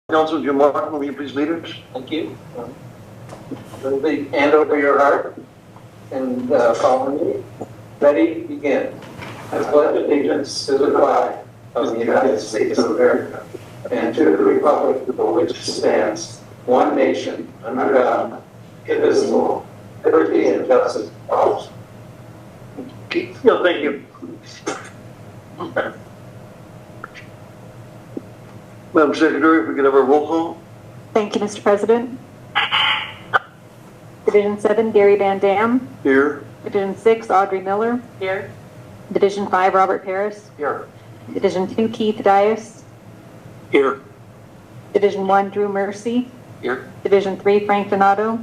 Council Jim Martin, will you please lead us? Thank you. Everybody hand over your heart and follow me. Ready, begin. I pledge allegiance to the flag of the United States of America and to the republic for which it stands, one nation, under God, indivisible, liberty and justice for all. Yeah, thank you. Madam Secretary, if we could have a roll call. Thank you, Mr. President. Division 7, Gary Van Dam. Here. Division 6, Audrey Miller. Here. Division 5, Robert Paris. Here. Division 2, Keith Dias. Here. Division 1, Drew Mercy. Here. Division 3, Frank Donato.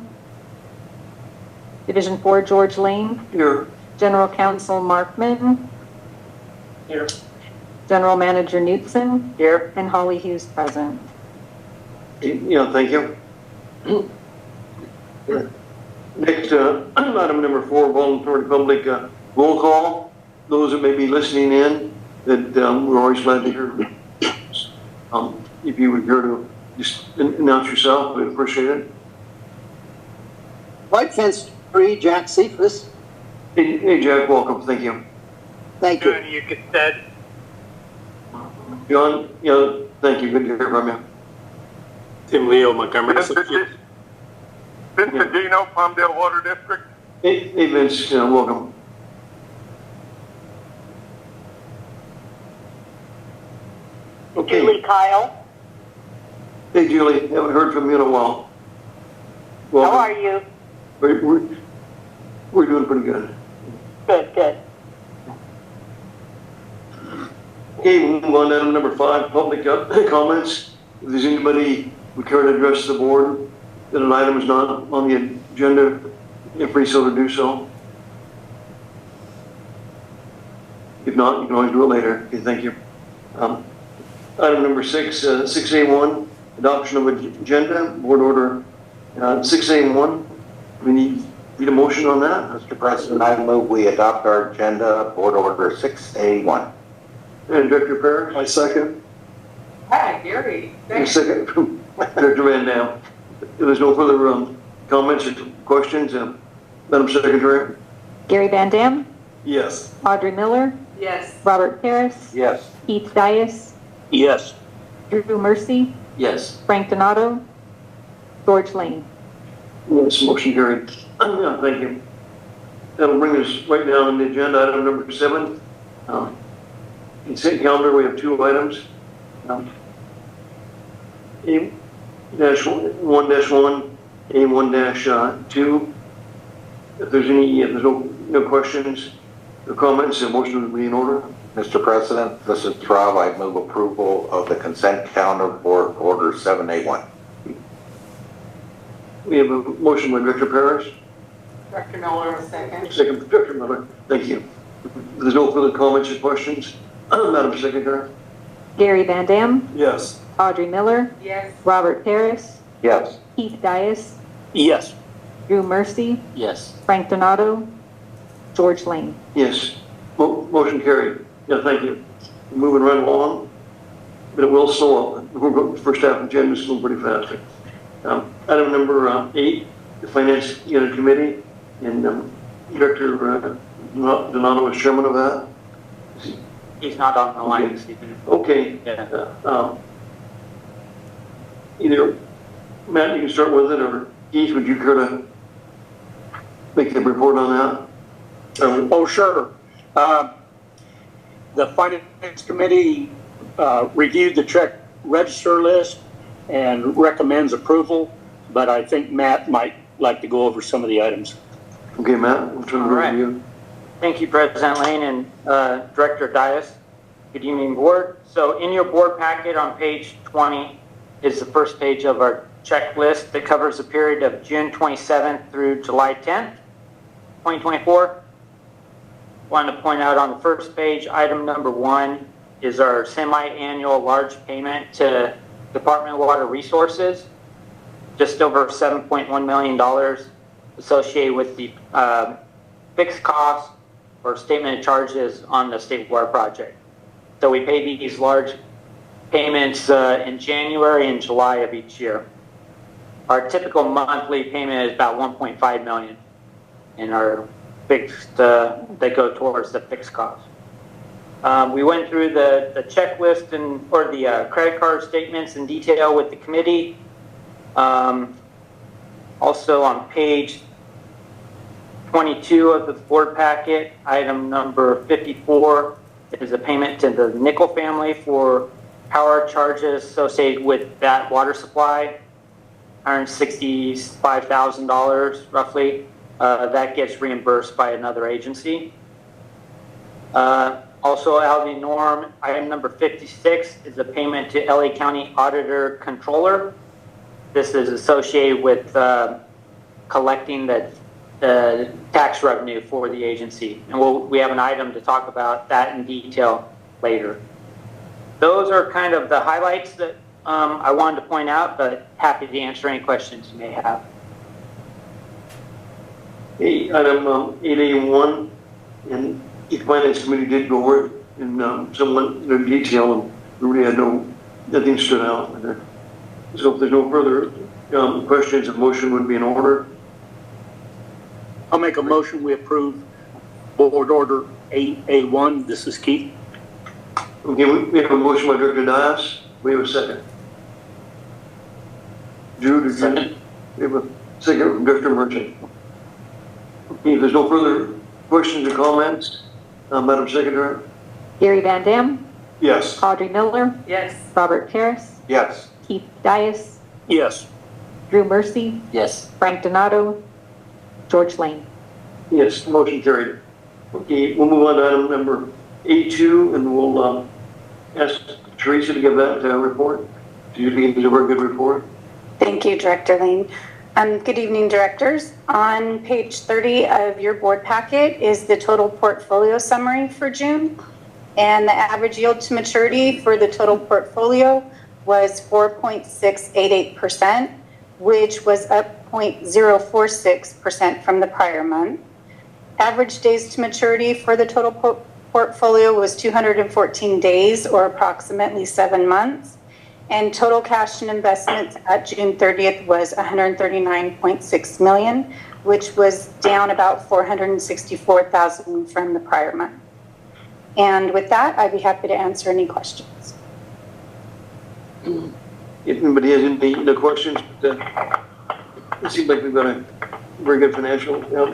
Division 4, George Lane. Here. General Counsel Mark Minton. Here. General Manager Knutson. Here. And Holly Hughes present. Yeah, thank you. Next, item number 4, voluntary public roll call. Those that may be listening in, that we're always glad to hear. If you would care to just announce yourself, we'd appreciate it. White Fence 3, Jack Cephas. Hey, Jack, welcome. Thank you. Thank you. You get that. John, thank you. Good to hear from you. Tim Leo, Montgomery. Vincent Dino, Palmdale Water District. Hey, Vince, welcome. Okay. Julie Kyle. Hey, Julie, haven't heard from you in a while. Welcome. How are you? We're doing pretty good. Good, good. Okay, we'll move on to item number 5, public comments. If there's anybody who would care to address the board that an item is not on the agenda, you're free so to do so. If not, you can always do it later. Okay, thank you. Item number 6, 6A1, adoption of agenda, board order 6A1. We need a motion on that. Mr. President, I move we adopt our agenda, board order 6A1. And Director Parrish? I second. Hi, Gary. A second from Director Van Dam. If there's no further comments or questions, Madam Secretary? Gary Van Dam. Yes. Audrey Miller. Yes. Robert Paris. Yes. Keith Dias. Yes. Drew Mercy. Yes. Frank Donato. George Lane. Yes, motion carried. Yeah, thank you. That'll bring us right now on the agenda, item number 7. Consent calendar, we have 2 items. A-1-1, A1-2. If there's no questions or comments, the motion would be in order. Mr. President, this is Rob. I move approval of the consent calendar for order 7A1. We have a motion by Director Parrish. Dr. Miller, a second. Second by Director Miller. Thank you. If there's no further comments or questions, Madam Secretary? Gary Van Dam. Yes. Audrey Miller. Yes. Robert Paris. Yes. Keith Dias. Yes. Drew Mercy. Yes. Frank Donato. George Lane. Yes. Motion carried. Yeah, thank you. We're moving right along, but it will slow up. We're going first half agenda is still pretty fast. Item number 8, the Finance Unit Committee, and Director Donato is chairman of that. He's not on the line this evening. Okay. Yeah. Either Matt, you can start with it, or Keith, would you care to make a report on that? Oh, sure. The Finance Committee reviewed the check register list and recommends approval, but I think Matt might like to go over some of the items. Okay, Matt, we'll turn it over to you. Thank you, President Lane and Director Dias. Good evening, board. So in your board packet on page 20 is the first page of our checklist that covers the period of June 27th through July 10th, 2024. Wanted to point out on the first page, item number 1 is our semi-annual large payment to Department of Water Resources, just over $7.1 million associated with the fixed costs or statement of charges on the state water project. So we pay these large payments in January and July of each year. Our typical monthly payment is about 1.5 million, and our fixed they go towards the fixed cost. We went through the checklist or the credit card statements in detail with the committee. Also on page 22 of the board packet, item number 54 is a payment to the Nickel family for power charges associated with that water supply, $165,000 roughly. That gets reimbursed by another agency. Also out of the norm, item number 56 is a payment to LA County Auditor Controller. This is associated with collecting the tax revenue for the agency. And we have an item to talk about that in detail later. Those are kind of the highlights that I wanted to point out, but happy to answer any questions you may have. Hey, item 8A1, and the Finance Committee did go over it in somewhat detail, and we really had nothing stood out. So if there's no further questions, a motion would be in order. I'll make a motion, we approve Board Order 8A1. This is Keith. Okay, we have a motion by Director Dias. We have a second. Jude, Second. we have a second from Director Merchant. Okay, if there's no further questions or comments, Madam Secretary? Gary Van Dam, Yes. Audrey Miller, Yes. Robert Paris, Yes. Keith Dias, Yes. Drew Mercy, Yes. Frank Donato, George Lane. Yes, motion carried. Okay, we'll move on to item number 82, and we'll ask Teresa to give that report. You think it's a very good report? Thank you, Director Lane. Good evening, directors. On page 30 of your board packet is the total portfolio summary for June. And the average yield to maturity for the total portfolio was 4.688%, which was up 0.046% from the prior month. Average days to maturity for the total portfolio was 214 days, or approximately 7 months. And total cash and investments at June 30th was 139.6 million, which was down about 464,000 from the prior month. And with that, I'd be happy to answer any questions. If anybody has any questions, it seems like we've got a very good financial. Yeah,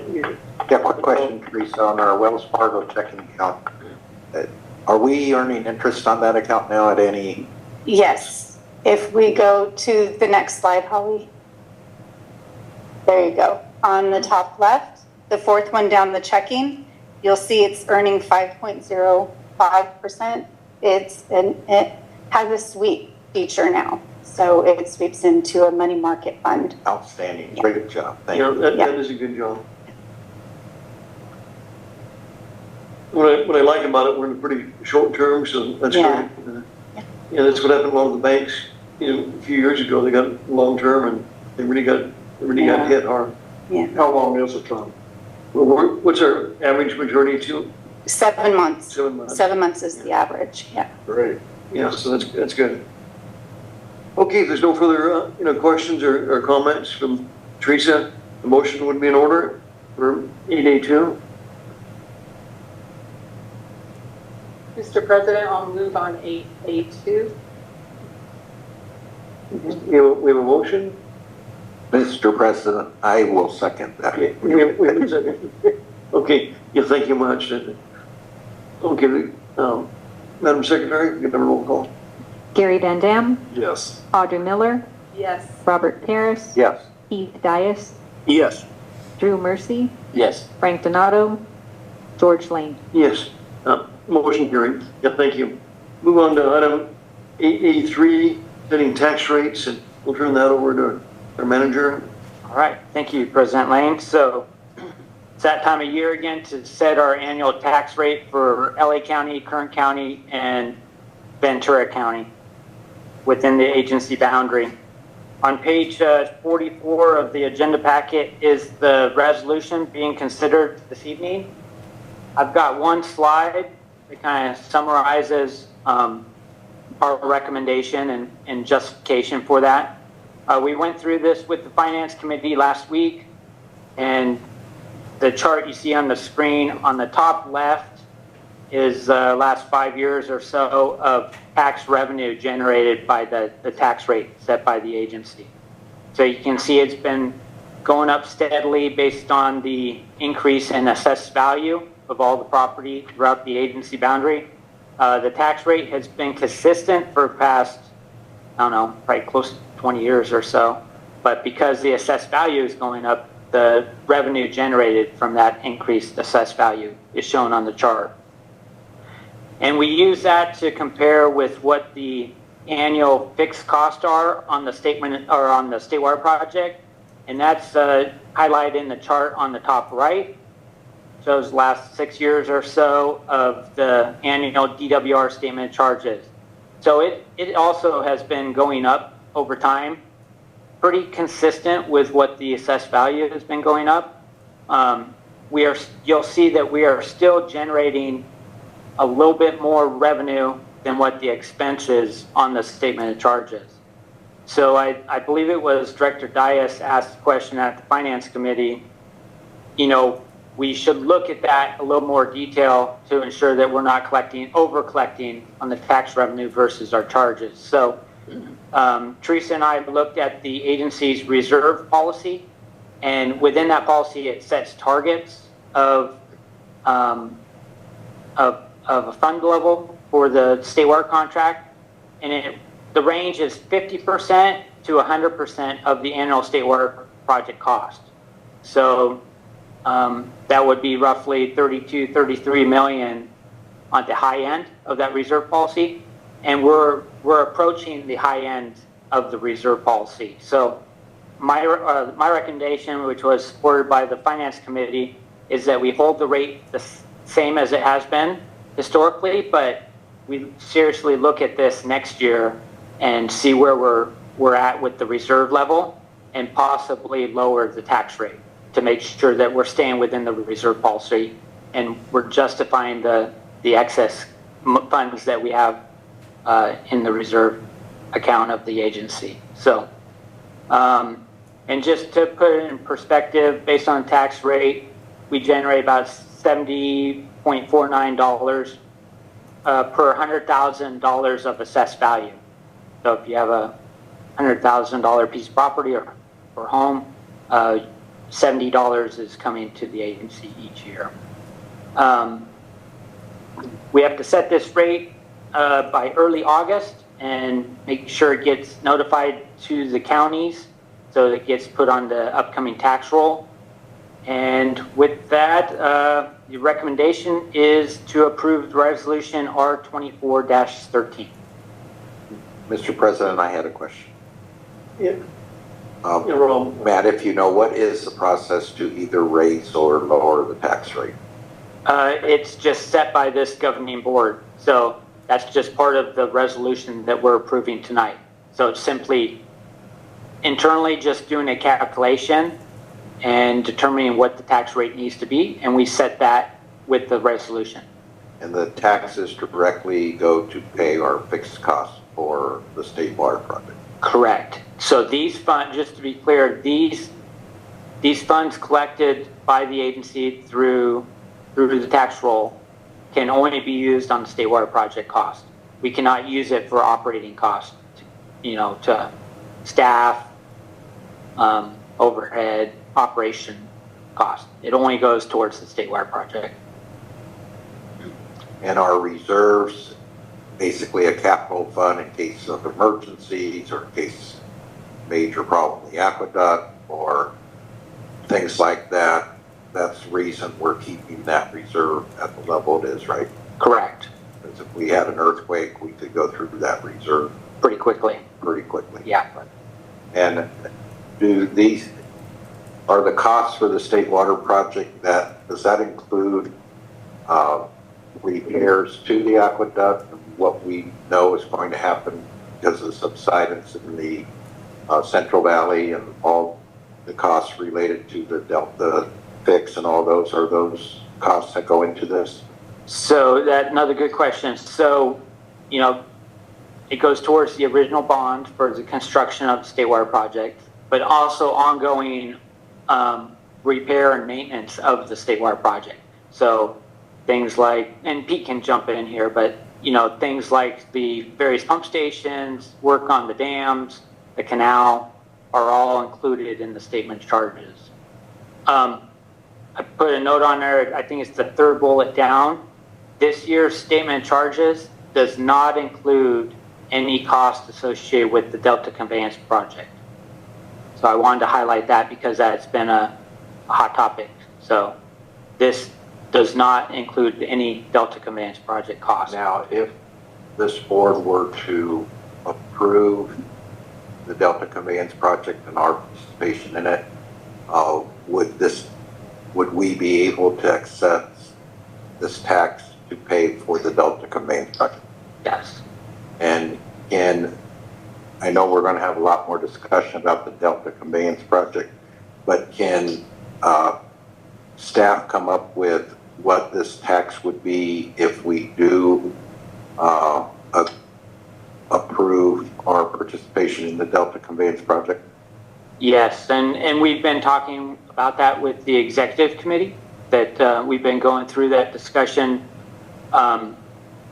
quick question, Teresa, on our Wells Fargo checking account. Are we earning interest on that account now at any? Yes. If we go to the next slide, Holly. There you go. On the top left, the fourth one down the checking, you'll see it's earning 5.05%. It has a sweep feature now. So it sweeps into a money market fund. Outstanding. Yeah. Great job. Thank you. That is a good job. What I like about it, we're in pretty short term, so that's Yeah. great. Yeah, that's what happened to a lot of the banks. A few years ago, they got long term, and they really got hit hard. Yeah. How long is the term? Well, what's our average maturity to? 7 months. 7 months. 7 months is the average. Yeah. Great. Yeah, so that's good. Okay, if there's no further questions or comments from Teresa, the motion would be in order for 8A2. Mr. President, I'll move on 8A2. We have a motion. Mr. President, I will second that. Okay, we have a second. Okay, yeah, thank you much. Okay, Madam Secretary, give them a roll call. Gary Van Dam, Yes. Audrey Miller, Yes. Robert Paris, Yes. Keith Dias, Yes. Drew Mercy, Yes. Frank Donato, George Lane. Yes, motion carried. Yeah, thank you. Move on to item 8A3, setting tax rates, and we'll turn that over to our manager. All right, thank you, President Lane. So it's that time of year again to set our annual tax rate for LA County, Kern County, and Ventura County within the agency boundary. On page 44 of the agenda packet is the resolution being considered this evening. I've got one slide that kind of summarizes our recommendation and justification for that. We went through this with the Finance Committee last week, and the chart you see on the screen on the top left is the last 5 years or so of tax revenue generated by the tax rate set by the agency. So you can see it's been going up steadily based on the increase in assessed value of all the property throughout the agency boundary. The tax rate has been consistent for past, I don't know, probably close to 20 years or so. But because the assessed value is going up, the revenue generated from that increased assessed value is shown on the chart. And we use that to compare with what the annual fixed costs are on the statement or on the state water project. And that's highlighted in the chart on the top right. Shows the last 6 years or so of the annual DWR statement of charges. So it also has been going up over time, pretty consistent with what the assessed value has been going up. You'll see that we are still generating a little bit more revenue than what the expense is on the statement of charges. So I believe it was Director Dias asked the question at the Finance Committee, you know, we should look at that a little more detail to ensure that we're not over collecting on the tax revenue versus our charges. So Teresa and I looked at the agency's reserve policy, and within that policy, it sets targets of a fund level for the state water contract, and the range is 50% to 100% of the annual state water project cost. So that would be roughly 33 million on the high end of that reserve policy, and we're approaching the high end of the reserve policy. So my recommendation, which was supported by the Finance Committee, is that we hold the rate the same as it has been historically, but we seriously look at this next year and see where we're at with the reserve level and possibly lower the tax rate to make sure that we're staying within the reserve policy and we're justifying the excess funds that we have in the reserve account of the agency. So, and just to put it in perspective, based on the tax rate, we generate about $70.49 per $100,000 of assessed value. So if you have a $100,000 piece of property or home, $70 is coming to the agency each year. We have to set this rate by early August and make sure it gets notified to the counties so it gets put on the upcoming tax roll. And with that, the recommendation is to approve resolution R24-13. Mr. President, I had a question. Yeah. Rob. Matt, if you know, what is the process to either raise or lower the tax rate? It's just set by this governing board. So that's just part of the resolution that we're approving tonight. So it's simply internally just doing a calculation and determining what the tax rate needs to be, and we set that with the resolution. And the taxes directly go to pay our fixed costs for the state water project? Correct. So these funds, just to be clear, these funds collected by the agency through the tax roll can only be used on the state water project cost. We cannot use it for operating costs, to staff, overhead, operation cost. It only goes towards the state water project. And our reserves, basically a capital fund in case of emergencies or in case major problem with the aqueduct or things like that. That's the reason we're keeping that reserve at the level it is, right? Correct. Because if we had an earthquake, we could go through that reserve pretty quickly. Yeah. And are the costs for the state water project, does that include repairs to the aqueduct, what we know is going to happen because of the subsidence in the Central Valley and all the costs related to the Delta fix and all those? Are those costs that go into this? So that's another good question. So, it goes towards the original bond for the construction of the state water project, but also ongoing repair and maintenance of the state water project. So things like, and Pete can jump in here, but things like the various pump stations, work on the dams, the canal, are all included in the statement charges. I put a note on there, I think it's the third bullet down. This year's statement charges does not include any cost associated with the Delta Conveyance project. So I wanted to highlight that because that's been a hot topic. So this does not include any Delta Conveyance project cost. Now, if this board were to approve the Delta Conveyance project and our participation in it, would we be able to access this tax to pay for the Delta Conveyance project? Yes. And I know we're going to have a lot more discussion about the Delta Conveyance project, but can staff come up with what this tax would be if we do approve our participation in the Delta Conveyance project? Yes, and we've been talking about that with the executive committee, that we've been going through that discussion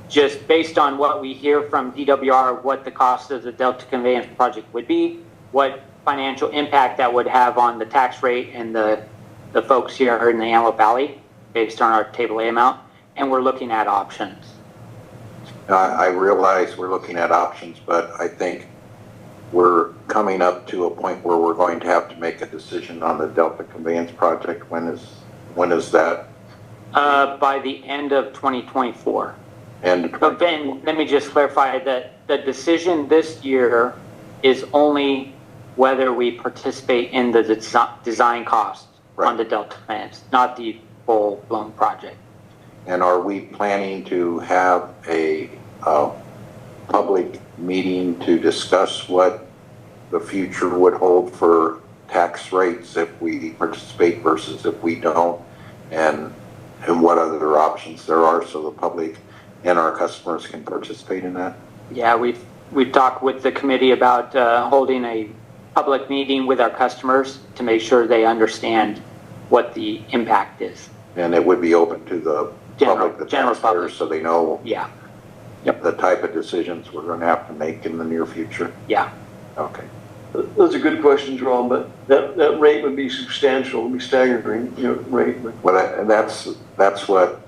just based on what we hear from DWR, what the cost of the Delta Conveyance project would be, what financial impact that would have on the tax rate and the folks here in the Antelope Valley based on our table A amount, and we're looking at options. I realize we're looking at options, but I think we're coming up to a point where we're going to have to make a decision on the Delta Conveyance project. When is that? By the end of 2024. But then let me just clarify that the decision this year is only whether we participate in the design costs on the Delta Conveyance, not the full-blown project. And are we planning to have a public meeting to discuss what the future would hold for tax rates if we participate versus if we don't, and what other options there are so the public and our customers can participate in that? Yeah, we've talked with the committee about holding a public meeting with our customers to make sure they understand what the impact is. And it would be open to the public, the taxpayers, so they know the type of decisions we're going to have to make in the near future? Yeah. Okay. Those are good questions, Ron, but that rate would be substantial, it would be staggering, rate. Well, that's what,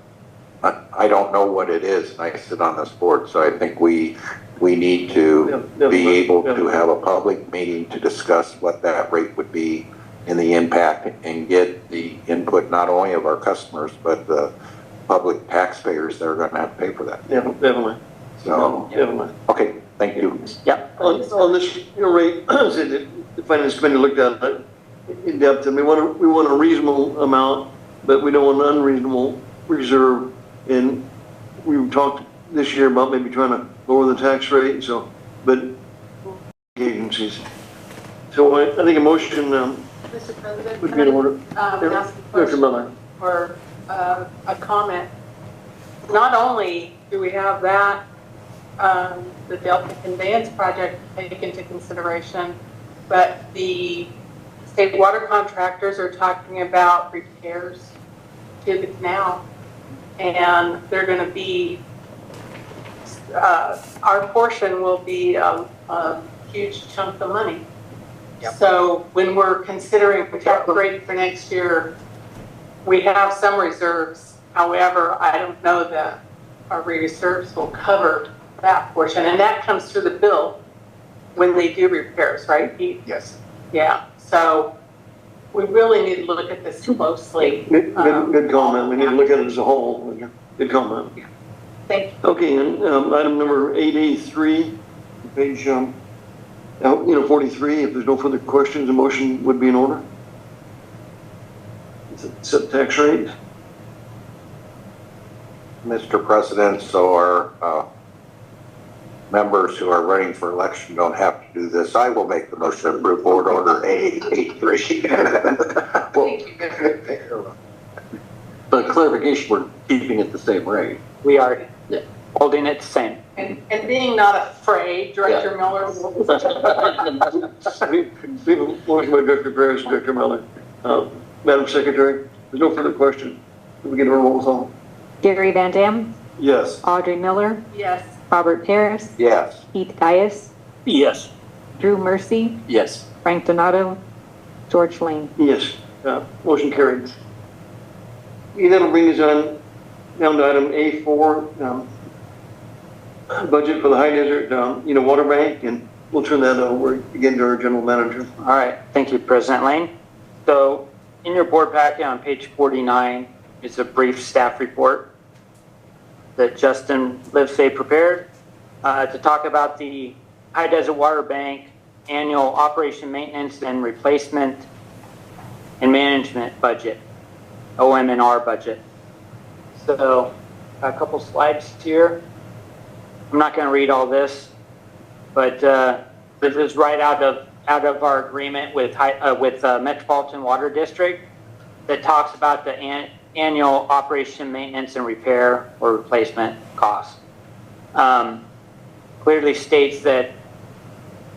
I don't know what it is, and I sit on this board, so I think we need to be able to have a public meeting to discuss what that rate would be and the impact, and get the input not only of our customers, but the public taxpayers that are going to have to pay for that. Yeah, definitely. So, definitely. Okay, thank you. Yep. On this rate, the Finance Committee looked at it in depth, and we want a reasonable amount, but we don't want an unreasonable reserve. And we talked this year about maybe trying to lower the tax rate, but agencies. So I think a motion Mr. President, would be in order. ask a question or a comment. Not only do we have that, the Delta Conveyance project to take into consideration, but the state water contractors are talking about repairs to the canal, and they're going to be, our portion will be a huge chunk of money. Yep. So when we're considering the tax rate for next year, we have some reserves. However, I don't know that our reserves will cover that portion, and that comes through the bill when they do repairs, right, Pete? Yes. Yeah. So we really need to look at this closely. Good comment. We need to look at it as a whole. Good comment. Thank you. Okay, and item number 8A3, page 43. If there's no further questions, a motion would be in order. Set tax rate. Mr. President, so our members who are running for election don't have to do this, I will make the motion to approve board order A83. But clarification, we're keeping it the same rate. We are holding it the same. And being not afraid, Director Miller will. We have a motion by Director Barris, Director Miller. Madam Secretary, there's no further question. Can we get a roll call? Gary Van Dam, Yes. Audrey Miller, Yes. Robert Paris, Yes. Keith Dias, Yes. Drew Mercy, Yes. Frank Donato, George Lane. Yes. Motion carried. That'll bring us on down to item A4, budget for the High Desert, Water Bank, and we'll turn that over again to our general manager. All right, thank you, President Lane. So in your board packet on page 49 is a brief staff report that Justin Livesay prepared to talk about the High Desert Water Bank annual operation, maintenance, and replacement and management budget, OM&R budget. So a couple slides here. I'm not going to read all this, but this is right out of our agreement with Metropolitan Water District that talks about the annual operation, maintenance, and repair or replacement costs. Clearly states that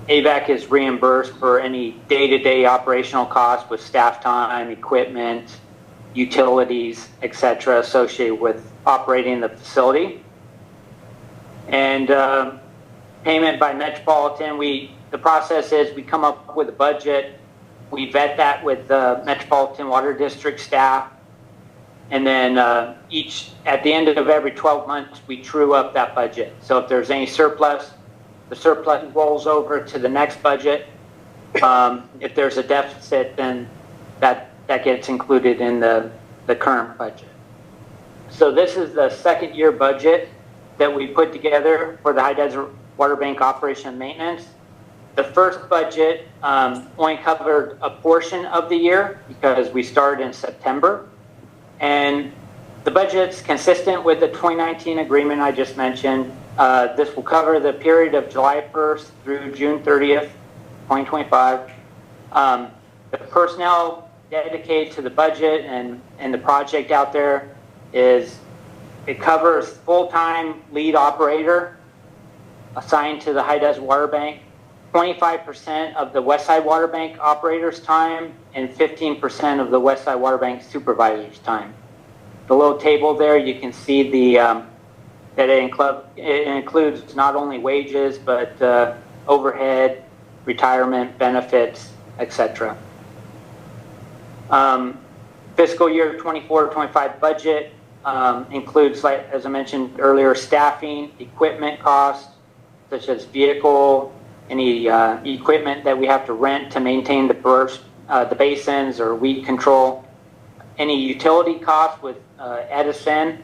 AVAC is reimbursed for any day-to-day operational costs with staff time, equipment, utilities, etc., associated with operating the facility. And payment by Metropolitan, the process is we come up with a budget, we vet that with the Metropolitan Water District staff, and then at the end of every 12 months, we true up that budget. So if there's any surplus, the surplus rolls over to the next budget. If there's a deficit, then that gets included in the current budget. So this is the second year budget that we put together for the High Desert Water Bank operation and maintenance. The first budget only covered a portion of the year because we started in September. And the budget's consistent with the 2019 agreement I just mentioned. This will cover the period of July 1st through June 30th, 2025. The personnel dedicated to the budget and the project out there it covers full-time lead operator assigned to the High Desert Water Bank, 25% of the Westside Water Bank operator's time, and 15% of the Westside Water Bank supervisor's time. The little table there, you can see that it includes not only wages, but overhead, retirement, benefits, etc. Fiscal year 24-25 budget includes, like as I mentioned earlier, staffing, equipment costs, such as vehicle, any equipment that we have to rent to maintain the basins or weed control, any utility costs with Edison,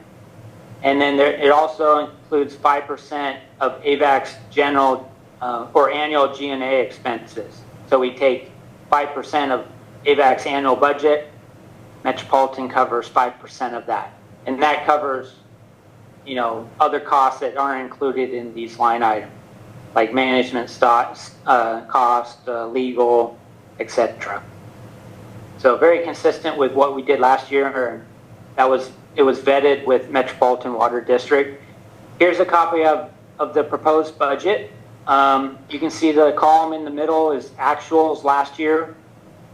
and then it also includes 5% of AVAC's general or annual G&A expenses. So we take 5% of AVAC's annual budget, Metropolitan covers 5% of that. And that covers, other costs that aren't included in these line items, like management cost, legal, etc. So very consistent with what we did last year. It was vetted with Metropolitan Water District. Here's a copy of the proposed budget. You can see the column in the middle is actuals last year.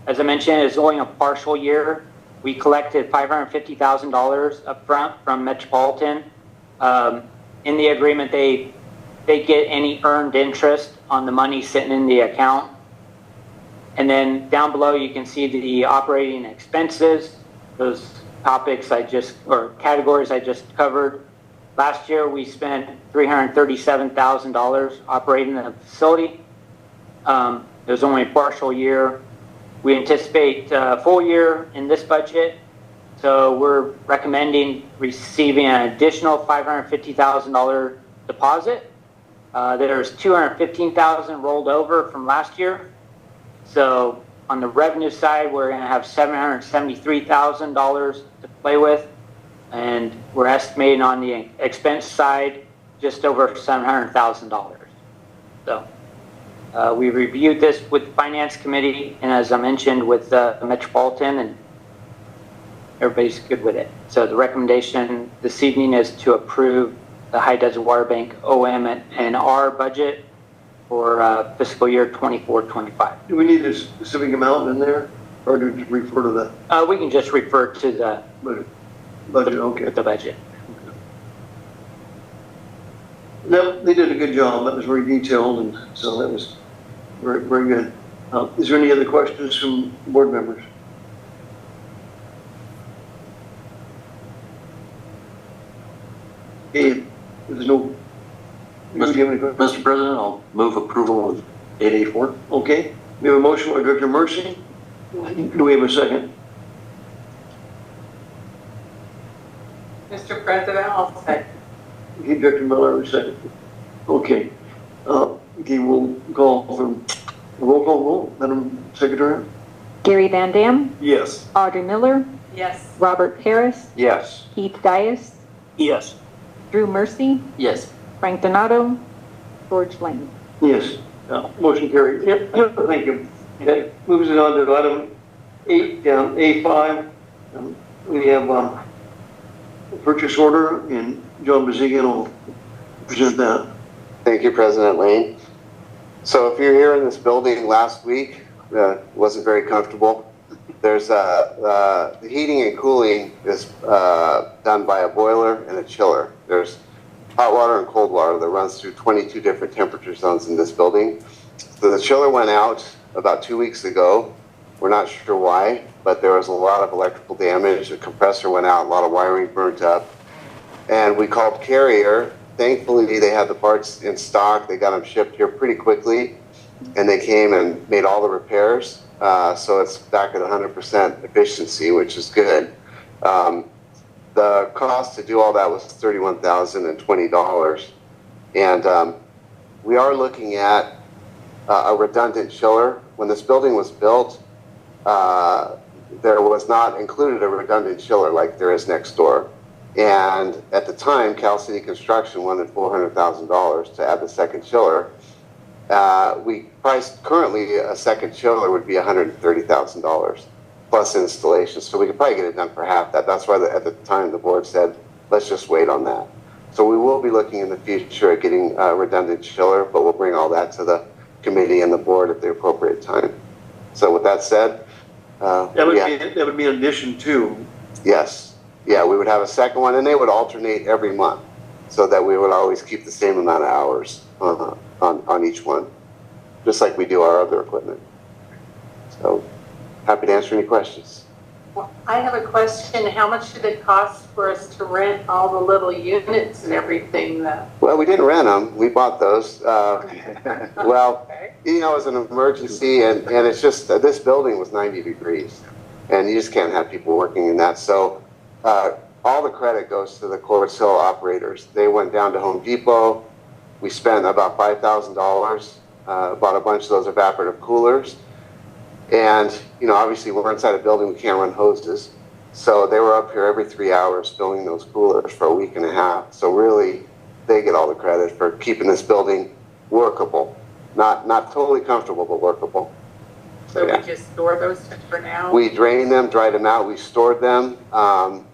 As I mentioned, it's only a partial year. We collected $550,000 up front from Metropolitan. In the agreement, they get any earned interest on the money sitting in the account. And then down below, you can see the operating expenses, those categories I just covered. Last year, we spent $337,000 operating the facility. It was only a partial year. We anticipate a full year in this budget, so we're recommending receiving an additional $550,000 deposit. There's $215,000 rolled over from last year. So on the revenue side, we're going to have $773,000 to play with, and we're estimating on the expense side just over $700,000. So. We reviewed this with the Finance Committee, and as I mentioned, with Metropolitan, and everybody's good with it. So the recommendation this evening is to approve the High Desert Water Bank OM and R budget for fiscal year 24-25. Do we need a specific amount in there, or do we just refer to the We can just refer to the budget? Okay. the budget. No, they did a good job. That was very detailed, and so that was very, very good. Is there any other questions from board members? Okay, if there's no. Do you have any questions? Mr. President, I'll move approval of 8A4. Okay, we have a motion by Director Mercy. Do we have a second? Mr. President, I'll second. Okay, Director Miller, second. Okay. Okay, we'll call for a roll call vote. Madam Secretary? Gary Van Dam, Yes. Audrey Miller, Yes. Robert Paris, Yes. Keith Dias, Yes. Drew Mercy, Yes. Frank Donato, George Lane. Yes. Motion carried. Yep, thank you. Okay, moves it on to item 8, A5. We have a purchase order, and John Bazigan will present that. Thank you, President Lane. So if you're here in this building last week, wasn't very comfortable. There's the heating and cooling is done by a boiler and a chiller. There's hot water and cold water that runs through 22 different temperature zones in this building. So the chiller went out about 2 weeks ago. We're not sure why, but there was a lot of electrical damage. The compressor went out, a lot of wiring burnt up. And we called Carrier. Thankfully, they had the parts in stock. They got them shipped here pretty quickly, and they came and made all the repairs. So it's back at 100% efficiency, which is good. The cost to do all that was $31,020. And we are looking at a redundant chiller. When this building was built, there was not included a redundant chiller like there is next door. And at the time, Cal City Construction wanted $400,000 to add the second chiller. We priced currently a second chiller would be $130,000 plus installation. So we could probably get it done for half that. That's why at the time the board said, let's just wait on that. So we will be looking in the future at getting a redundant chiller, but we'll bring all that to the committee and the board at the appropriate time. So with that said, That would be in addition to. Yes. Yeah, we would have a second one, and they would alternate every month so that we would always keep the same amount of hours on each one, just like we do our other equipment. So happy to answer any questions. Well, I have a question. How much did it cost for us to rent all the little units and everything? Well, we didn't rent them. We bought those. Well, Okay. you know, it was an emergency, and it's just this building was 90 degrees, and you just can't have people working in that. So all the credit goes to the Corwitz Hill operators. They went down to Home Depot. We spent about $5,000, bought a bunch of those evaporative coolers. And, you know, obviously we're inside a building, we can't run hoses. So they were up here every 3 hours filling those coolers for a week and a half. So really, they get all the credit for keeping this building workable. Not totally comfortable, but workable. So yeah. we just store those for now? We drained them, dried them out, we stored them.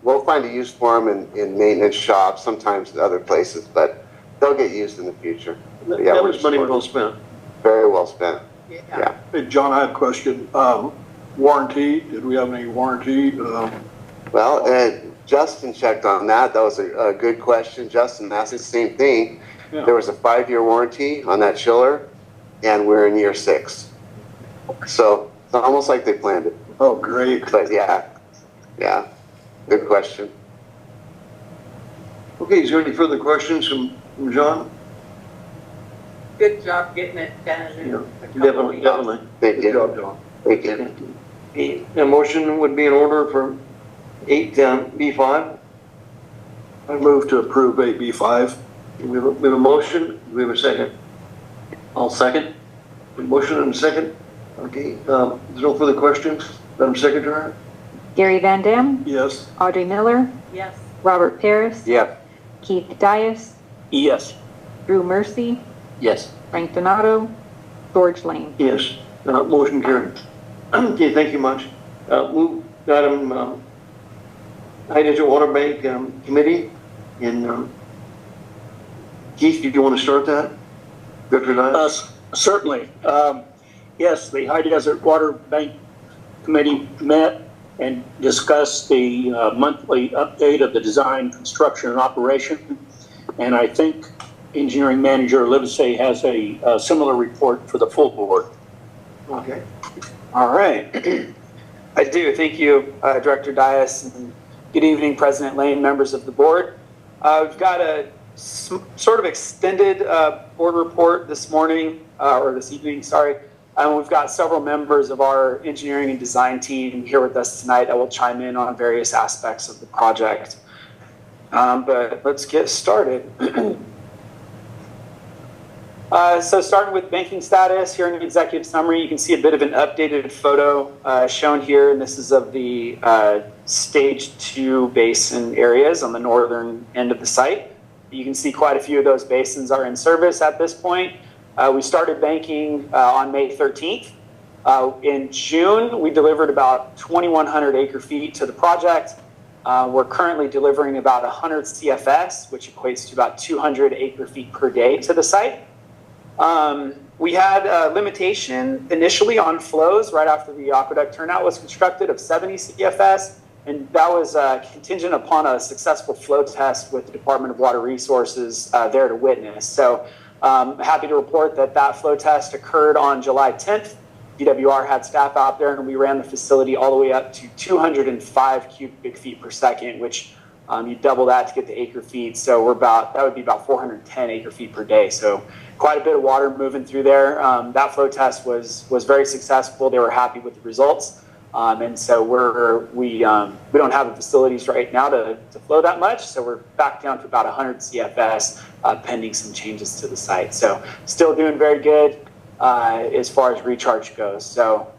We'll find a use for them in maintenance shops, sometimes in other places, but they'll get used in the future. That was money well spent. Very well spent. Yeah. Hey, John, I have a question. Warranty, did we have any warranty? Well, Justin checked on that. That was a good question. Justin asked the same thing. Yeah. There was a 5-year warranty on that chiller, and we're in year 6. So it's almost like they planned it. Oh, great. But yeah, good question. Okay, is there any further questions from John? Good job getting it done in Yeah, a couple definitely, weeks. definitely. Thank Good you. job, John. Thank you. A motion would be in order for 8B5. I move to approve 8B5. We have a motion, we have a second. I'll second. A motion and a second. Okay, there's no further questions. Madam Secretary? Gary Van Dam, Yes. Audrey Miller, Yes. Robert Paris, Yes. Keith Dias, Yes. Drew Mercy, Yes. Frank Donato, George Lane. Yes. Motion carried. Okay, thank you much. Move item High Desert Water Bank Committee in Keith, do you want to start that? Director Dias? Certainly. Yes, the High Desert Water Bank Committee met and discussed the monthly update of the design, construction, and operation. And I think Engineering Manager Livesey has a similar report for the full board. Okay. All right. I do. Thank you, Director Dias. And good evening, President Lane, members of the board. We've got a sort of extended board report this morning, or this evening, sorry. We've got several members of our engineering and design team here with us tonight that will chime in on various aspects of the project. But let's get started. So starting with banking status, here in the executive summary, you can see a bit of an updated photo shown here, and this is of the stage 2 basin areas on the northern end of the site. You can see quite a few of those basins are in service at this point. We started banking on May 13th. In June, we delivered about 2,100 acre feet to the project. We're currently delivering about 100 CFS, which equates to about 200 acre feet per day to the site. We had a limitation initially on flows right after the aqueduct turnout was constructed of 70 CFS, and that was contingent upon a successful flow test with the Department of Water Resources there to witness. So happy to report that that flow test occurred on July 10th. DWR had staff out there, and we ran the facility all the way up to 205 cubic feet per second, which you double that to get the acre feet. So that would be about 410 acre feet per day. So quite a bit of water moving through there. That flow test was very successful. They were happy with the results. And so we don't have the facilities right now to flow that much. So we're back down to about 100 CFS pending some changes to the site. So still doing very good as far as recharge goes. So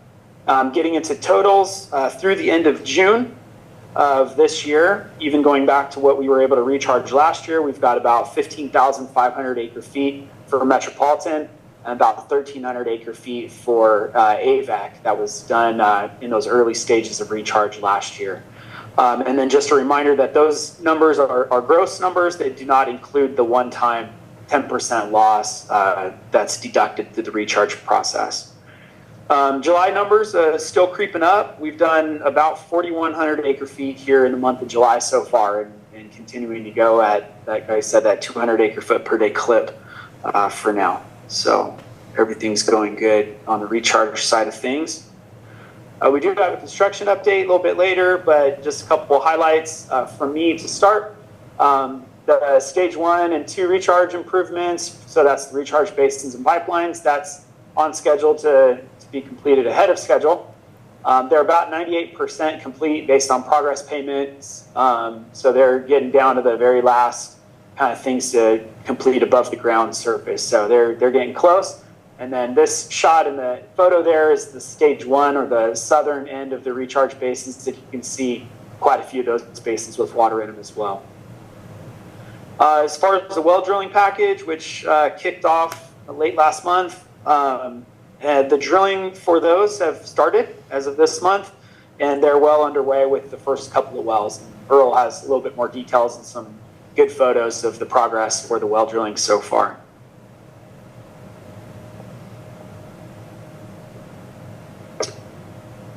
getting into totals through the end of June of this year, even going back to what we were able to recharge last year, we've got about 15,500 acre feet for Metropolitan and about 1,300 acre feet for Avek that was done in those early stages of recharge last year. And then just a reminder that those numbers are gross numbers. They do not include the one-time 10% loss that's deducted through the recharge process. July numbers still creeping up. We've done about 4,100 acre feet here in the month of July so far, and continuing to go at, like I said, that 200 acre foot per day clip for now. So everything's going good on the recharge side of things. We do have a construction update a little bit later, but just a couple of highlights from me to start. The stage 1 and 2 recharge improvements, so that's the recharge basins and pipelines, that's on schedule to be completed ahead of schedule. They're about 98% complete based on progress payments, so they're getting down to the very last kind of things to complete above the ground surface. So they're getting close. And then this shot in the photo there is the stage 1 or the southern end of the recharge basins that you can see quite a few of those basins with water in them as well. As far as the well drilling package, which kicked off late last month, the drilling for those have started as of this month, and they're well underway with the first couple of wells. Earl has a little bit more details and some good photos of the progress for the well drilling so far.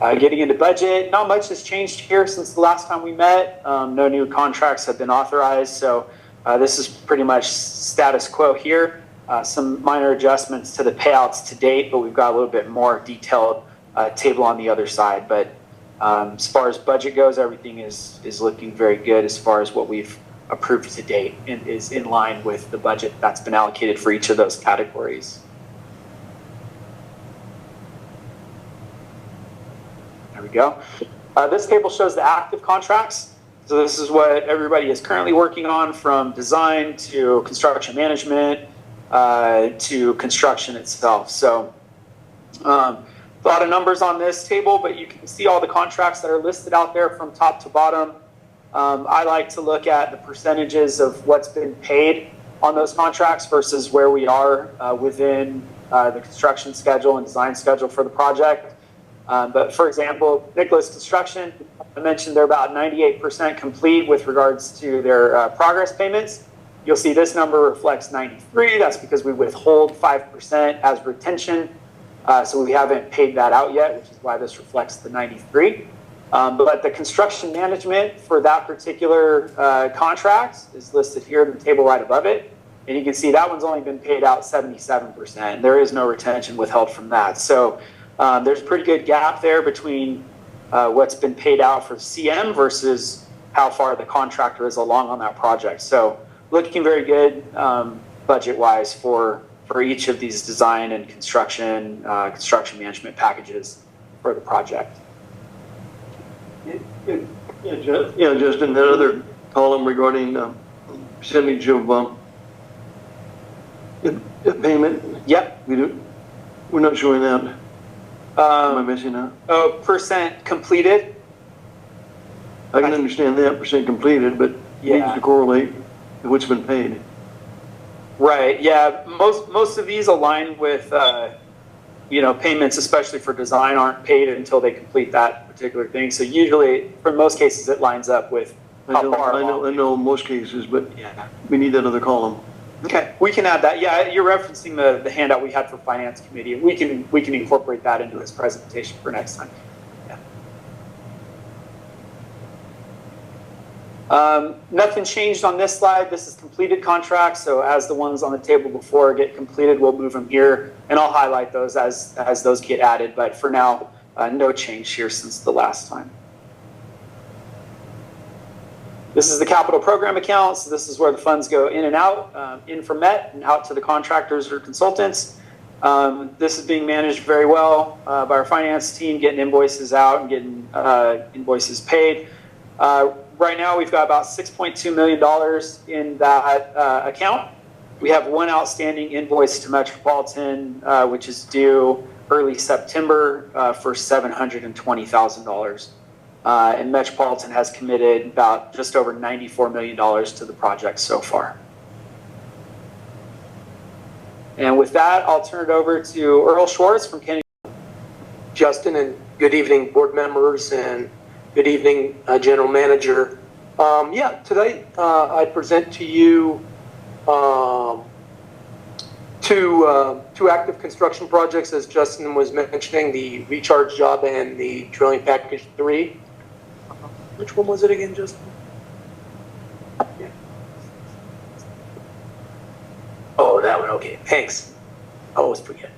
Getting into budget, not much has changed here since the last time we met. No new contracts have been authorized, so this is pretty much status quo here. Some minor adjustments to the payouts to date, but we've got a little bit more detailed table on the other side. But as far as budget goes, everything is looking very good as far as what we've approved to date and is in line with the budget that's been allocated for each of those categories. There we go. This table shows the active contracts. So this is what everybody is currently working on, from design to construction management to construction itself. So a lot of numbers on this table, but you can see all the contracts that are listed out there from top to bottom. I like to look at the percentages of what's been paid on those contracts versus where we are within the construction schedule and design schedule for the project. But for example, Nicholas Construction, I mentioned they're about 98% complete with regards to their progress payments. You'll see this number reflects 93. That's because we withhold 5% as retention. So we haven't paid that out yet, which is why this reflects the 93. But the construction management for that particular contract is listed here in the table right above it. And you can see that one's only been paid out 77%. There is no retention withheld from that. So there's a pretty good gap there between what's been paid out for CM versus how far the contractor is along on that project. So looking very good budget-wise for each of these design and construction management packages for the project. Yeah, Justin, that other column regarding percentage of payment. Yep. We're not showing that. Am I missing that? Oh, percent completed. I can understand that, percent completed, but it needs to correlate to what's been paid. Right. Yeah. Most of these align with, payments, especially for design, aren't paid until they complete that particular thing. So usually, for most cases, it lines up with how far along. I know in most cases, but we need that other column. Okay, we can add that. Yeah, you're referencing the handout we had for Finance Committee, and we can incorporate that into this presentation for next time. Yeah. Nothing changed on this slide. This is completed contracts. So as the ones on the table before get completed, we'll move them here, and I'll highlight those as those get added. But for now, no change here since the last time. This is the capital program account. So this is where the funds go in and out, in from MET and out to the contractors or consultants. This is being managed very well by our finance team, getting invoices out and getting invoices paid. Right now, we've got about $6.2 million in that account. We have one outstanding invoice to Metropolitan, which is due early September for $720,000. And Metropolitan has committed about just over $94 million to the project so far. And with that, I'll turn it over to Earl Schwartz from Kenny. Justin, and good evening, board members, and good evening, General Manager. Today I present to you two active construction projects, as Justin was mentioning, the recharge job and the drilling package 3. Which one was it again, Justin? Yeah. Oh, that one. Okay, thanks. I always forget.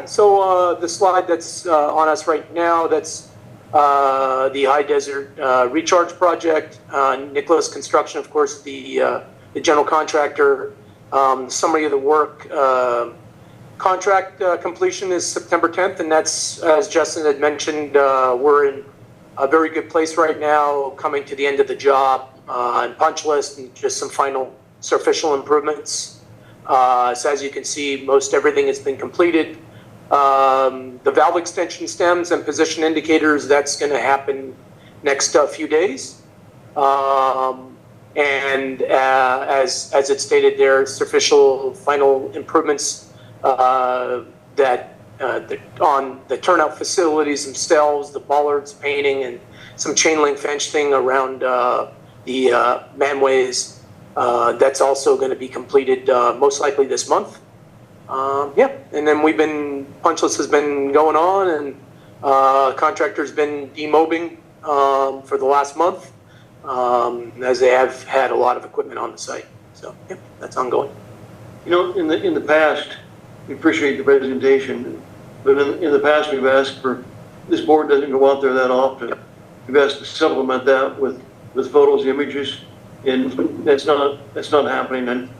So the slide that's on us right now, that's the High Desert Recharge Project. Nicholas Construction, of course, the general contractor. Summary of the work. Contract completion is September 10th, and that's, as Justin had mentioned, we're in a very good place right now, coming to the end of the job and punch list and just some final superficial improvements. So as you can see, most everything has been completed. The valve extension stems and position indicators, that's going to happen next few days. And as it stated there, superficial final improvements that on the turnout facilities themselves, the bollards, painting, and some chain link fencing around the manways. That's also going to be completed most likely this month. And then punch list has been going on, and contractor's been demobbing for the last month, as they have had a lot of equipment on the site. So that's ongoing. You know, in the past, we appreciate the presentation, but in the past we've asked for, this board doesn't go out there that often. We've asked to supplement that with photos, images, and that's not happening. And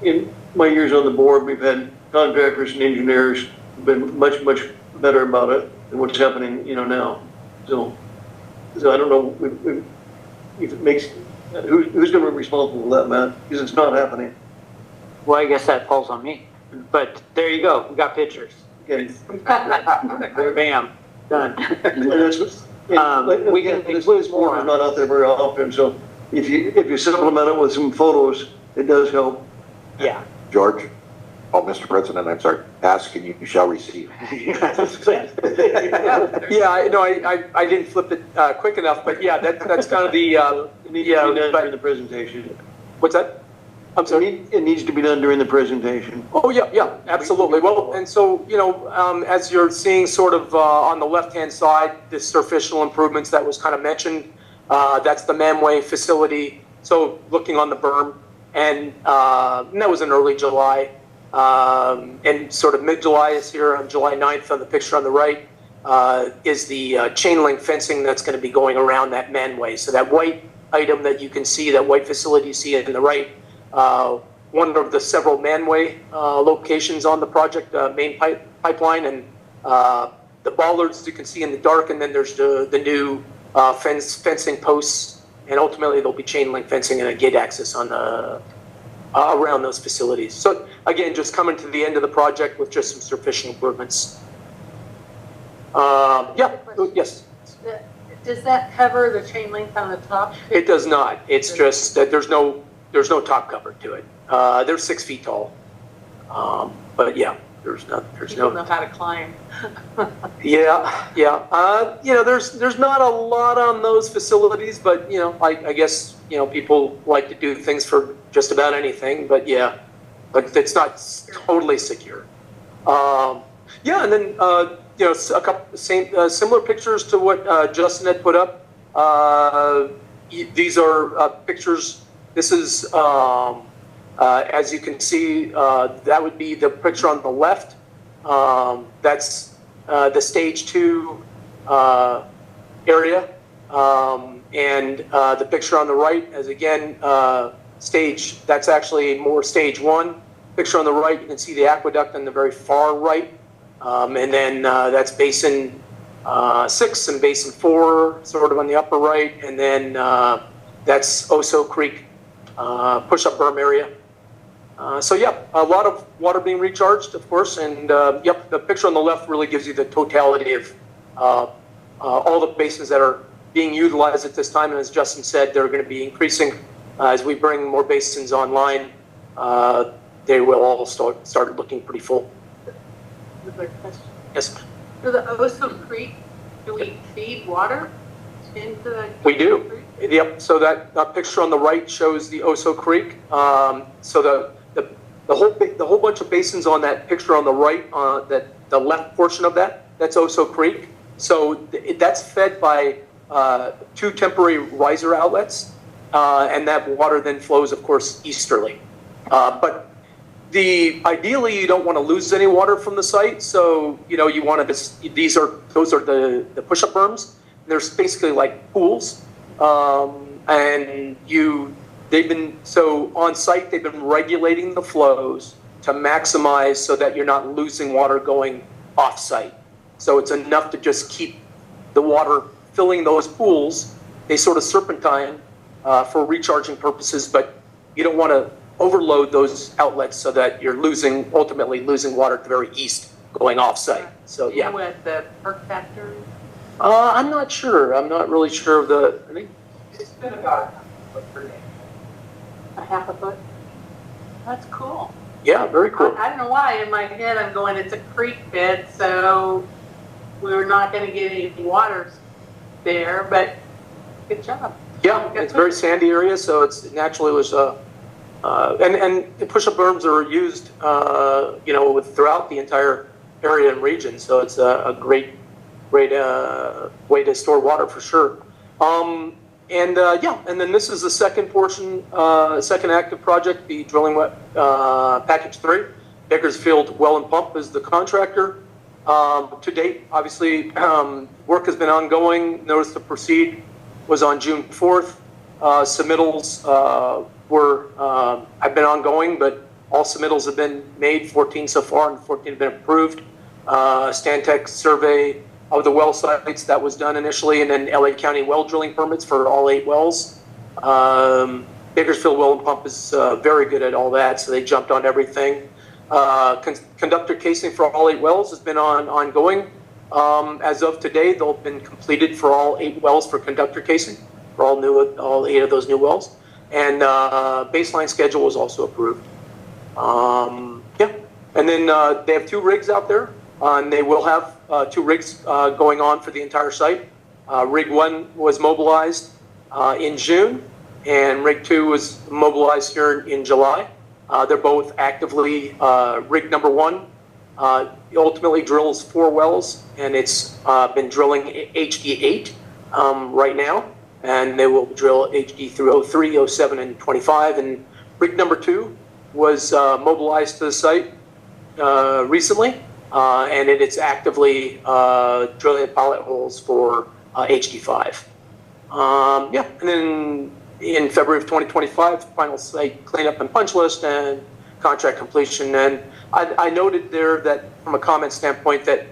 in my years on the board, we've had contractors and engineers who've been much better about it than what's happening, now. So I don't know if it makes, who's going to be responsible for that, Matt? Because it's not happening. Well, I guess that falls on me. But there you go. We got pictures. Okay. Bam. Done. We can this board is not out there very often, so if you supplement it with some photos, it does help. Yeah. George? Oh, Mr. President, I'm sorry. Ask and you shall receive. I didn't flip it quick enough, but that's kind of the the presentation. What's that? I'm sorry? It needs to be done during the presentation. Oh, yeah, absolutely. Well, and so, as you're seeing sort of on the left-hand side, the superficial improvements that was kind of mentioned, that's the manway facility. So looking on the berm, and that was in early July. And sort of mid-July is here on July 9th on the picture on the right, is the chain link fencing that's going to be going around that manway. So that white item that you can see, that white facility you see in the right, one of the several manway locations on the project main pipeline, and the bollards you can see in the dark, and then there's the new fencing posts, and ultimately there'll be chain link fencing and a gate access on the around those facilities. So again, just coming to the end of the project with just some superficial improvements. Yes. Does that cover the chain link on the top? It does not. It's just that there's no top cover to it. They're 6 feet tall. But yeah, there's no know how to climb. Yeah. There's not a lot on those facilities, but I guess people like to do things for just about anything, but yeah, but it's not totally secure. And then a couple similar pictures to what Justin had put up. These are pictures. This is as you can see, that would be the picture on the left. That's the stage 2 area, and the picture on the right is again that's actually more stage 1. Picture on the right, you can see the aqueduct on the very far right, and then that's basin 6 and basin 4 sort of on the upper right, and then that's Oso Creek push-up berm area. So yeah, a lot of water being recharged, of course, and the picture on the left really gives you the totality of all the basins that are being utilized at this time, and as Justin said, they're going to be increasing as we bring more basins online. They will all start looking pretty full. Another question. Yes. For the Oso Creek, do we feed water into the? We do. Creek? Yep. So that picture on the right shows the Oso Creek. So the whole bunch of basins on that picture on the right, that the left portion of that's Oso Creek. So that's fed by 2 temporary riser outlets, and that water then flows, of course, easterly. But ideally you don't want to lose any water from the site, so you want to. Those are the push-up berms. They're basically like pools, and they've been on site. They've been regulating the flows to maximize so that you're not losing water going off site. So it's enough to just keep the water filling those pools. They sort of serpentine for recharging purposes, but you don't want to overload those outlets so that you're ultimately losing water at the very east going off site. So yeah. What the perk factor? I'm not sure. I'm not really sure of the. I think it's been about a foot per day. A half a foot. That's cool. Yeah, very cool. I don't know why in my head I'm going, it's a creek bed, so we're not going to get any water there, but good job. Yeah, it's a very sandy area, so it's naturally was and the push-up berms are used throughout the entire area and region, so it's a great way to store water for sure. And then this is the second portion, second active project, the drilling package 3. Bakersfield Well and Pump is the contractor. To date, obviously, work has been ongoing. Notice to proceed was on June 4th. Submittals have been ongoing, but all submittals have been made, 14 so far, and 14 have been approved. Stantec survey of the well sites that was done initially, and then LA County well drilling permits for all 8 wells. Bakersfield Well and Pump is very good at all that, so they jumped on everything. Conductor casing for all 8 wells has been ongoing. As of today, they'll have been completed for all 8 wells for conductor casing, for all 8 of those new wells. And baseline schedule was also approved. And then they have 2 rigs out there, and they will have 2 rigs going on for the entire site. Rig 1 was mobilized in June, and rig 2 was mobilized here in July. They're both actively, rig number 1 ultimately drills 4 wells, and it's been drilling HD8 right now, and they will drill HD through 03, 07, and 25. And rig number 2 was mobilized to the site recently, and it's actively drilling pilot holes for HD5. Yeah, and then in February of 2025, final site cleanup and punch list and contract completion. And I noted there that from a comment standpoint that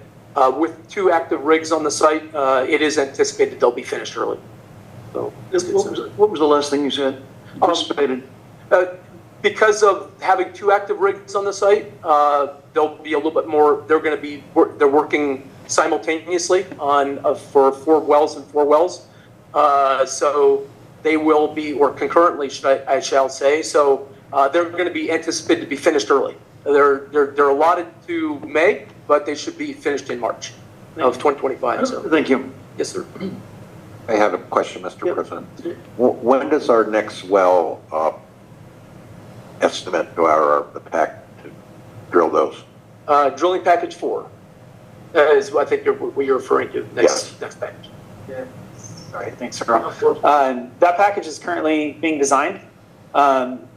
with 2 active rigs on the site, it is anticipated they'll be finished early. So what was the last thing you said? Anticipated. Because of having 2 active rigs on the site, there'll be a little bit more. They're working simultaneously on for 4 wells and 4 wells. So they will be, or concurrently, I shall say. So they're going to be anticipated to be finished early. They're allotted to May, but they should be finished in March of 2025. So thank you. Yes, sir. I have a question, Mr. President. When does our next well estimate go out, or the pack to drill those? Drilling package 4 is what I think what you're referring to. Next package. Yeah. Sorry, thanks, Earl. That package is currently being designed.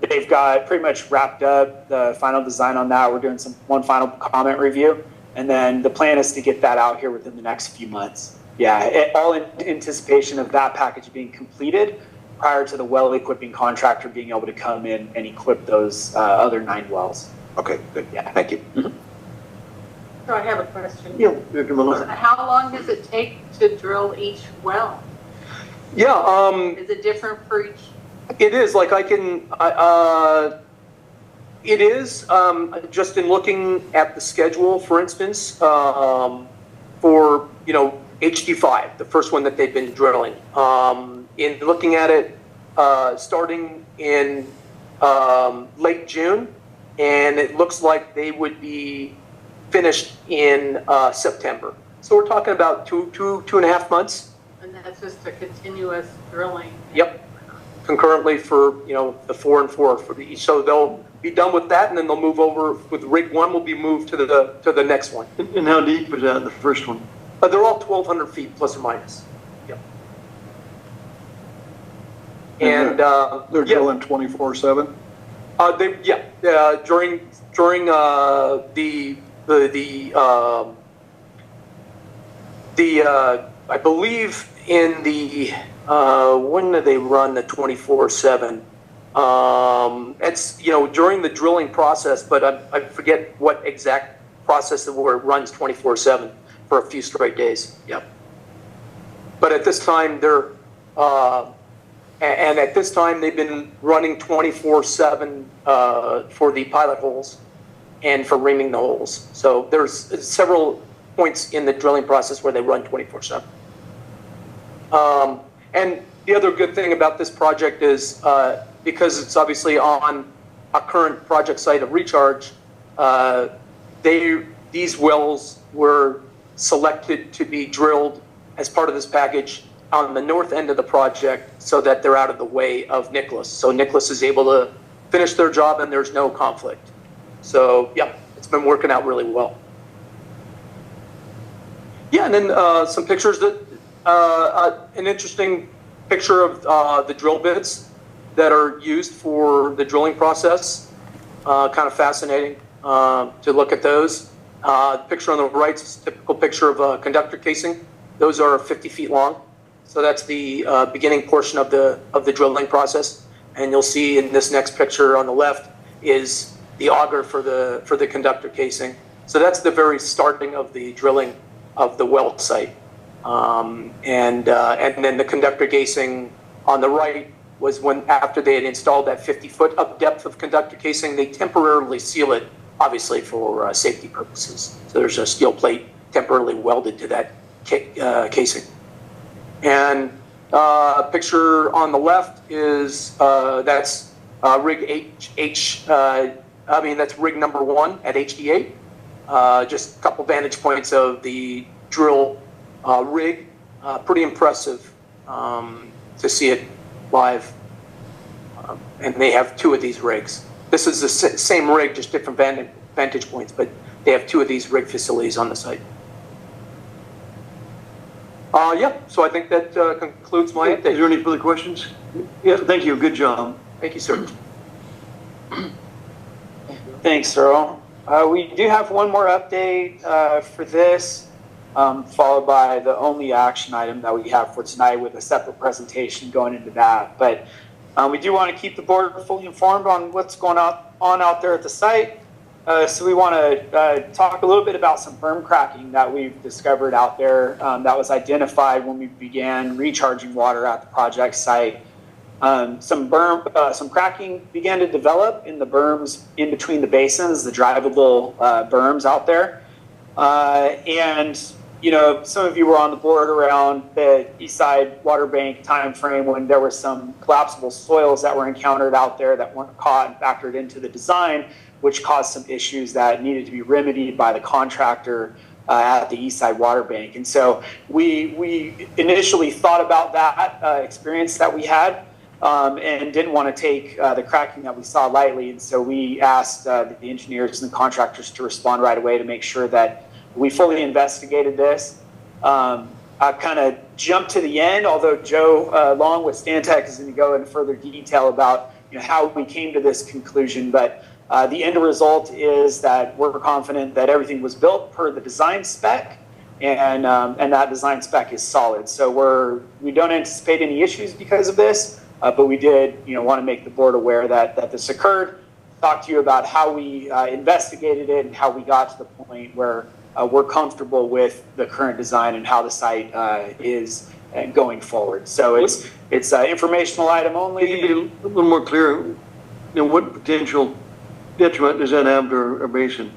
They've got pretty much wrapped up the final design on that. We're doing one final comment review, and then the plan is to get that out here within the next few months. Yeah, all in anticipation of that package being completed prior to the well equipping contractor being able to come in and equip those other 9 wells. Okay, good. Yeah, thank you. So I have a question. Yeah, Dr. Miller. How long does it take to drill each well? Yeah. Is it different for each? It is. Like it is, just in looking at the schedule, for instance, for, HD5, the first one that they've been drilling. In looking at it, starting in late June, and it looks like they would be finished in September. So we're talking about two and a half months. And that's just a continuous drilling. Yep. Concurrently for, the 4 and 4 for each. So they'll be done with that, and then they'll move over with rig 1 will be moved to the next one. And how deep was that, the first one? They're all 1,200 feet plus or minus. Yep. And they're drilling 24/7. During I believe in the when do they run the 24/7? It's during the drilling process, but I forget what exact process where it runs 24/7 for a few straight days. Yep. But at this time they're and at this time they've been running 24/7 for the pilot holes and for reaming the holes. So there's several points in the drilling process where they run 24/7. And the other good thing about this project is because it's obviously on a current project site of recharge, these wells were selected to be drilled as part of this package on the north end of the project so that they're out of the way of Nicholas. So Nicholas is able to finish their job and there's no conflict. So yeah, it's been working out really well. Yeah, and then some pictures that, an interesting picture of the drill bits that are used for the drilling process. Kind of fascinating to look at those. The picture on the right is a typical picture of a conductor casing. Those are 50 feet long. So that's the beginning portion of the drilling process. And you'll see in this next picture on the left is the auger for the conductor casing. So that's the very starting of the drilling of the well site. And then the conductor casing on the right was when, after they had installed that 50-foot up depth of conductor casing, they temporarily seal it, obviously for safety purposes. So there's a steel plate temporarily welded to that casing. And a picture on the left is, that's rig that's rig number 1 at HD8. Just a couple vantage points of the drill rig. Pretty impressive to see it live. and they have 2 of these rigs. This is the same rig, just different vantage points, but they have 2 of these rig facilities on the site. Yeah, so I think that concludes my update. Is there any further questions? Yeah, thank you. Good job. Thank you, sir. Thanks, Earl. We do have one more update for this, followed by the only action item that we have for tonight with a separate presentation going into that. But we do want to keep the board fully informed on what's going on out there at the site. So we want to talk a little bit about some berm cracking that we've discovered out there that was identified when we began recharging water at the project site. Some cracking began to develop in the berms in between the basins, the drivable berms out there. And, you know, some of you were on the board around the East Side Water Bank timeframe when there were some collapsible soils that were encountered out there that weren't caught and factored into the design, which caused some issues that needed to be remedied by the contractor at the East Side Water Bank. And so we initially thought about that experience that we had and didn't want to take the cracking that we saw lightly. And so we asked the engineers and the contractors to respond right away to make sure that we fully investigated this. I kind of jumped to the end, although Joe, along with Stantec, is going to go into further detail about how we came to this conclusion. But the end result is that we're confident that everything was built per the design spec, and that design spec is solid. So we don't anticipate any issues because of this, but we did want to make the board aware that this occurred, talk to you about how we investigated it and how we got to the point where we're comfortable with the current design and how the site is going forward. So it's an informational item only. Can you be a little more clear? What potential detriment does that have to our basin?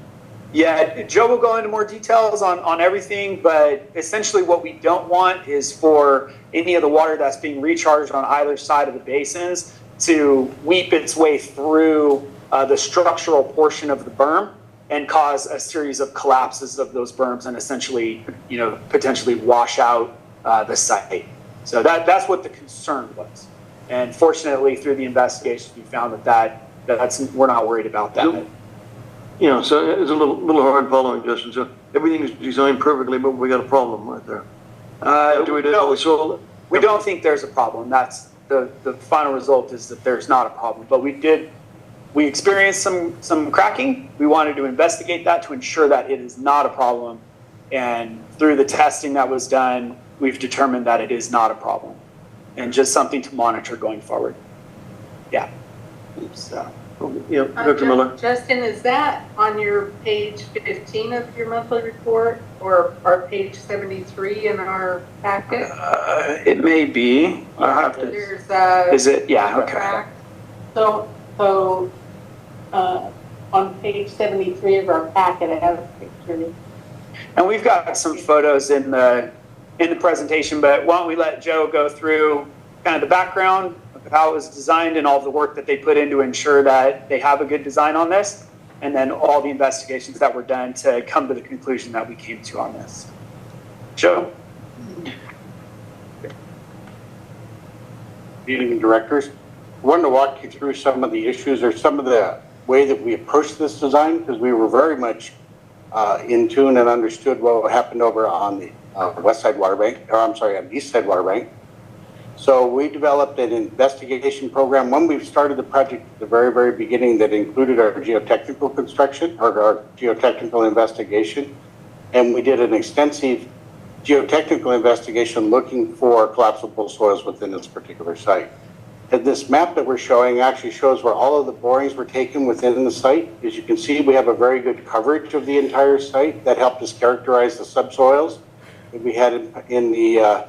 Yeah, Joe will go into more details on everything, but essentially what we don't want is for any of the water that's being recharged on either side of the basins to weep its way through the structural portion of the berm and cause a series of collapses of those berms and essentially, potentially wash out the site. So that's what the concern was. And fortunately, through the investigation, we found we're not worried about that. So it's a little hard following, Justin. So everything is designed perfectly, but we got a problem right there. We don't think there's a problem. That's the final result is that there's not a problem. But we experienced some cracking. We wanted to investigate that to ensure that it is not a problem. And through the testing that was done, we've determined that it is not a problem and just something to monitor going forward. Yeah. So. Dr. Miller. Justin, is that on your page 15 of your monthly report or page 73 in our packet? It may be. I'll have to. Is it? Yeah. Okay. So on page 73 of our packet, it has a picture. And we've got some photos in the presentation, but why don't we let Joe go through kind of the background of how it was designed and all the work that they put in to ensure that they have a good design on this, and then all the investigations that were done to come to the conclusion that we came to on this. Joe? Good evening, directors. I wanted to walk you through some of the issues or some of the way that we approached this design, because we were very much in tune and understood what happened over on the west side water bank, or I'm sorry, on the east side water bank. So we developed an investigation program when we started the project at the very, very beginning that included our geotechnical construction or our geotechnical investigation. And we did an extensive geotechnical investigation looking for collapsible soils within this particular site. And this map that we're showing actually shows where all of the borings were taken within the site. As you can see, we have a very good coverage of the entire site that helped us characterize the subsoils that we had in the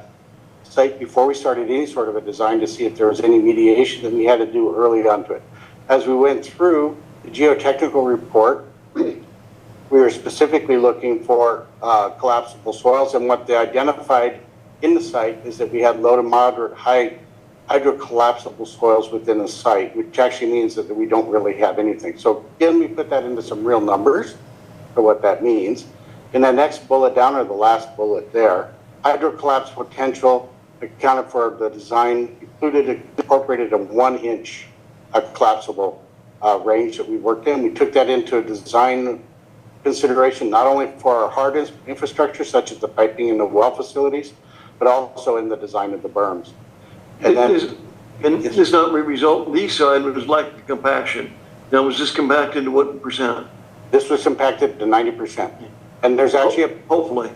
site before we started any sort of a design to see if there was any mediation that we had to do early onto it. As we went through the geotechnical report, we were specifically looking for collapsible soils, and what they identified in the site is that we had low to moderate high hydrocollapsible soils within the site, which actually means that we don't really have anything. So again, we put that into some real numbers for what that means. In the next bullet down, or the last bullet there, hydrocollapse potential accounted for the design incorporated a 1-inch a collapsible range that we worked in. We took that into a design consideration, not only for our hard infrastructure, such as the piping and the well facilities, but also in the design of the berms. And this not result, the east side was like compaction. Now, was this compacted to what percent? This was compacted to 90%. And there's actually hopefully.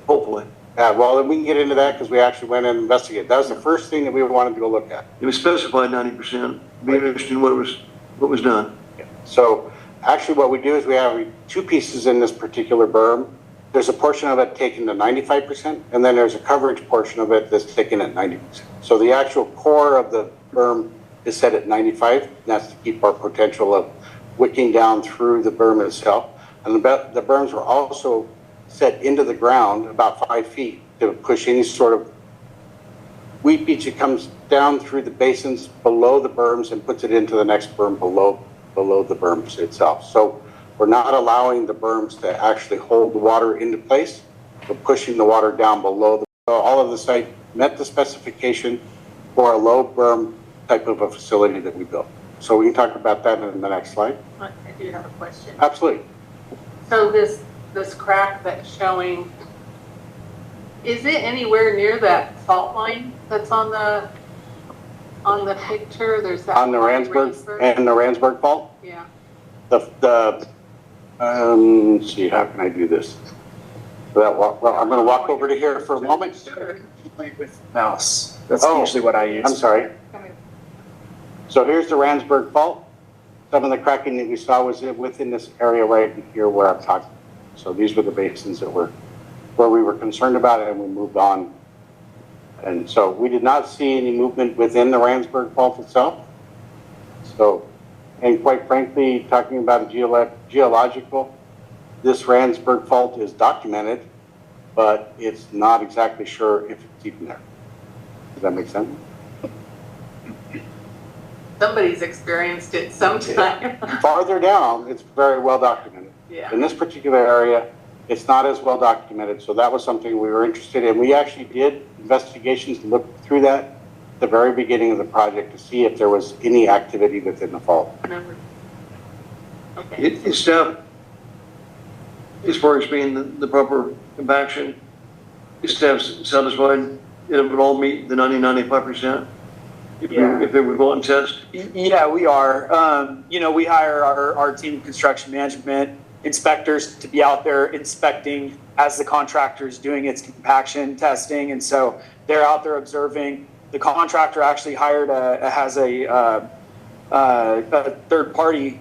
Yeah, well, then we can get into that because we actually went and investigated. That was the first thing that we wanted to go look at. It was specified 90%. Be interesting what was done. Yeah. So actually what we do is we have two pieces in this particular berm. There's a portion of it taken to 95%, and then there's a coverage portion of it that's taken at 90%. So the actual core of the berm is set at 95, and that's to keep our potential of wicking down through the berm itself. And the berms were also set into the ground about 5 feet to push any sort of wheat beach that comes down through the basins below the berms and puts it into the next berm below the berms itself. So we're not allowing the berms to actually hold the water into place. We're pushing the water down below. All of the site met the specification for a low berm type of a facility that we built. So we can talk about that in the next slide. I do have a question. Absolutely. So this crack that's showing, is it anywhere near that fault line that's on the picture? There's that on the Ransburg and the Ransburg fault? Yeah. Let's see, how can I do this? Well, I'm going to walk over to here for a moment. Sure. With mouse. That's usually what I use. I'm sorry. So here's the Ransburg fault. Some of the cracking that we saw was within this area right here where I'm talking. So these were the basins that where we were concerned about it, and we moved on. And so we did not see any movement within the Ransburg fault itself. So, and quite frankly, talking about a geological, this Ransburg fault is documented, but it's not exactly sure if it's even there. Does that make sense? Somebody's experienced it sometime. Farther down, it's very well documented. Yeah. In this particular area, it's not as well documented, so that was something we were interested in. We actually did investigations to look through that at the very beginning of the project to see if there was any activity within the fault. Okay. Is staff, as far as being the proper compaction, is staff satisfied it would all meet the 90-95%? If they would go out and test? Yeah, we are. We hire our team of construction management inspectors to be out there inspecting as the contractor is doing its compaction testing. And so they're out there observing. The contractor actually has a third party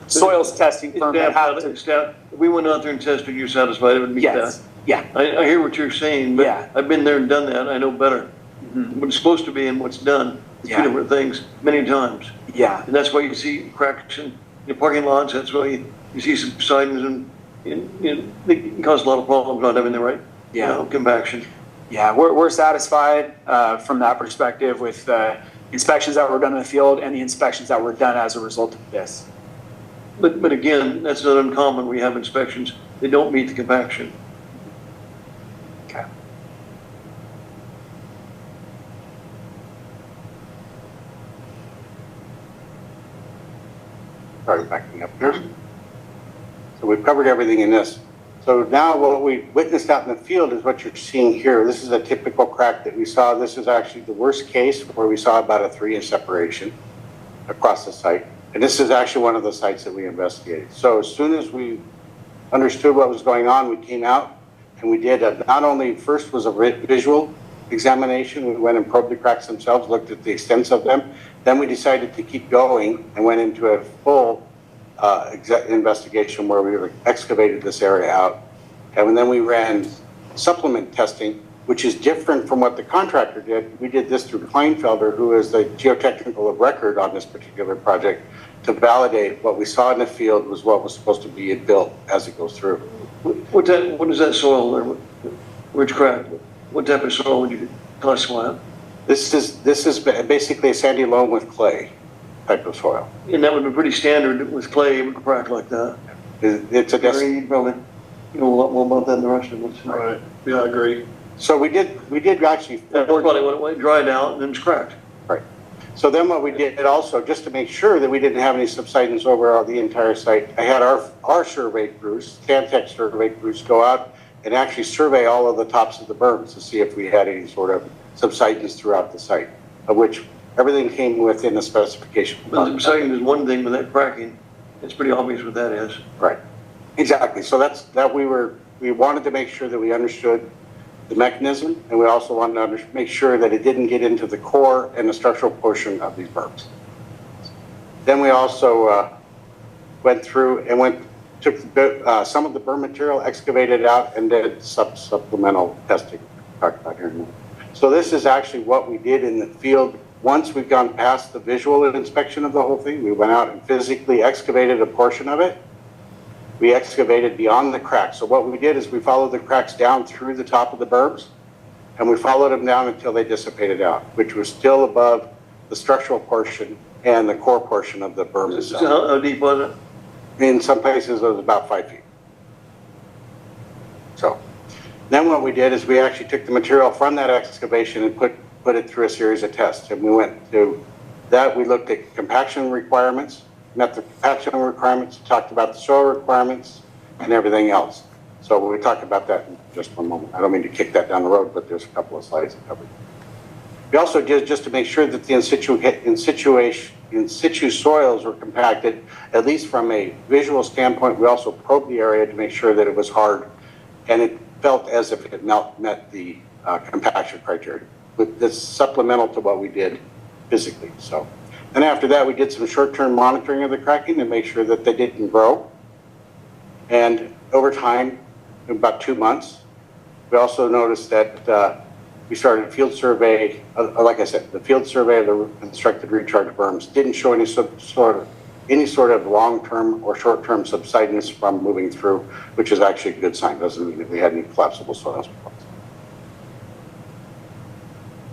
soils testing firm that has to. We went out there and tested, you're satisfied it would meet that? Yeah. I hear what you're saying, but I've been there and done that. I know better. Mm-hmm. What it's supposed to be and what's done, two different things many times. Yeah. And that's why you see cracks in the parking lots. That's why you see subsidence and they can cause a lot of problems not having the right compaction. Yeah, we're satisfied from that perspective with inspections that were done in the field and the inspections that were done as a result of this. But again, that's not uncommon. We have inspections. They don't meet the compaction. Okay. Sorry, backing up here. So we've covered everything in this. So now what we witnessed out in the field is what you're seeing here. This is a typical crack that we saw. This is actually the worst case where we saw about a 3-inch separation across the site. And this is actually one of the sites that we investigated. So as soon as we understood what was going on, we came out and we did not only first was a visual examination, we went and probed the cracks themselves, looked at the extents of them. Then we decided to keep going and went into a full investigation where we excavated this area out. And then we ran supplement testing, which is different from what the contractor did. We did this through Kleinfelder, who is the geotechnical of record on this particular project, to validate what we saw in the field was what was supposed to be built as it goes through. What is that soil there? Which crack? What type of soil would you classify it? This is basically a sandy loam with clay type of soil. And that would be pretty standard with clay, it would crack like that. It's a you probably know a lot more about that than the rest of us. Right. Yeah, I agree. So we did actually. That's probably when it dried out and then it's cracked. Right. So then what we did also, just to make sure that we didn't have any subsidence over the entire site, I had our survey crews, Stantec survey crews, go out and actually survey all of the tops of the berms to see if we had any sort of subsidence throughout the site, of which everything came within the specification. Well, the subsidence is one thing, but that cracking, it's pretty obvious what that is. Right. Exactly. So we wanted to make sure that we understood the mechanism, and we also wanted to make sure that it didn't get into the core and the structural portion of these berms. Then we also went through and took some of the berm material, excavated it out, and did supplemental testing. Talk about here. So this is actually what we did in the field. Once we've gone past the visual inspection of the whole thing, we went out and physically excavated a portion of it. We excavated beyond the cracks. So what we did is we followed the cracks down through the top of the berms, and we followed them down until they dissipated out, which was still above the structural portion and the core portion of the berm itself. So how deep was it? In some places, it was about 5 feet. So then what we did is we actually took the material from that excavation and put it through a series of tests. And we went to that. We looked at compaction requirements, met the compaction requirements, talked about the soil requirements, and everything else. So we'll talk about that in just one moment. I don't mean to kick that down the road, but there's a couple of slides that cover it. We also did, just to make sure that the in situ soils were compacted, at least from a visual standpoint. We also probed the area to make sure that it was hard, and it felt as if it met the compaction criteria. But that's supplemental to what we did physically. So. And after that, we did some short-term monitoring of the cracking to make sure that they didn't grow. And over time, in about 2 months, we also noticed that we started a field survey. Like I said, the field survey of the constructed recharge berms didn't show any sort of long-term or short-term subsidence from moving through, which is actually a good sign. Doesn't mean that we had any collapsible soils.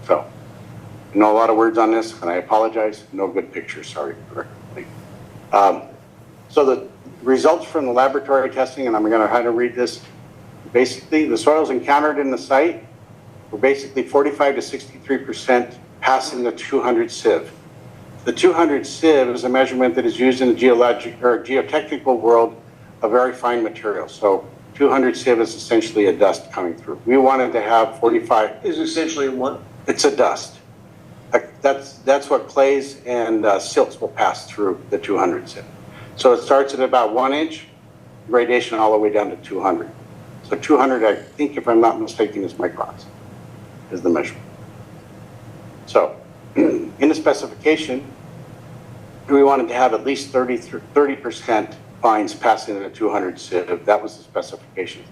So. I know a lot of words on this, and I apologize. No good pictures, sorry. So the results from the laboratory testing, and I'm going to kind of read this. Basically, the soils encountered in the site were basically 45 to 63% passing the 200 sieve. The 200 sieve is a measurement that is used in the geotechnical world of very fine material. So 200 sieve is essentially a dust coming through. We wanted to have 45. Is essentially what? It's a dust. That's what clays and silts will pass through the 200 sieve. So it starts at about 1 inch, gradation all the way down to 200. So 200, I think, if I'm not mistaken, is microns, is the measurement. So in the specification, we wanted to have at least 30% fines passing the 200 sieve. That was the specification.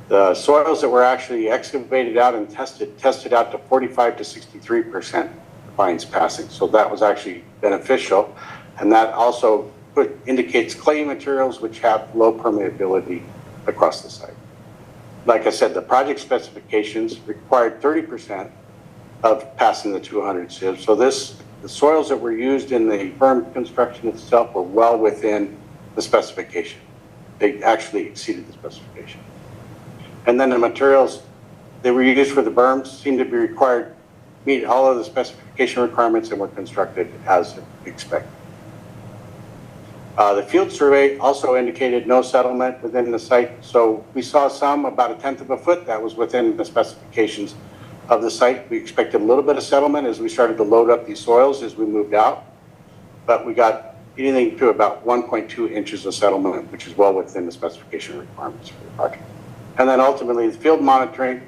The soils that were actually excavated out and tested out to 45 to 63% fines passing. So that was actually beneficial. And that also indicates clay materials which have low permeability across the site. Like I said, the project specifications required 30% of passing the 200 sieve. So the soils that were used in the berm construction itself were well within the specification. They actually exceeded the specification. And then the materials that were used for the berms seemed to be required, meet all of the specification requirements, and were constructed as expected. The field survey also indicated no settlement within the site. So we saw some, about 1/10 of a foot, that was within the specifications of the site. We expected a little bit of settlement as we started to load up these soils as we moved out. But we got anything to about 1.2 inches of settlement, which is well within the specification requirements for the project. And then ultimately, the field monitoring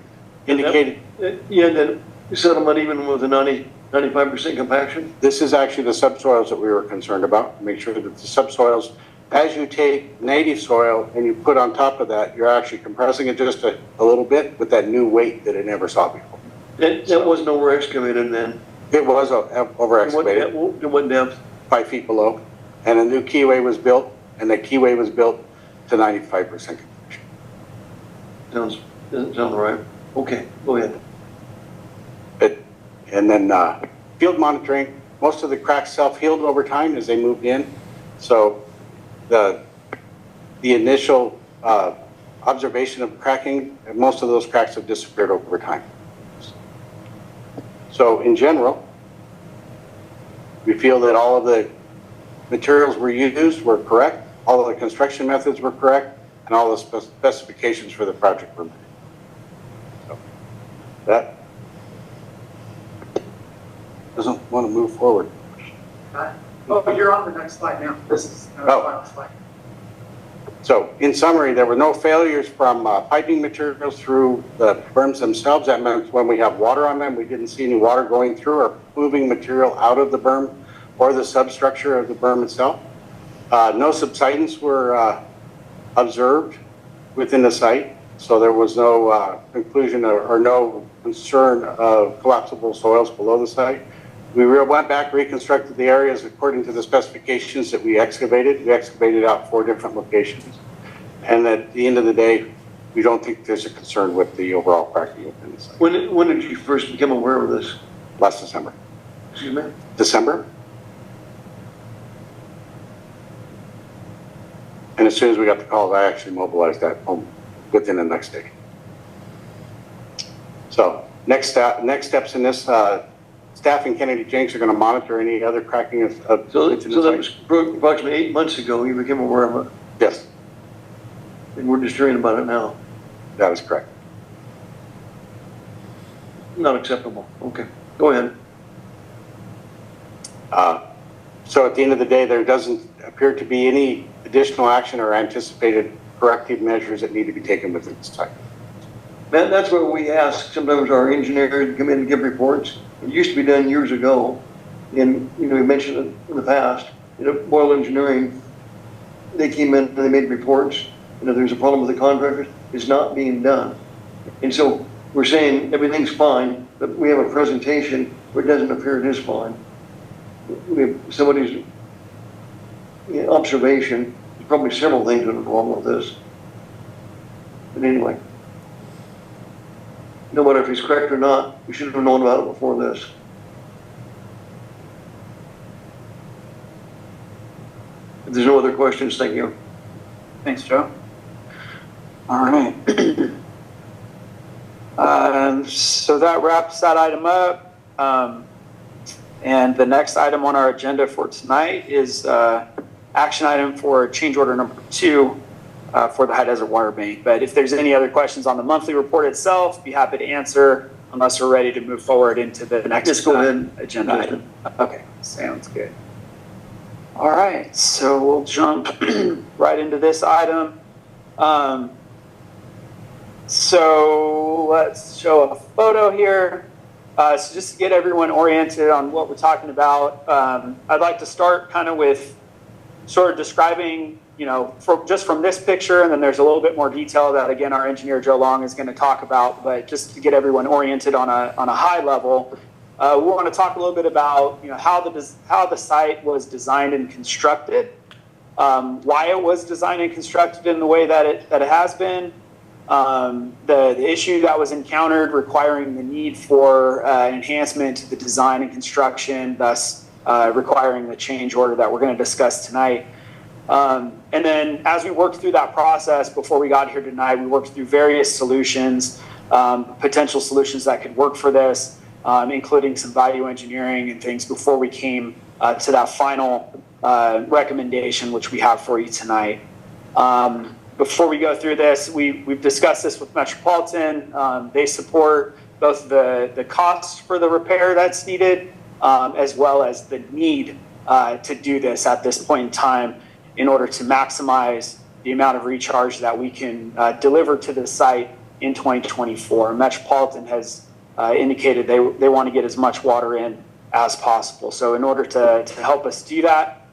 indicated... that settlement even with a 95% compaction? This is actually the subsoils that we were concerned about. Make sure that the subsoils, as you take native soil and you put on top of that, you're actually compressing it just a little bit with that new weight that it never saw before. That wasn't over excavated then? It was over excavated. To what depth? 5 feet below. And a new keyway was built, and that keyway was built to 95% compaction. Doesn't sound right. Okay, go ahead. And then field monitoring, most of the cracks self-healed over time as they moved in. So the initial observation of cracking, most of those cracks have disappeared over time. So in general, feel that all of the materials were used were correct, all of the construction methods were correct, and all the specifications for the project were met. So that doesn't want to move forward. Oh, you're on the next slide now. This is the final slide. So in summary, there were no failures from piping materials through the berms themselves. That meant when we have water on them, we didn't see any water going through or moving material out of the berm or the substructure of the berm itself. No subsidence were observed within the site, so there was no conclusion or no concern of collapsible soils below the site. We went back, reconstructed the areas according to the specifications that we excavated. We excavated out 4 different locations. And at the end of the day, we don't think there's a concern with the overall cracking within the site. When did you first become aware of this? Last December. Excuse me? December. And as soon as we got the calls, I actually mobilized that home within the next day. So next steps in this, staff and Kennedy Jenks are going to monitor any other cracking of so that was approximately 8 months ago you became aware of it? Yes. And we're just hearing about it now? That is correct. Not acceptable. Okay, go ahead. So at the end of the day, there doesn't appear to be any additional action or anticipated corrective measures that need to be taken within this site. Man, that's what we ask sometimes our engineers to come in and give reports. It used to be done years ago, and we mentioned it in the past. Boyle Engineering, they came in and they made reports, and if there's a problem with the contractors, it's not being done. And so we're saying everything's fine, but we have a presentation where it doesn't appear it is fine. We have somebody's observation. There's probably several things that are wrong with this. But anyway. No matter if he's correct or not, we should have known about it before this. If there's no other questions, thank you. Thanks, Joe. All right. So that wraps that item up. And the next item on our agenda for tonight is action item for change order number 2. For the High Desert Water Bank. But if there's any other questions on the monthly report itself, be happy to answer unless we're ready to move forward into the next agenda item. Okay, sounds good. All right, so we'll jump right into this item. So let's show a photo here. So just to get everyone oriented on what we're talking about, I'd like to start kind of with sort of describing just from this picture, and then there's a little bit more detail that, again, our engineer Joe Long is going to talk about, but just to get everyone oriented on a high level, we want to talk a little bit about how the site was designed and constructed, why it was designed and constructed in the way that it has been, the issue that was encountered requiring the need for enhancement to the design and construction, thus requiring the change order that we're going to discuss tonight. And then as we worked through that process before we got here tonight, we worked through various solutions, potential solutions that could work for this, including some value engineering and things before we came to that final recommendation, which we have for you tonight. Before we go through this, we've discussed this with Metropolitan. They support both the cost for the repair that's needed, as well as the need to do this at this point in time, in order to maximize the amount of recharge that we can deliver to the site in 2024. Metropolitan has indicated they want to get as much water in as possible. So in order to help us do that,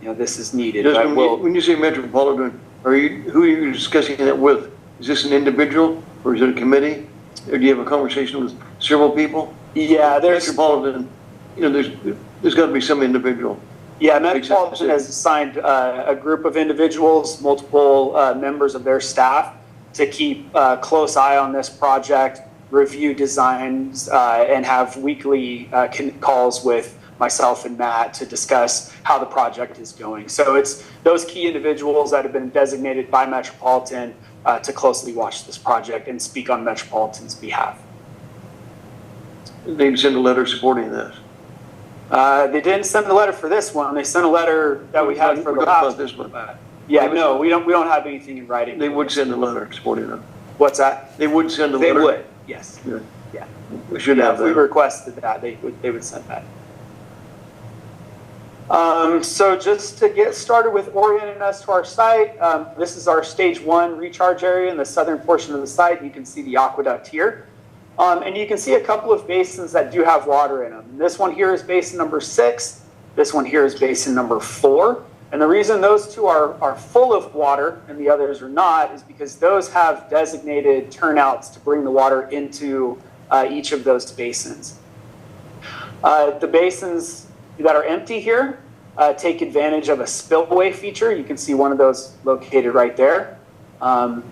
this is needed. When you say Metropolitan, who are you discussing that with? Is this an individual or is it a committee? Or do you have a conversation with several people? Yeah, there's Metropolitan. There's got to be some individual. Yeah, Metropolitan has assigned a group of individuals, multiple members of their staff, to keep a close eye on this project, review designs, and have weekly calls with myself and Matt to discuss how the project is going. So it's those key individuals that have been designated by Metropolitan to closely watch this project and speak on Metropolitan's behalf. They send a letter supporting this. They didn't send the letter for this one. They sent a letter that we had for the last. This one. Yeah, no, we don't have anything in writing. They would send a letter supporting it. What's that? They would send a They letter. would, yes. Yeah. Yeah. We should Yeah, have if that. we requested that, they would send that. So just to get started with orienting us to our site, this is our stage 1 recharge area in the southern portion of the site. You can see the aqueduct here. And you can see a couple of basins that do have water in them. And this one here is basin number 6. This one here is basin number 4. And the reason those two are full of water and the others are not is because those have designated turnouts to bring the water into each of those basins. The basins that are empty here take advantage of a spillway feature. You can see one of those located right there.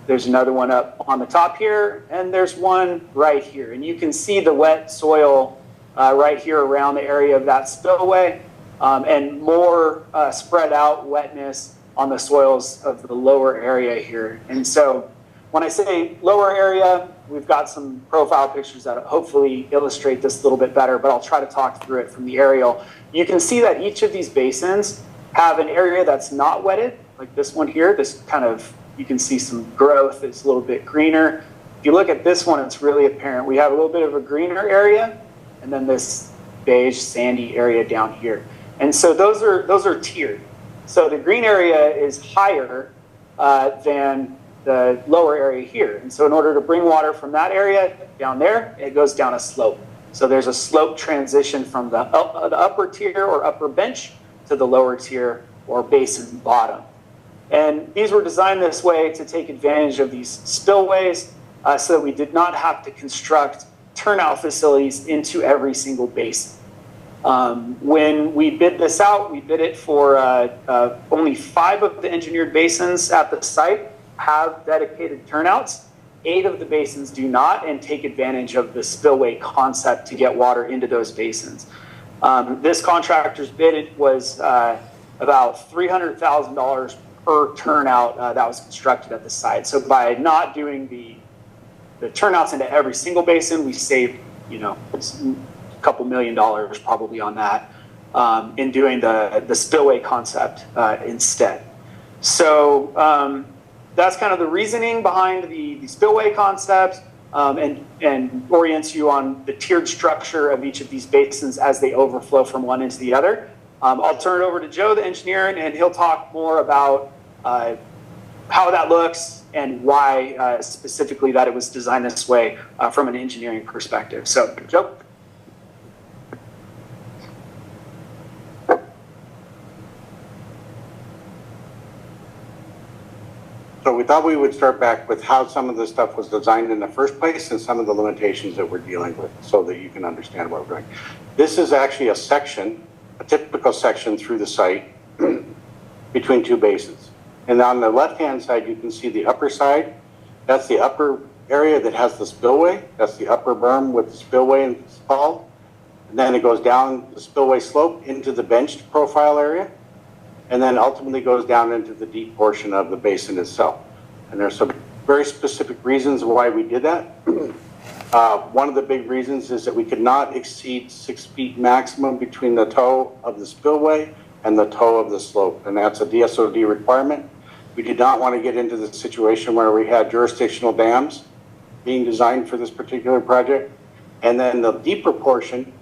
There's another one up on the top here, and there's one right here. And you can see the wet soil right here around the area of that spillway, and more spread out wetness on the soils of the lower area here. And so when I say lower area, we've got some profile pictures that hopefully illustrate this a little bit better, but I'll try to talk through it from the aerial. You can see that each of these basins have an area that's not wetted, like this one here. This kind of, you can see some growth. It's a little bit greener. If you look at this one, it's really apparent. We have a little bit of a greener area, and then this beige sandy area down here. And so those are tiered. So the green area is higher than the lower area here. And so in order to bring water from that area down there, it goes down a slope. So there's a slope transition from the upper tier or upper bench to the lower tier or basin bottom. And these were designed this way to take advantage of these spillways so that we did not have to construct turnout facilities into every single basin. When we bid this out, we bid it for only 5 of the engineered basins at the site have dedicated turnouts. 8 of the basins do not and take advantage of the spillway concept to get water into those basins. This contractor's bid was about $300,000 per turnout that was constructed at the site. So by not doing the turnouts into every single basin, we saved, a couple $1 million probably on that in doing the spillway concept instead. So that's kind of the reasoning behind the spillway concept and orients you on the tiered structure of each of these basins as they overflow from one into the other. I'll turn it over to Joe, the engineer, and he'll talk more about how that looks and why specifically that it was designed this way from an engineering perspective. So, Joe? So we thought we would start back with how some of this stuff was designed in the first place and some of the limitations that we're dealing with so that you can understand what we're doing. This is actually a section, a typical section through the site between 2 basins. And on the left-hand side, you can see the upper side. That's the upper area that has the spillway. That's the upper berm with the spillway installed. And then it goes down the spillway slope into the benched profile area, and then ultimately goes down into the deep portion of the basin itself. And there's some very specific reasons why we did that. One of the big reasons is that we could not exceed 6 feet maximum between the toe of the spillway and the toe of the slope, and that's a DSOD requirement. We did not want to get into the situation where we had jurisdictional dams being designed for this particular project. And then the deeper portion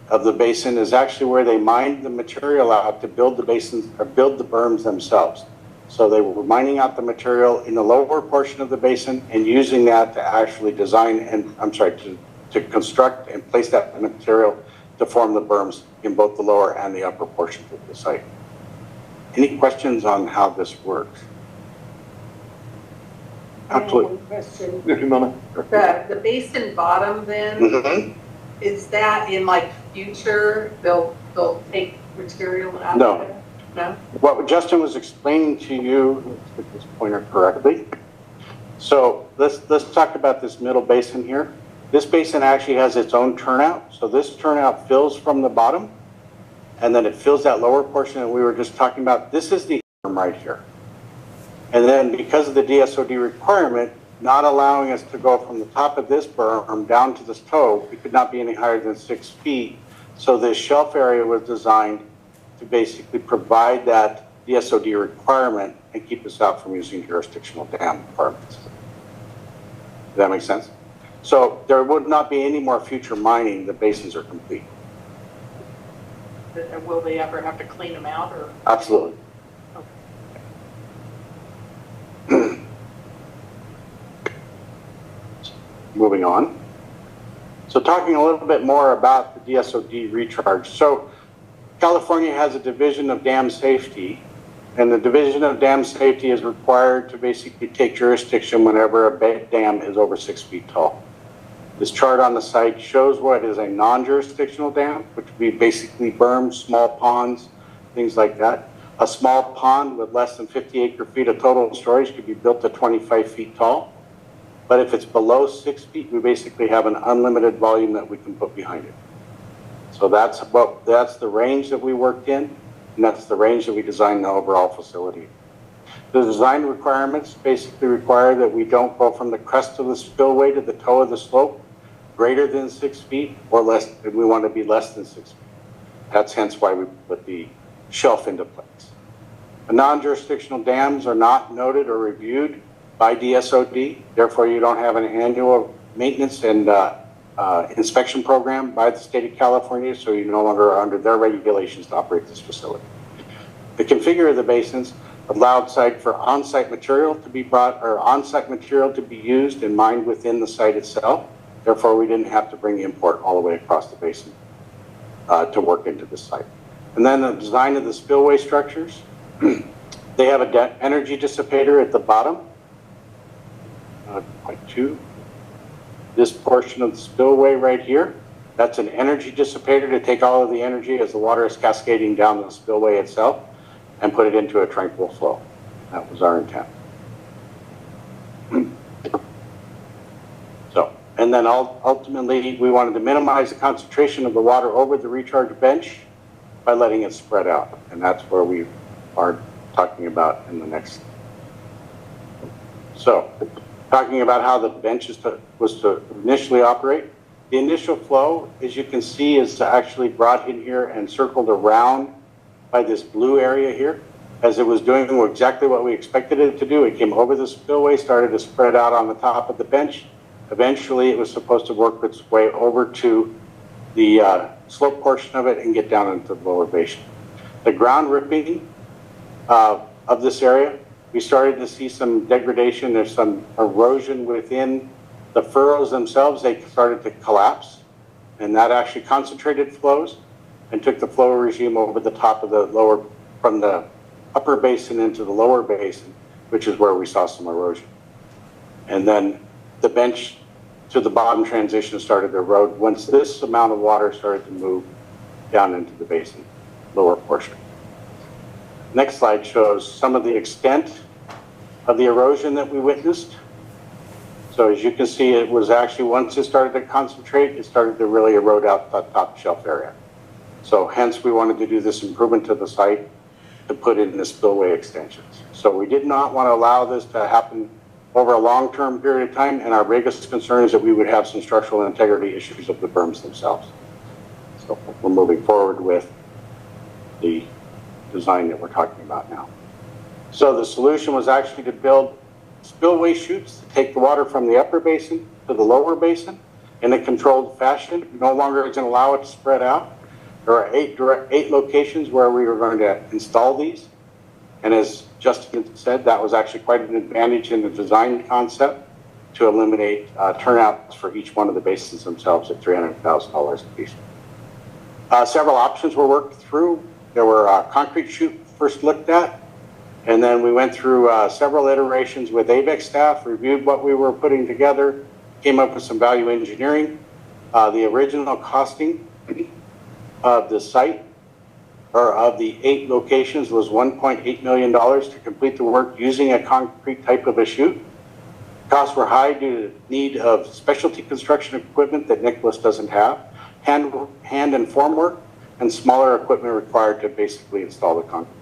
of the basin is actually where they mined the material out to build the basins or build the berms themselves. So they were mining out the material in the lower portion of the basin and using that to actually design and, to construct and place that material to form the berms in both the lower and the upper portions of the site. Any questions on how this works? Absolutely. One question. Yes, The basin bottom then, is that in like future, they'll take material out No. of it? No? What Justin was explaining to you, let's get this pointer correctly. So let's talk about this middle basin here. This basin actually has its own turnout. So this turnout fills from the bottom, and then it fills that lower portion that we were just talking about. This is the berm right here. And then because of the DSOD requirement, not allowing us to go from the top of this berm down to this toe, it could not be any higher than 6 feet. So this shelf area was designed to basically provide that DSOD requirement and keep us out from using jurisdictional dam permits. Does that make sense? So there would not be any more future mining. The basins are complete. Will they ever have to clean them out or? Absolutely. Moving on. So talking a little bit more about the DSOD recharge. So California has a division of dam safety, and the division of dam safety is required to basically take jurisdiction whenever a dam is over 6 feet tall. This chart on the site shows what is a non-jurisdictional dam, which would be basically berms, small ponds, things like that. A small pond with less than 50 acre-feet of total storage could be built to 25 feet tall. But if it's below 6 feet, we basically have an unlimited volume that we can put behind it. So that's the range that we worked in, and that's the range that we designed the overall facility. The design requirements basically require that we don't go from the crest of the spillway to the toe of the slope greater than 6 feet or less, and we want to be less than 6 feet. That's hence why we put the shelf into place. The non-jurisdictional dams are not noted or reviewed by DSOD. Therefore, you don't have an annual maintenance and inspection program by the state of California, so you no longer are under their regulations to operate this facility. The configure of the basins allowed site for on-site material to be brought, or on-site material to be used and mined within the site itself. Therefore, we didn't have to bring import all the way across the basin to work into the site. And then the design of the spillway structures. They have an energy dissipator at the bottom. Point 2. This portion of the spillway right here, that's an energy dissipator to take all of the energy as the water is cascading down the spillway itself and put it into a tranquil flow. That was our intent. So, and then ultimately we wanted to minimize the concentration of the water over the recharge bench by letting it spread out. And that's where we are talking about in the next. So, talking about how the bench was to initially operate. The initial flow, as you can see, is actually brought in here and circled around by this blue area here. As it was doing exactly what we expected it to do, it came over the spillway, started to spread out on the top of the bench. Eventually, it was supposed to work its way over to the slope portion of it and get down into the lower basin. The ground ripping of this area, we started to see some degradation. There's some erosion within the furrows themselves. They started to collapse, and that actually concentrated flows and took the flow regime over the top of the lower, from the upper basin into the lower basin, which is where we saw some erosion. And then the bench to the bottom transition started to erode once this amount of water started to move down into the basin, lower portion. Next slide shows some of the extent of the erosion that we witnessed. So as you can see, it was actually, once it started to concentrate, it started to really erode out the top shelf area. So hence we wanted to do this improvement to the site to put in the spillway extensions. So we did not want to allow this to happen over a long-term period of time, and our biggest concern is that we would have some structural integrity issues of the berms themselves. So we're moving forward with the design that we're talking about now. So the solution was actually to build spillway chutes to take the water from the upper basin to the lower basin in a controlled fashion. No longer is going to allow it to spread out. There are eight locations where we were going to install these. And as Justin said, that was actually quite an advantage in the design concept to eliminate turnouts for each one of the basins themselves at $300,000 a piece. Several options were worked through. There were concrete chute first looked at, and then we went through several iterations with Avek staff, reviewed what we were putting together, came up with some value engineering. The original costing of the site, or of the 8 locations, was $1.8 million to complete the work using a concrete type of a chute. Costs were high due to the need of specialty construction equipment that Nicholas doesn't have, hand and formwork, and smaller equipment required to basically install the concrete.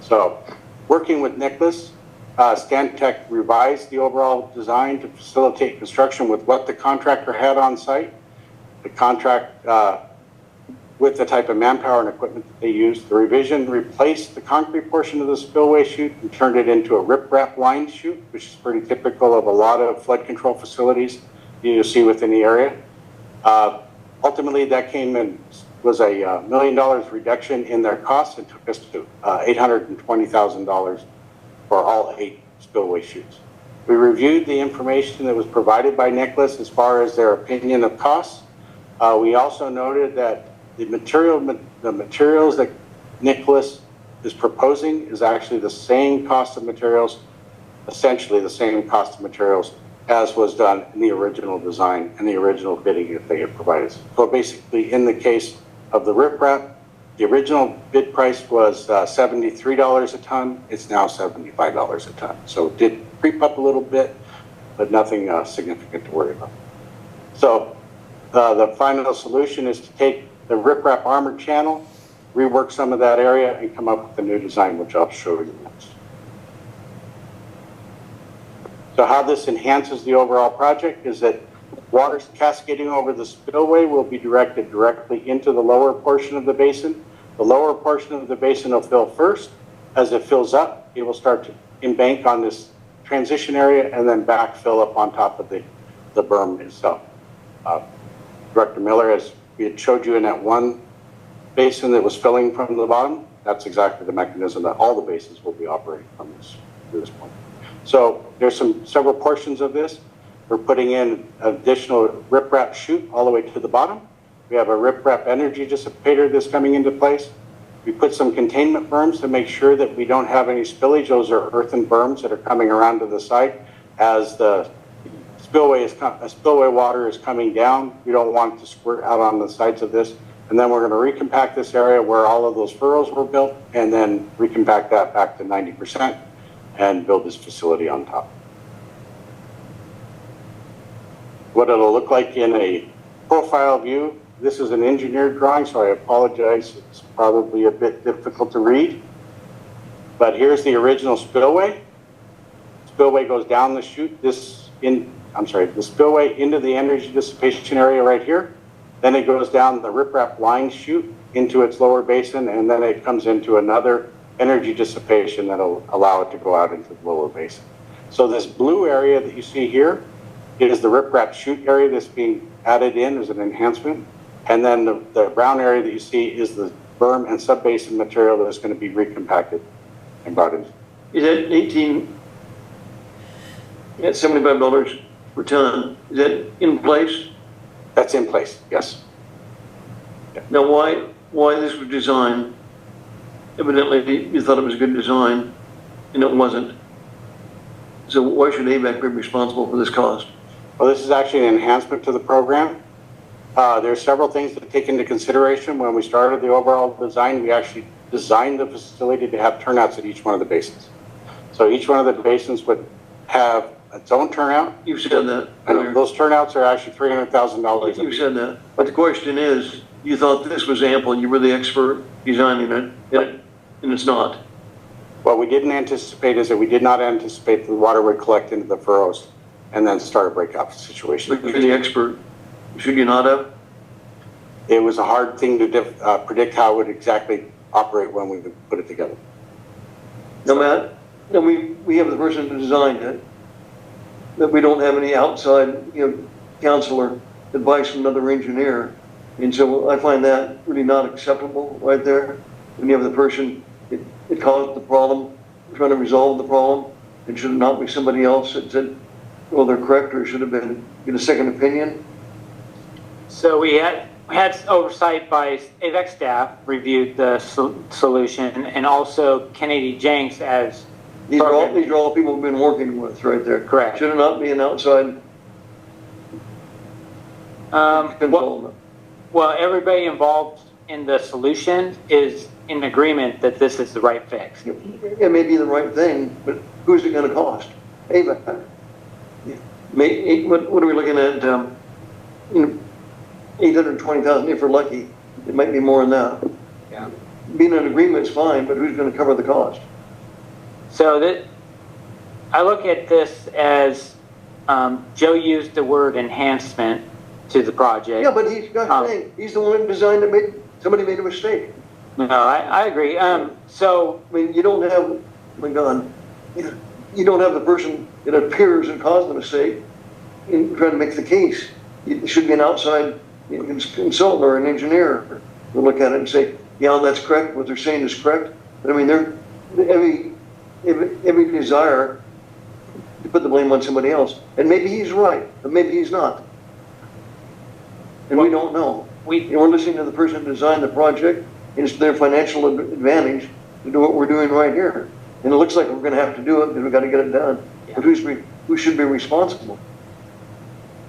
So, working with Nicholas, Stantec revised the overall design to facilitate construction with what the contractor had on site. The contract with the type of manpower and equipment that they used. The revision replaced the concrete portion of the spillway chute and turned it into a riprap line chute, which is pretty typical of a lot of flood control facilities you'll see within the area. Ultimately, that was a $1 million reduction in their costs and took us to $820,000 for all 8 spillway chutes. We reviewed the information that was provided by Nicholas as far as their opinion of costs. We also noted that the materials that Nicholas is proposing is actually the same cost of materials, essentially the same cost of materials as was done in the original design and the original bidding that they had provided. So basically, in the case of the riprap, the original bid price was $73 a ton. It's now $75 a ton. So it did creep up a little bit, but nothing significant to worry about. So the final solution is to take the riprap armored channel, rework some of that area, and come up with a new design, which I'll show you next. So how this enhances the overall project is that water cascading over the spillway will be directed directly into the lower portion of the basin. The lower portion of the basin will fill first. As it fills up, it will start to embank on this transition area and then backfill up on top of the berm itself. Director Miller, as we had showed you in that one basin that was filling from the bottom, that's exactly the mechanism that all the basins will be operating from this point. So there's several portions of this. We're putting in additional riprap chute all the way to the bottom. We have a riprap energy dissipator that's coming into place. We put some containment berms to make sure that we don't have any spillage. Those are earthen berms that are coming around to the side as the spillway water is coming down. We don't want it to squirt out on the sides of this. And then we're going to recompact this area where all of those furrows were built and then recompact that back to 90% and build this facility on top. What it'll look like in a profile view, this is an engineered drawing, so I apologize. It's probably a bit difficult to read. But here's the original spillway. Spillway goes down the chute, the spillway into the energy dissipation area right here. Then it goes down the riprap line chute into its lower basin, and then it comes into another energy dissipation that'll allow it to go out into the lower basin. So this blue area that you see here is the riprap chute area that's being added in as an enhancement. And then the brown area that you see is the berm and subbasin material that is going to be recompacted and brought in. Is that $75 per ton, is that in place? That's in place, yes. Yeah. Now, why this was designed? Evidently, you thought it was a good design, and it wasn't. So why should AVEC be responsible for this cost? Well, this is actually an enhancement to the program. There are several things to take into consideration. When we started the overall design, we actually designed the facility to have turnouts at each one of the basins. So each one of the basins would have its own turnout. You said that. And those turnouts are actually $300,000. You said that. But the question is, you thought this was ample, you were the expert designing it, and it's not. What we didn't anticipate is that we did not anticipate the water would collect into the furrows and then start a breakout situation. But you're the expert. Should you not have? It was a hard thing to predict how it would exactly operate when we put it together. No, Matt, no, we have the person who designed it, that we don't have any outside, counselor advice from another engineer. And so I find that really not acceptable right there. When you have the person, it caused the problem, trying to resolve the problem, and should it not be somebody else that said, well, they're correct, or should have been get a second opinion? So we had oversight by AVEC staff, reviewed the solution, and also Kennedy Jenks as these are all people we've been working with right there. Correct. Should it not be an outside consultant? Well, everybody involved in the solution is in agreement that this is the right fix. It may be the right thing, but who's it going to cost? AVEC. What are we looking at? 820,000 if we're lucky. It might be more than that. Yeah. Being in agreement is fine, but who's going to cover the cost? So I look at this as Joe used the word enhancement to the project. Yeah, but he's the one who designed it, made Somebody made a mistake. No, I agree. So, I mean, you don't have, oh my God, you don't have the person that appears and caused the mistake in trying to make the case. It should be an outside consultant or an engineer who look at it and say, yeah, that's correct. What they're saying is correct. But I mean, every desire to put the blame on somebody else. And maybe he's right, but maybe he's not. And we don't know. We're listening to the person who designed the project, and it's their financial advantage to do what we're doing right here. And it looks like we're going to have to do it because we've got to get it done. Yeah. But who should be responsible?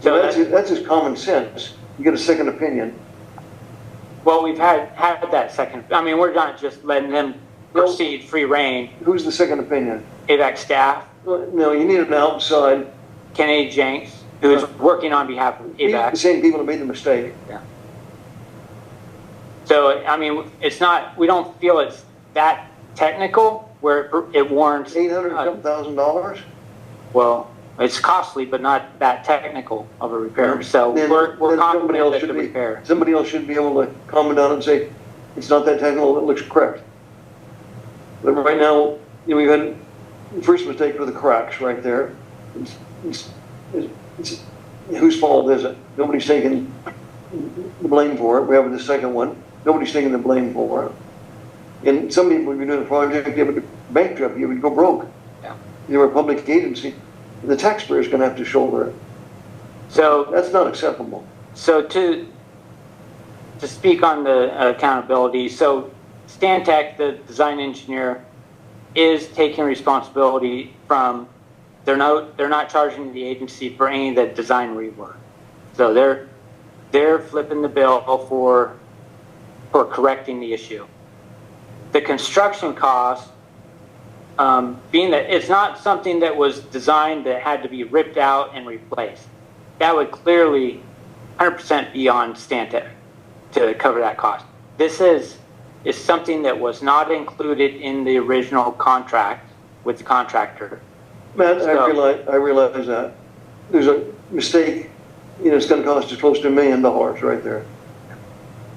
So that's just common sense. You get a second opinion. Well, we've had that second. I mean, we're not just letting them proceed free reign. Who's the second opinion? AVAC staff. No, you need an outside. Kennedy Jenks, who's working on behalf of AVAC. The same people that made the mistake. Yeah. So, I mean, it's not, we don't feel it's that technical where it warrants $800,000. Well, it's costly, but not that technical of a repair. So we're confident that the repair. Somebody else should be able to comment on it and say, it's not that technical, it looks correct. But right now, we've had the first mistake with the cracks right there. Whose fault is it? Nobody's taking the blame for it. We have the second one. Nobody's taking the blame for it. And some people would be doing a project, they would bankrupt, you would go broke. Yeah. They were a public agency. The taxpayer is going to have to shoulder it. So that's not acceptable. So to speak on the accountability, so Stantec, the design engineer, is taking responsibility from. They're not charging the agency for any of the design rework. So they're flipping the bill for correcting the issue. The construction cost, being that it's not something that was designed that had to be ripped out and replaced. That would clearly 100% be on Stantec to cover that cost. This is something that was not included in the original contract with the contractor. Matt, I realize that. There's a mistake, it's going to cost us close to $1 million right there.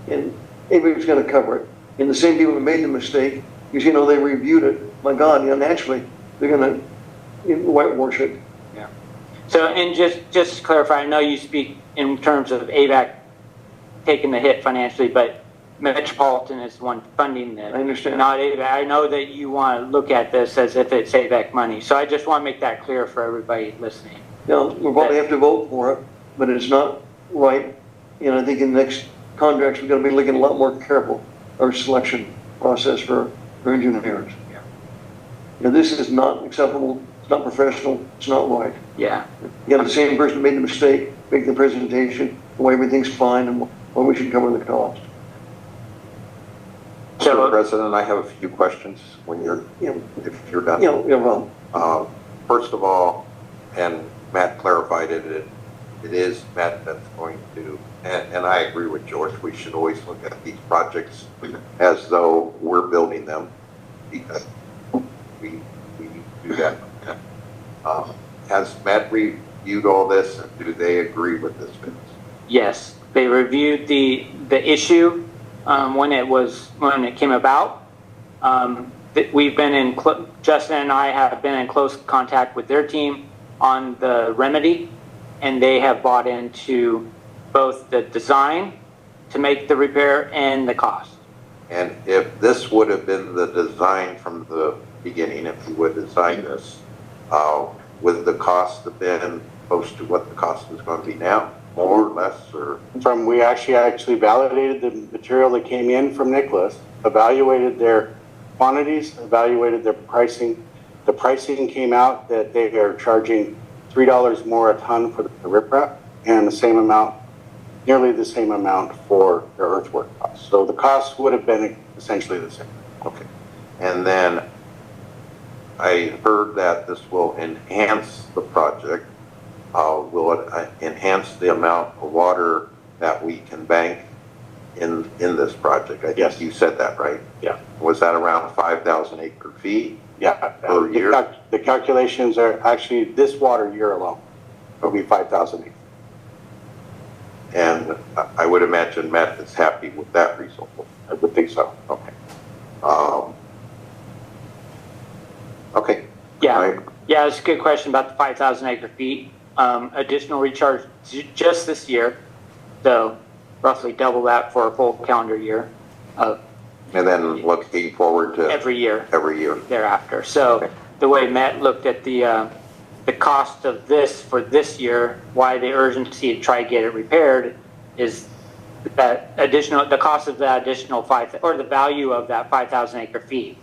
And everybody's going to cover it. And the same people who made the mistake, because, they reviewed it. My God, naturally, they're going to whitewash it. Yeah. So, and just to clarify, I know you speak in terms of AVAC taking the hit financially, but Metropolitan is the one funding this. I understand. Not AVAC. I know that you want to look at this as if it's AVAC money. So I just want to make that clear for everybody listening. Now, we'll probably have to vote for it, but it's not right. I think in the next contracts, we're going to be looking a lot more careful our selection process for engineers. Yeah. This is not acceptable. It's not professional. It's not right. Yeah. You got the same person who made the mistake, make the presentation, why everything's fine, and why we should cover the cost. Mr. President, I have a few questions when if you're done. Ron. First of all, and Matt clarified it is Matt that's going to, and I agree with George, we should always look at these projects as though we're building them, because we need to do that. Has Matt reviewed all this, and do they agree with this business? Yes, they reviewed the issue when it came about. We've been Justin and I have been in close contact with their team on the remedy, and they have bought into both the design to make the repair and the cost. And if this would have been the design from the beginning, if you would design this, would the cost have been close to what the cost is going to be now? More or less, or? We actually validated the material that came in from Nicholas, evaluated their quantities, evaluated their pricing. The pricing came out that they are charging $3 more a ton for the riprap, and the same amount, nearly the same amount for their earthwork costs. So the cost would have been essentially the same. Okay. And then I heard that this will enhance the project. Will it enhance the amount of water that we can bank in this project? I guess you said that, right? Yeah. Was that around 5,000 acre feet? Yeah. Per year? The calculations are actually this water year alone. It'll be 5,000 acres. And I would imagine Matt is happy with that result. I would think so. Okay. Okay. Yeah, yeah, it's a good question about the 5,000 acre feet. Additional recharge just this year, so roughly double that for a full calendar year. And then looking forward to every year thereafter. So the way Matt looked at the cost of this for this year, why the urgency to try to get it repaired is that the cost of that additional the value of that 5,000 acre feet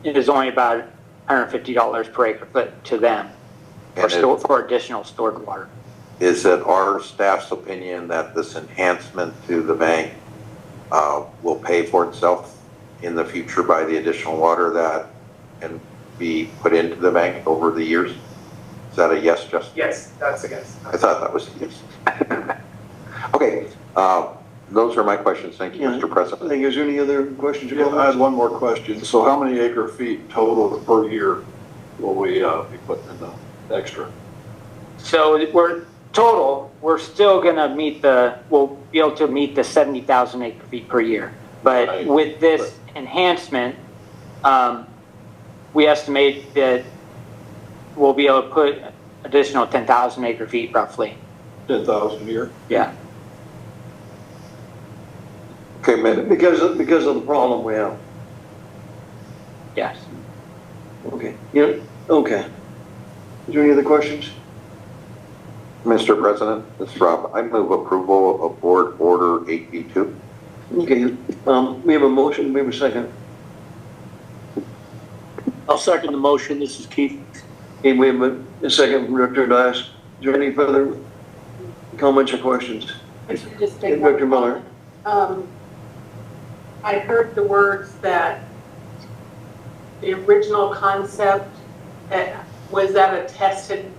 is only about $150 per acre foot to them for additional stored water. Is it our staff's opinion that this enhancement to the bank will pay for itself in the future by the additional water that can be put into the bank over the years? Is that a yes, Justin? Yes, that's a yes. I thought that was a yes. Okay, those are my questions. Thank you, Mr. President. I think, is there any other questions? Yeah, I had one more question. So how many acre feet total per year will we be putting in the extra? So we're still gonna we'll be able to meet the 70,000 acre feet per year. But with this enhancement, we estimate that we'll be able to put additional 10,000 acre feet roughly. 10,000 a year? Yeah. Okay, because of the problem we have. Yes. Okay. Okay. Is there any other questions? Mr. President, this is Rob. I move approval of Board Order 8B2. Okay. We have a motion. We have a second. I'll second the motion. This is Keith. Okay, we have a second from Director Dias. Is there any further comments or questions? I should just take Director Miller. I heard the words that the original concept, was that a tested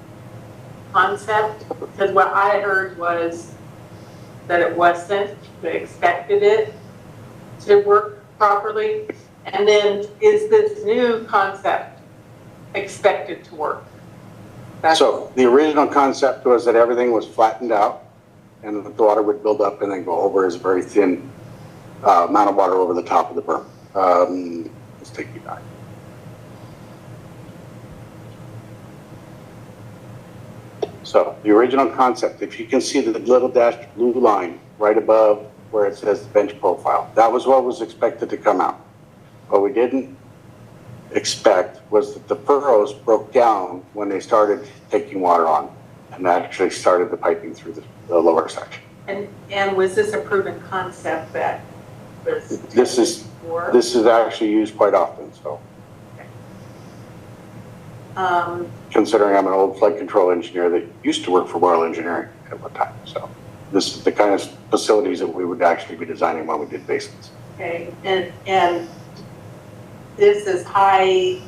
concept? Because what I heard was that it wasn't, they expected it to work properly. And then is this new concept expected to work? So the original concept was that everything was flattened out and the water would build up and then go over as a very thin amount of water over the top of the berm. Let's take you back. So the original concept, if you can see the little dashed blue line right above where it says bench profile, that was what was expected to come out. What we didn't expect was that the furrows broke down when they started taking water on and actually started the piping through the lower section. And was this a proven concept that was This is actually used quite often, so. Considering I'm an old flood control engineer that used to work for Royal Engineering at one time, so this is the kind of facilities that we would actually be designing when we did basins. Okay, and this is high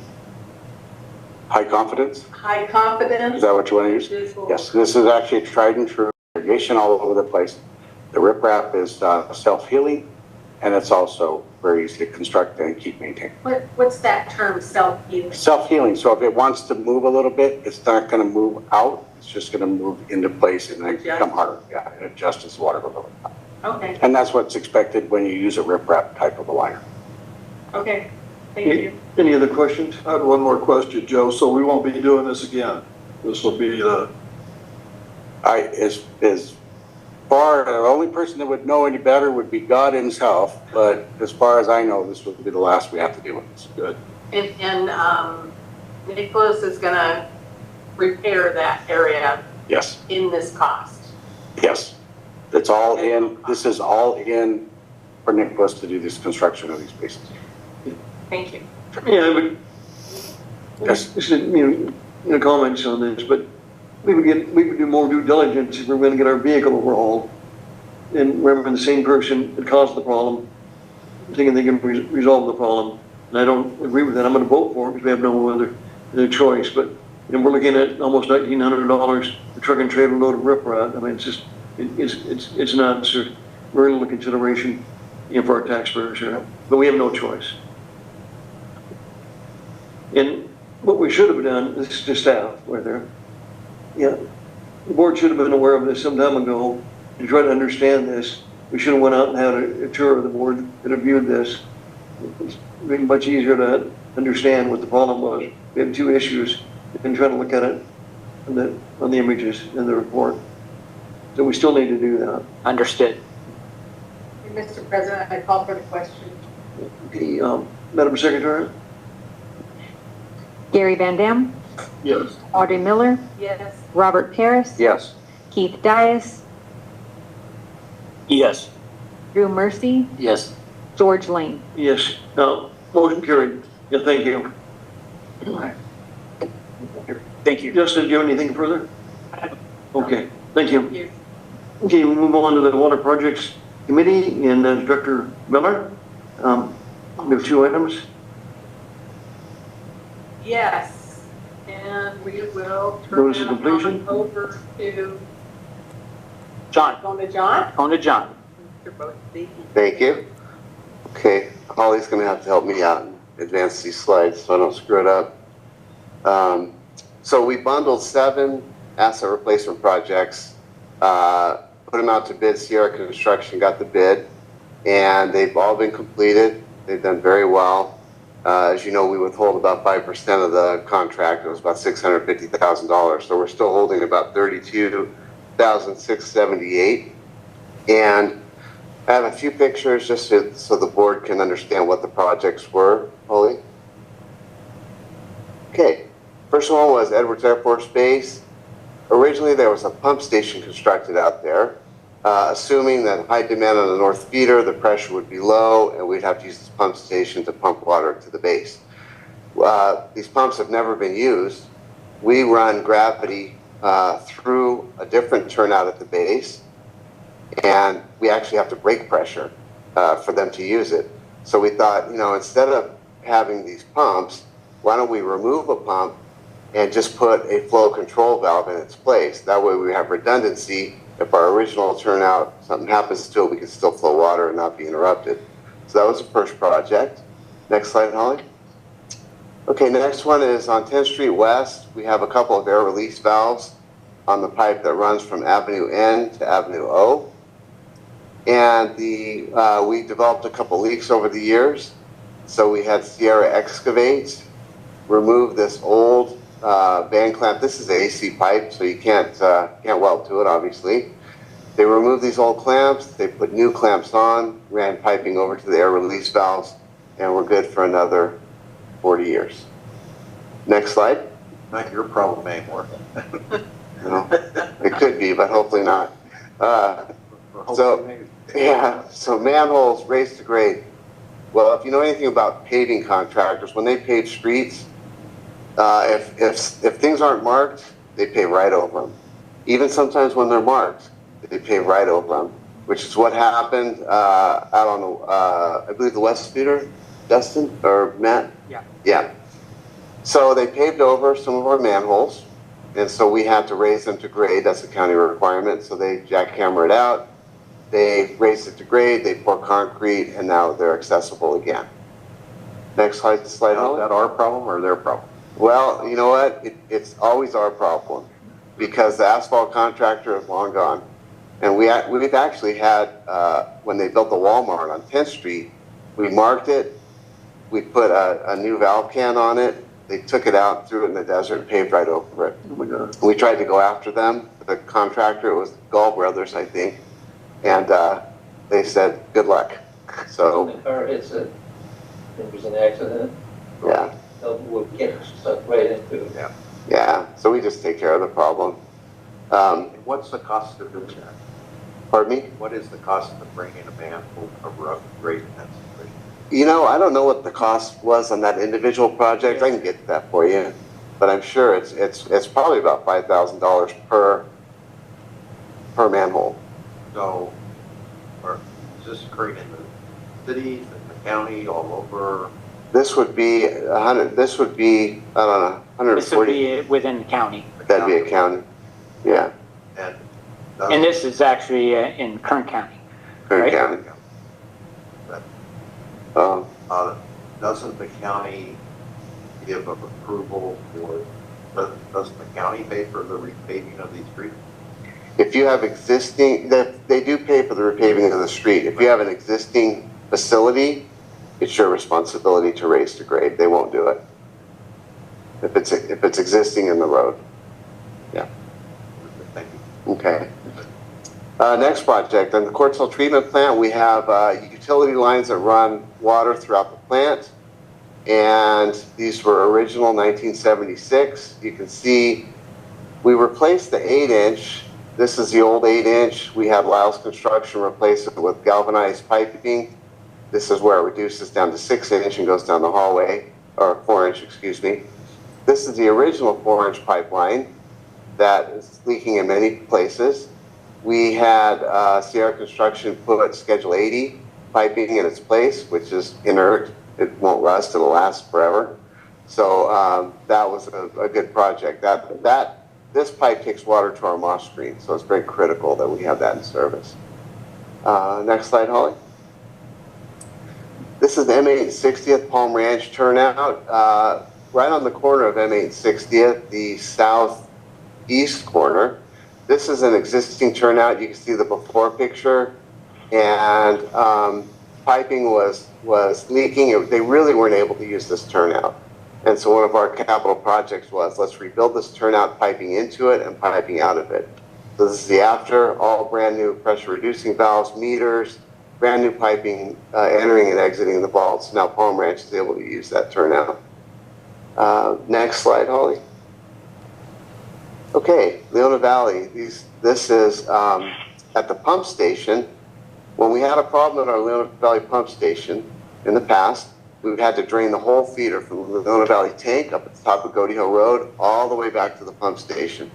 confidence? High confidence? Is that what you want to use? Yes, this is actually tried and true irrigation all over the place. The riprap is self-healing, and it's also very easy to construct and keep maintained. What's that term, self-healing? Self-healing, so if it wants to move a little bit, it's not going to move out, it's just going to move into place and then become harder. Yeah, and adjust as water goes over. Okay. And that's what's expected when you use a riprap type of a liner. Okay, thank you. Any other questions? I had one more question, Joe. So we won't be doing this again. This will be the the only person that would know any better would be God himself, but as far as I know, this would be the last we have to do with this. Good. And Nicholas is gonna repair that area. Yes. In this cost. Yes. It's all in, this is all in for Nicholas to do this construction of these basins. Thank you. Yeah, but yes. Just, comments on this, but we would do more due diligence if we're going to get our vehicle overhauled. And remember, the same person that caused the problem, thinking they can resolve the problem. And I don't agree with that. I'm going to vote for it because we have no other choice. But we're looking at almost $1,900 for truck and trailer load of riprap. I mean, it's just it's not very little consideration for our taxpayers here. But we have no choice. And what we should have done, this is to staff, right there. Yeah, the board should have been aware of this some time ago to try to understand this. We should have went out and had a tour of the board that reviewed this. It's been much easier to understand what the problem was. We had two issues and trying to look at it on the images in the report. So we still need to do that. Understood. Mr. President, I call for the question. Okay, Madam Secretary? Gary Van Dam, Yes. Audrey Miller, Yes. Robert Paris, Yes. Keith Dias, Yes. Drew Mercy, Yes. George Lane. Yes. Motion carried. Yeah, thank you. Thank you. Justin, do you have anything further? Okay, thank you. Yes. Okay, we'll move on to the Water Projects Committee and Director Miller. We have two items. Yes, and we will turn Notice of that completion? over to John. Going to John. Going to John. Thank you. Okay, Holly's gonna have to help me out and advance these slides so I don't screw it up. So we bundled 7 asset replacement projects, put them out to bid. Sierra Construction got the bid, and they've all been completed. They've done very well. As you know, we withhold about 5% of the contract. It was about $650,000. So we're still holding about $32,678. And I have a few pictures just so the board can understand what the projects were, Holly. Okay, first one was Edwards Air Force Base. Originally, there was a pump station constructed out there, assuming that high demand on the north feeder, the pressure would be low, and we'd have to use this pump station to pump water to the base. These pumps have never been used. We run gravity through a different turnout at the base, and we actually have to break pressure for them to use it. So we thought, instead of having these pumps, why don't we remove a pump and just put a flow control valve in its place? That way we have redundancy. If our original turnout, something happens to it, we can still flow water and not be interrupted. So that was the first project. Next slide, Holly. Okay, next one is on 10th Street West. We have a couple of air release valves on the pipe that runs from Avenue N to Avenue O. And we developed a couple leaks over the years. So we had Sierra excavate, remove this old band clamp. This is AC pipe, so you can't weld to it, obviously. They removed these old clamps, they put new clamps on, ran piping over to the air release valves, and we're good for another 40 years. Next slide. Not your problem anymore. It could be, but hopefully not. So manholes raised to grade. Well, if you know anything about paving contractors, when they pave streets, if things aren't marked, they pave right over them. Even sometimes when they're marked, they pave right over them, which is what happened out on the, I believe the West Feeder, Dustin or Matt? Yeah. So they paved over some of our manholes, and so we had to raise them to grade. That's a county requirement. So they jackhammer it out. They raised it to grade. They pour concrete, and now they're accessible again. Next slide. Is that our problem or their problem? Well, you know what? It's always our problem because the asphalt contractor is long gone. And we've actually had, when they built the Walmart on 10th Street, we marked it, we put a new valve can on it, they took it out, threw it in the desert, and paved right over it. Oh my God. We tried to go after them, the contractor, it was Gall Brothers, I think, and they said, good luck. So. Or it was an accident? Yeah. We'll get stuff right into it. Yeah, so we just take care of the problem. What's the cost of doing that? Pardon me? What is the cost of bringing a manhole of rough grade in that situation? I don't know what the cost was on that individual project. I can get that for you, but I'm sure it's probably about $5,000 per manhole. So, is this occurring in the cities, in the county, all over? This would be 100. This would be, I don't know, 140. This would be within the county. That'd be a county. Yeah. And this is actually in Kern County. Kern County. Doesn't the county give an approval for? Doesn't the county pay for the repaving of these streets? If you have existing, they do pay for the repaving of the street. If you have an existing facility, it's your responsibility to raise the grade. They won't do it. If it's existing in the road. Yeah. Thank you. Okay. Next project, on the Quartz Hill Treatment Plant, we have utility lines that run water throughout the plant. And these were original 1976. You can see we replaced the 8-inch. This is the old 8-inch. We had Lyle's Construction replace it with galvanized piping. This is where it reduces down to 6-inch and goes down the hallway, or 4-inch, excuse me. This is the original 4-inch pipeline that is leaking in many places. We had Sierra Construction put Schedule 80 piping in its place, which is inert. It won't rust, it'll last forever. So that was a good project. This pipe takes water to our moss screen, so it's very critical that we have that in service. Next slide, Holly. This is the M8 60th Palm Ranch turnout. Right on the corner of M8 60th, the southeast corner. This is an existing turnout. You can see the before picture. And piping was leaking. They really weren't able to use this turnout. And so one of our capital projects was, let's rebuild this turnout, piping into it and piping out of it. So this is the after, all brand new pressure reducing valves, meters, brand new piping entering and exiting the vaults. Now Palm Ranch is able to use that turnout. Next slide, Holly. Okay, Leona Valley. This is at the pump station. When we had a problem at our Leona Valley pump station in the past, we've had to drain the whole feeder from the Leona Valley tank up at the top of Goaty Hill Road all the way back to the pump station.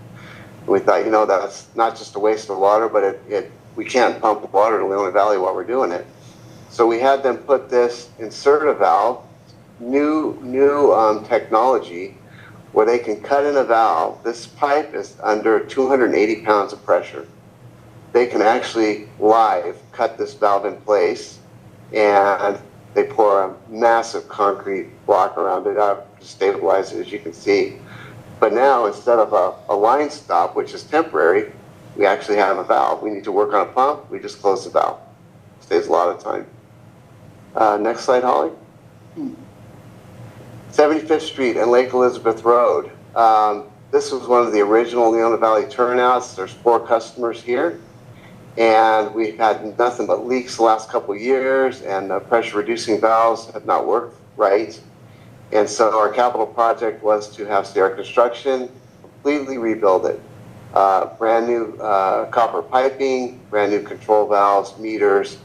And we thought, that's not just a waste of water, but we can't pump water to Leona Valley while we're doing it. So we had them put this inserter valve, new technology, where they can cut in a valve. This pipe is under 280 pounds of pressure. They can actually live cut this valve in place, and they pour a massive concrete block around it to stabilize it, as you can see. But now, instead of a line stop, which is temporary, we actually have a valve. We need to work on a pump, we just close the valve. Saves a lot of time. Next slide, Holly. 75th Street and Lake Elizabeth Road. This was one of the original Leona Valley turnouts. There's 4 customers here. And we've had nothing but leaks the last couple of years, and the pressure reducing valves have not worked right. And so our capital project was to have Sierra Construction completely rebuild it. Brand new copper piping, brand new control valves, meters.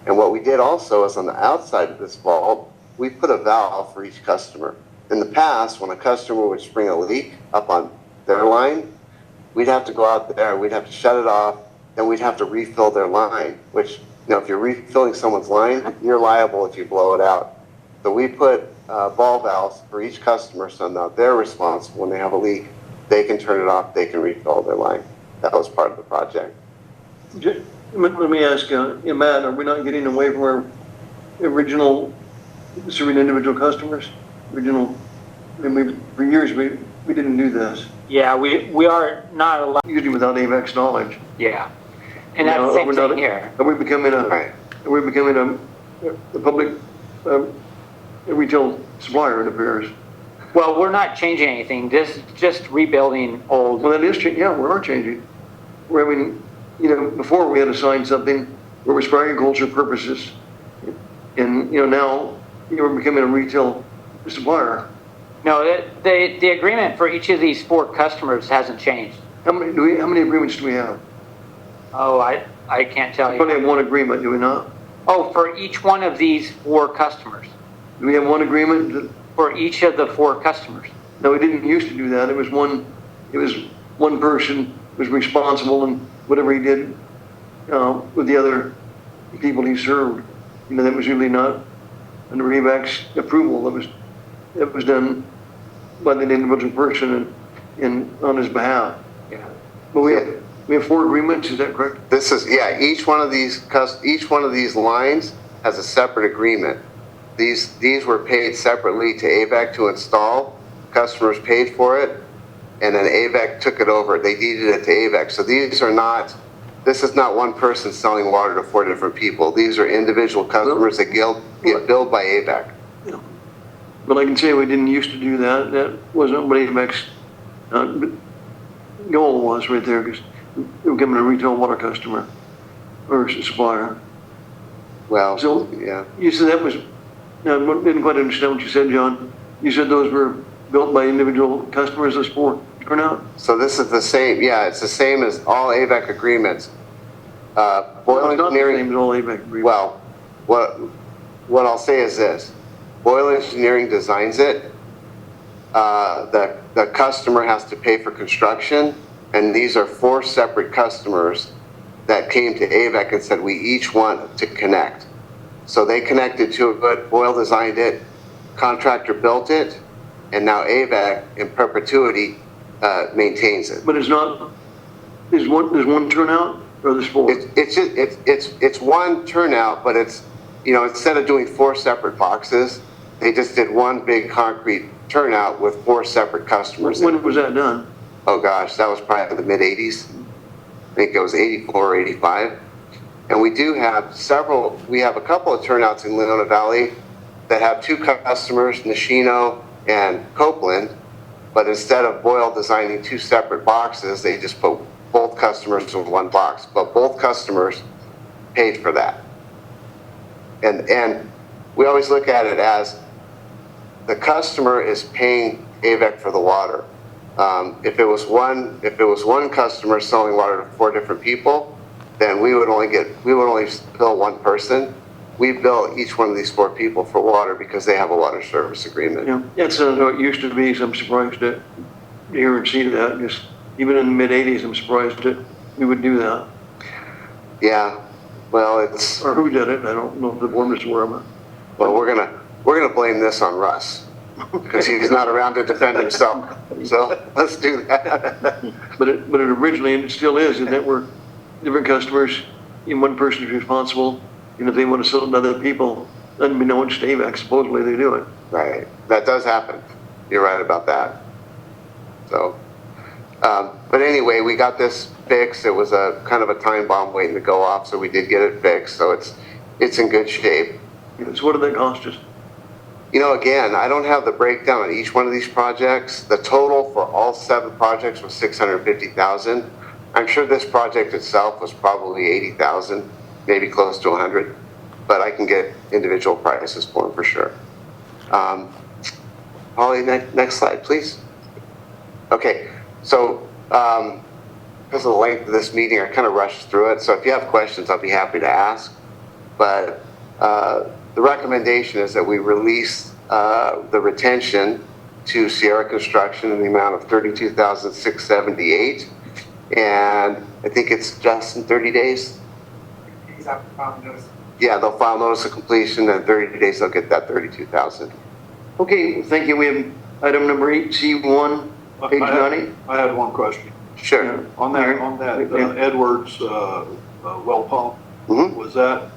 And what we did also is on the outside of this vault, we put a valve for each customer. In the past, when a customer would spring a leak up on their line, we'd have to go out there, we'd have to shut it off, then we'd have to refill their line, which, if you're refilling someone's line, you're liable if you blow it out. So we put ball valves for each customer, so now they're responsible when they have a leak. They can turn it off, they can refill their line. That was part of the project. Let me ask, Matt, are we not getting away from our original serving individual customers? For years we didn't do this. Yeah, we are not allowed. Usually without AVEC's knowledge. Yeah, and that's the same thing here. Are we becoming a public retail supplier, it appears? Well, we're not changing anything. This is just rebuilding old. Well, that is changing. Yeah, we are changing. Before we had to sign something where it was for agriculture purposes, and now we're becoming a retail supplier. No, the agreement for each of these 4 customers hasn't changed. How many agreements do we have? Oh, I can't tell you. We only have one agreement, do we not? Oh, for each one of these 4 customers. Do we have one agreement? For each of the 4 customers. No, we didn't used to do that. It was one person was responsible, and whatever he did with the other people he served, that was really not under AVEC's approval. That was done by the individual person and on his behalf. Yeah. But we have 4 agreements. Is that correct? This is each one of these lines has a separate agreement. These were paid separately to AVEC to install. Customers paid for it, and then Avek took it over. They deeded it to Avek. So this is not one person selling water to 4 different people. These are individual customers that get billed by Avek. Yeah. But I can say we didn't used to do that. That wasn't what Avek's goal was right there, because we were becoming a retail water customer or supplier. Well, so yeah. You said that was, I didn't quite understand what you said, John. You said those were built by individual customers, those 4 turnout? So this is the same, yeah, it's the same as all Avek agreements. Boyle Engineering. Same as all Avek agreements. Well, what I'll say is this: Boyle Engineering designs it. The customer has to pay for construction, and these are 4 separate customers that came to Avek and said we each want to connect. So they connected to it. Boyle designed it. Contractor built it, and now Avek in perpetuity maintains it. But it's not. There's one turnout, or there's 4. It's one turnout, but it's, you know, instead of doing 4 separate boxes, they just did one big concrete turnout with 4 separate customers. When was that done? Oh gosh, that was probably the mid '80s. I think it was '84 or '85. And we do have we have a couple of turnouts in Leona Valley that have 2 customers, Nishino and Copeland, but instead of Boyle designing 2 separate boxes, they just put both customers in one box, but both customers paid for that. And we always look at it as the customer is paying Avek for the water. If it was one customer selling water to 4 different people, then we would only bill one person. We bill each one of these 4 people for water because they have a water service agreement. Yeah, that's how it used to be. So I'm surprised to hear and see that. Just even in the mid '80s, I'm surprised that we would do that. Yeah, well, it's or who did it. I don't know if the board was aware of it. Well, we're gonna blame this on Russ because he's not around to defend himself. So let's do that. But it originally, and it still is, and that we're different customers, and one person is responsible. And if they want to sell it to other people, unbeknownst to Avek, supposedly they do it. Right, that does happen. You're right about that. So, but anyway, we got this fixed. It was a kind of a time bomb waiting to go off, so we did get it fixed. So it's in good shape. So what did that cost us? You know, again, I don't have the breakdown on each one of these projects. The total for all 7 projects was $650,000. I'm sure this project itself was probably $80,000, maybe close to 100, but I can get individual prices for them for sure. Holly, next slide, please. Okay, so because of the length of this meeting, I kind of rushed through it. So if you have questions, I'll be happy to ask. But the recommendation is that we release the retention to Sierra Construction in the amount of $32,678, and I think it's just in 30 days. Yeah, they'll file notice of completion, and in 30 days they'll get that $32,000. Okay, thank you. We have item number 8C1, page 90. I had one question. Sure. Yeah. On that Edwards well pump,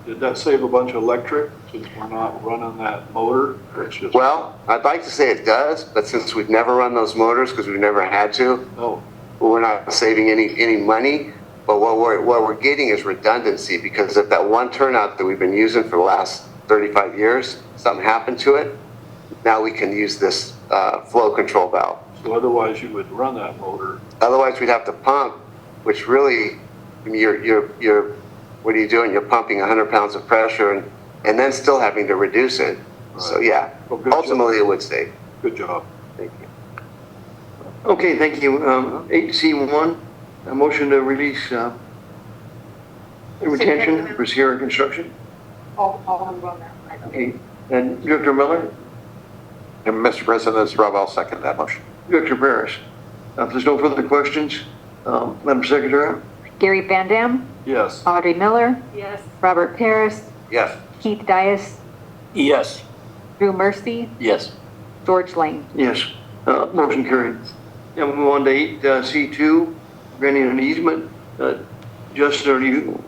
did that save a bunch of electric since we're not running that motor? Well, I'd like to say it does, but since we've never run those motors because we've never had to, we're not saving any money. But what we're getting is redundancy, because if that one turnout that we've been using for the last 35 years, something happened to it, now we can use this flow control valve. So otherwise you would run that motor. Otherwise we'd have to pump, which really, I mean, you're what are you doing? You're pumping 100 pounds of pressure and then still having to reduce it. Right. So yeah, well, ultimately it would save. Good job. Thank you. Okay, thank you. 8C1, a motion to release the retention for Sierra Construction. Okay, and Director Miller? And Mr. President, it's Rob, I'll second that motion. Director Paris? If there's no further questions, Madam Secretary? Gary Van Dam, Yes. Audrey Miller, Yes. Robert Paris, Yes. Keith Dias, Yes. Drew Mercy, Yes. George Lane. Yes. Motion carried. Now we'll move on to 8C2, granting an easement. Justin, are you?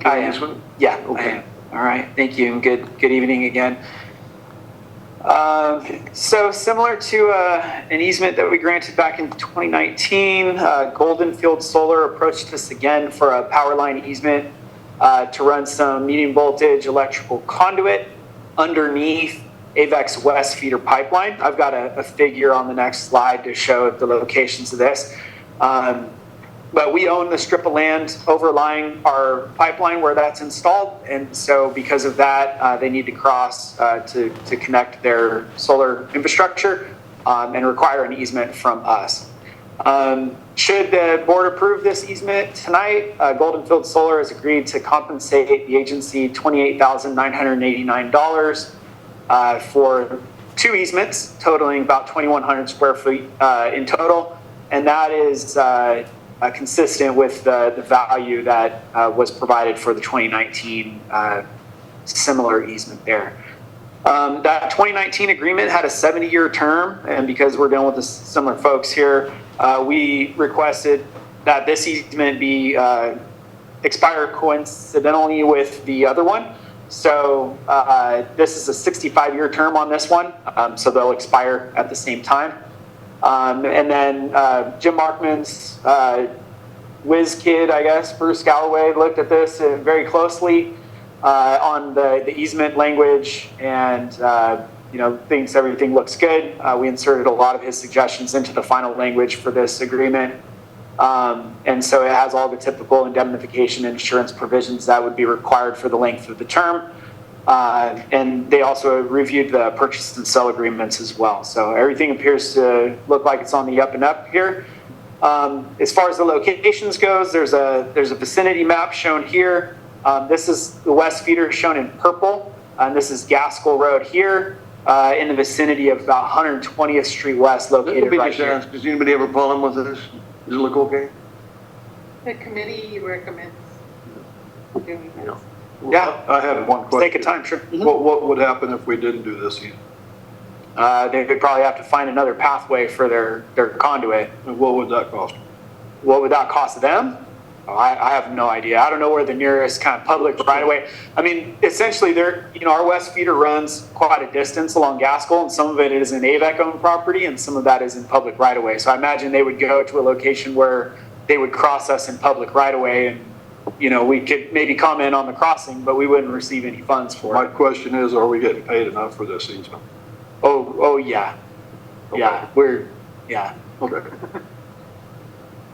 I am. This one? Yeah, Okay. I am. All right, thank you, and good evening again. So similar to an easement that we granted back in 2019, Golden Field Solar approached us again for a power line easement to run some medium voltage electrical conduit underneath Avek's West feeder pipeline. I've got a figure on the next slide to show the locations of this. But we own the strip of land overlying our pipeline where that's installed. And so because of that, they need to cross to connect their solar infrastructure and require an easement from us. Should the board approve this easement tonight, Golden Field Solar has agreed to compensate the agency $28,989 for 2 easements totaling about 2,100 square feet in total. And that is consistent with the value that was provided for the 2019 similar easement there. That 2019 agreement had a 70-year term, and because we're dealing with the similar folks here, we requested that this easement be expire coincidentally with the other one. So this is a 65-year term on this one, so they'll expire at the same time. And then Jim Markman's whiz kid, I guess, Bruce Galloway, looked at this very closely on the easement language and thinks everything looks good. We inserted a lot of his suggestions into the final language for this agreement. And so it has all the typical indemnification insurance provisions that would be required for the length of the term. And they also reviewed the purchase and sell agreements as well. So everything appears to look like it's on the up and up here. As far as the locations goes, there's a vicinity map shown here. This is the west feeder shown in purple, and this is Gaskell Road here in the vicinity of about 120th Street West, located right here. Does anybody have a problem with this? Does it look okay? The committee recommends doing this. Yeah, I had one question. Take a time, sure. What would happen if we didn't do this? They would probably have to find another pathway for their conduit. And what would that cost? What would that cost them? Oh, I have no idea. I don't know where the nearest kind of public right away. I mean, essentially, our west feeder runs quite a distance along Gaskell, and some of it is in Avek-owned property, and some of that is in public right away. So I imagine they would go to a location where they would cross us in public right away, and we could maybe comment on the crossing, but we wouldn't receive any funds for it. My question is, are we getting paid enough for this easement? Oh yeah. Okay. Yeah. Okay.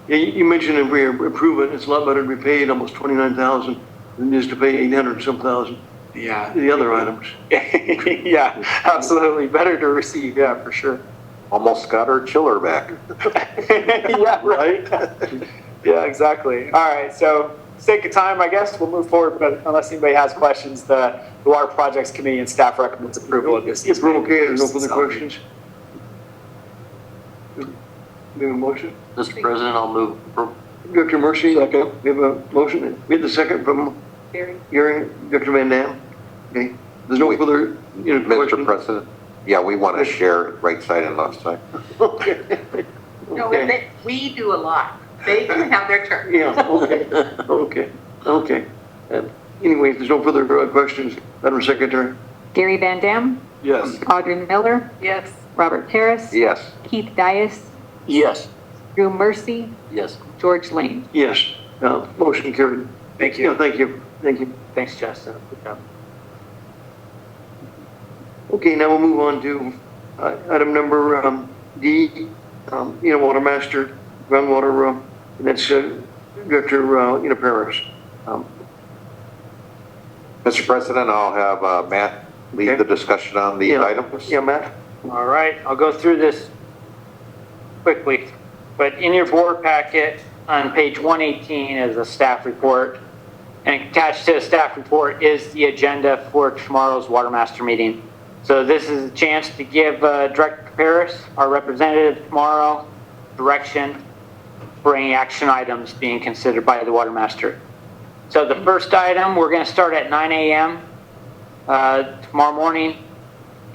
Yeah, you mentioned if we approve it, it's a lot better to be paid almost $29,000 than just to pay 800 some thousand. Yeah. The other items. Yeah, absolutely. Better to receive, yeah, for sure. Almost got our chiller back. Yeah, right. Yeah, exactly. All right, so sake of time, I guess we'll move forward, but unless anybody has questions, the Water Projects Committee and staff recommends approval of this. If we're okay, there's no further questions. We have a motion? Mr. President, I'll move. Director Mercy, second. We have a motion. We have the second from Gary, Director Van Dam. Okay. There's no further, Mr. question. President, yeah, we want to share right side and left side. Okay. No, we do a lot. They can have their turn. Yeah, okay. Anyways, there's no further questions. Madam Secretary? Gary Van Dam, Yes. Audrey Miller, Yes. Robert Paris, Yes. Keith Dias, Yes. Drew Mercy, Yes. George Lane. Yes. Motion carried. Thank you. Yeah, thank you. Thanks, Justin. Good job. Okay, now we'll move on to item number D, Water Master, groundwater, and that's Director Paris. Mr. President, I'll have Matt lead the discussion on the items. Yeah, Matt? All right, I'll go through this quickly, but in your board packet on page 118 is a staff report, and attached to the staff report is the agenda for tomorrow's Water Master meeting. So this is a chance to give Director Paris, our representative tomorrow, direction for any action items being considered by the Water Master. So the first item, we're going to start at 9 a.m. Tomorrow morning,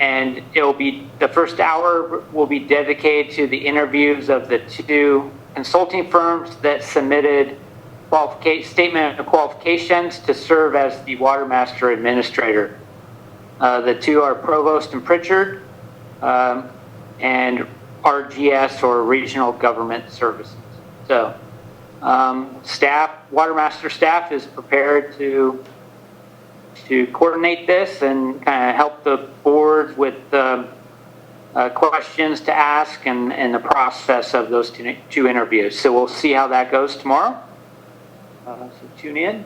and the first hour will be dedicated to the interviews of the 2 consulting firms that submitted statement of qualifications to serve as the Water Master Administrator. The two are Provost and Pritchard, and RGS, or Regional Government Services. So Watermaster staff is prepared to coordinate this and kind of help the board with questions to ask and the process of those two interviews. So we'll see how that goes tomorrow. So tune in.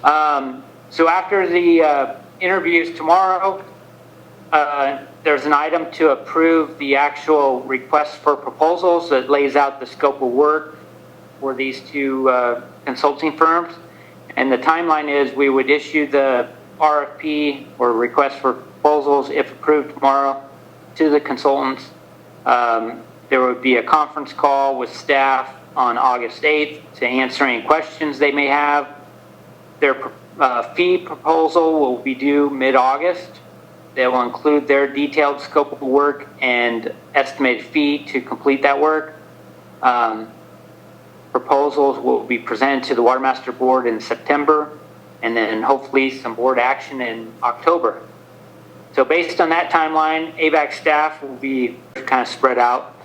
So after the interviews tomorrow, there's an item to approve the actual request for proposals that lays out the scope of work for these two consulting firms. And the timeline is we would issue the RFP, or request for proposals, if approved tomorrow, to the consultants. There would be a conference call with staff on August 8th to answer any questions they may have. Their fee proposal will be due mid-August. They will include their detailed scope of work and estimated fee to complete that work. Proposals will be presented to the Watermaster Board in September, and then hopefully some board action in October. So based on that timeline, AVAC staff will be kind of spread out.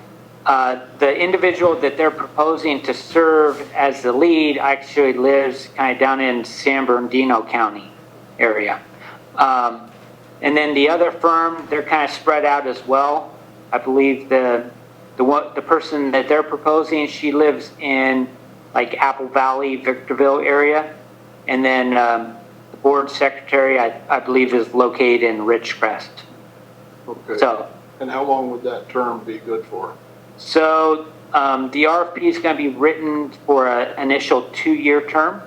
The individual that they're proposing to serve as the lead actually lives kind of down in San Bernardino County area. And then the other firm, they're kind of spread out as well. I believe the person that they're proposing, she lives in like Apple Valley, Victorville area. And then the board secretary, I believe, is located in Ridgecrest. Okay. So, and how long would that term be good for? So the RFP is going to be written for an initial 2-year term.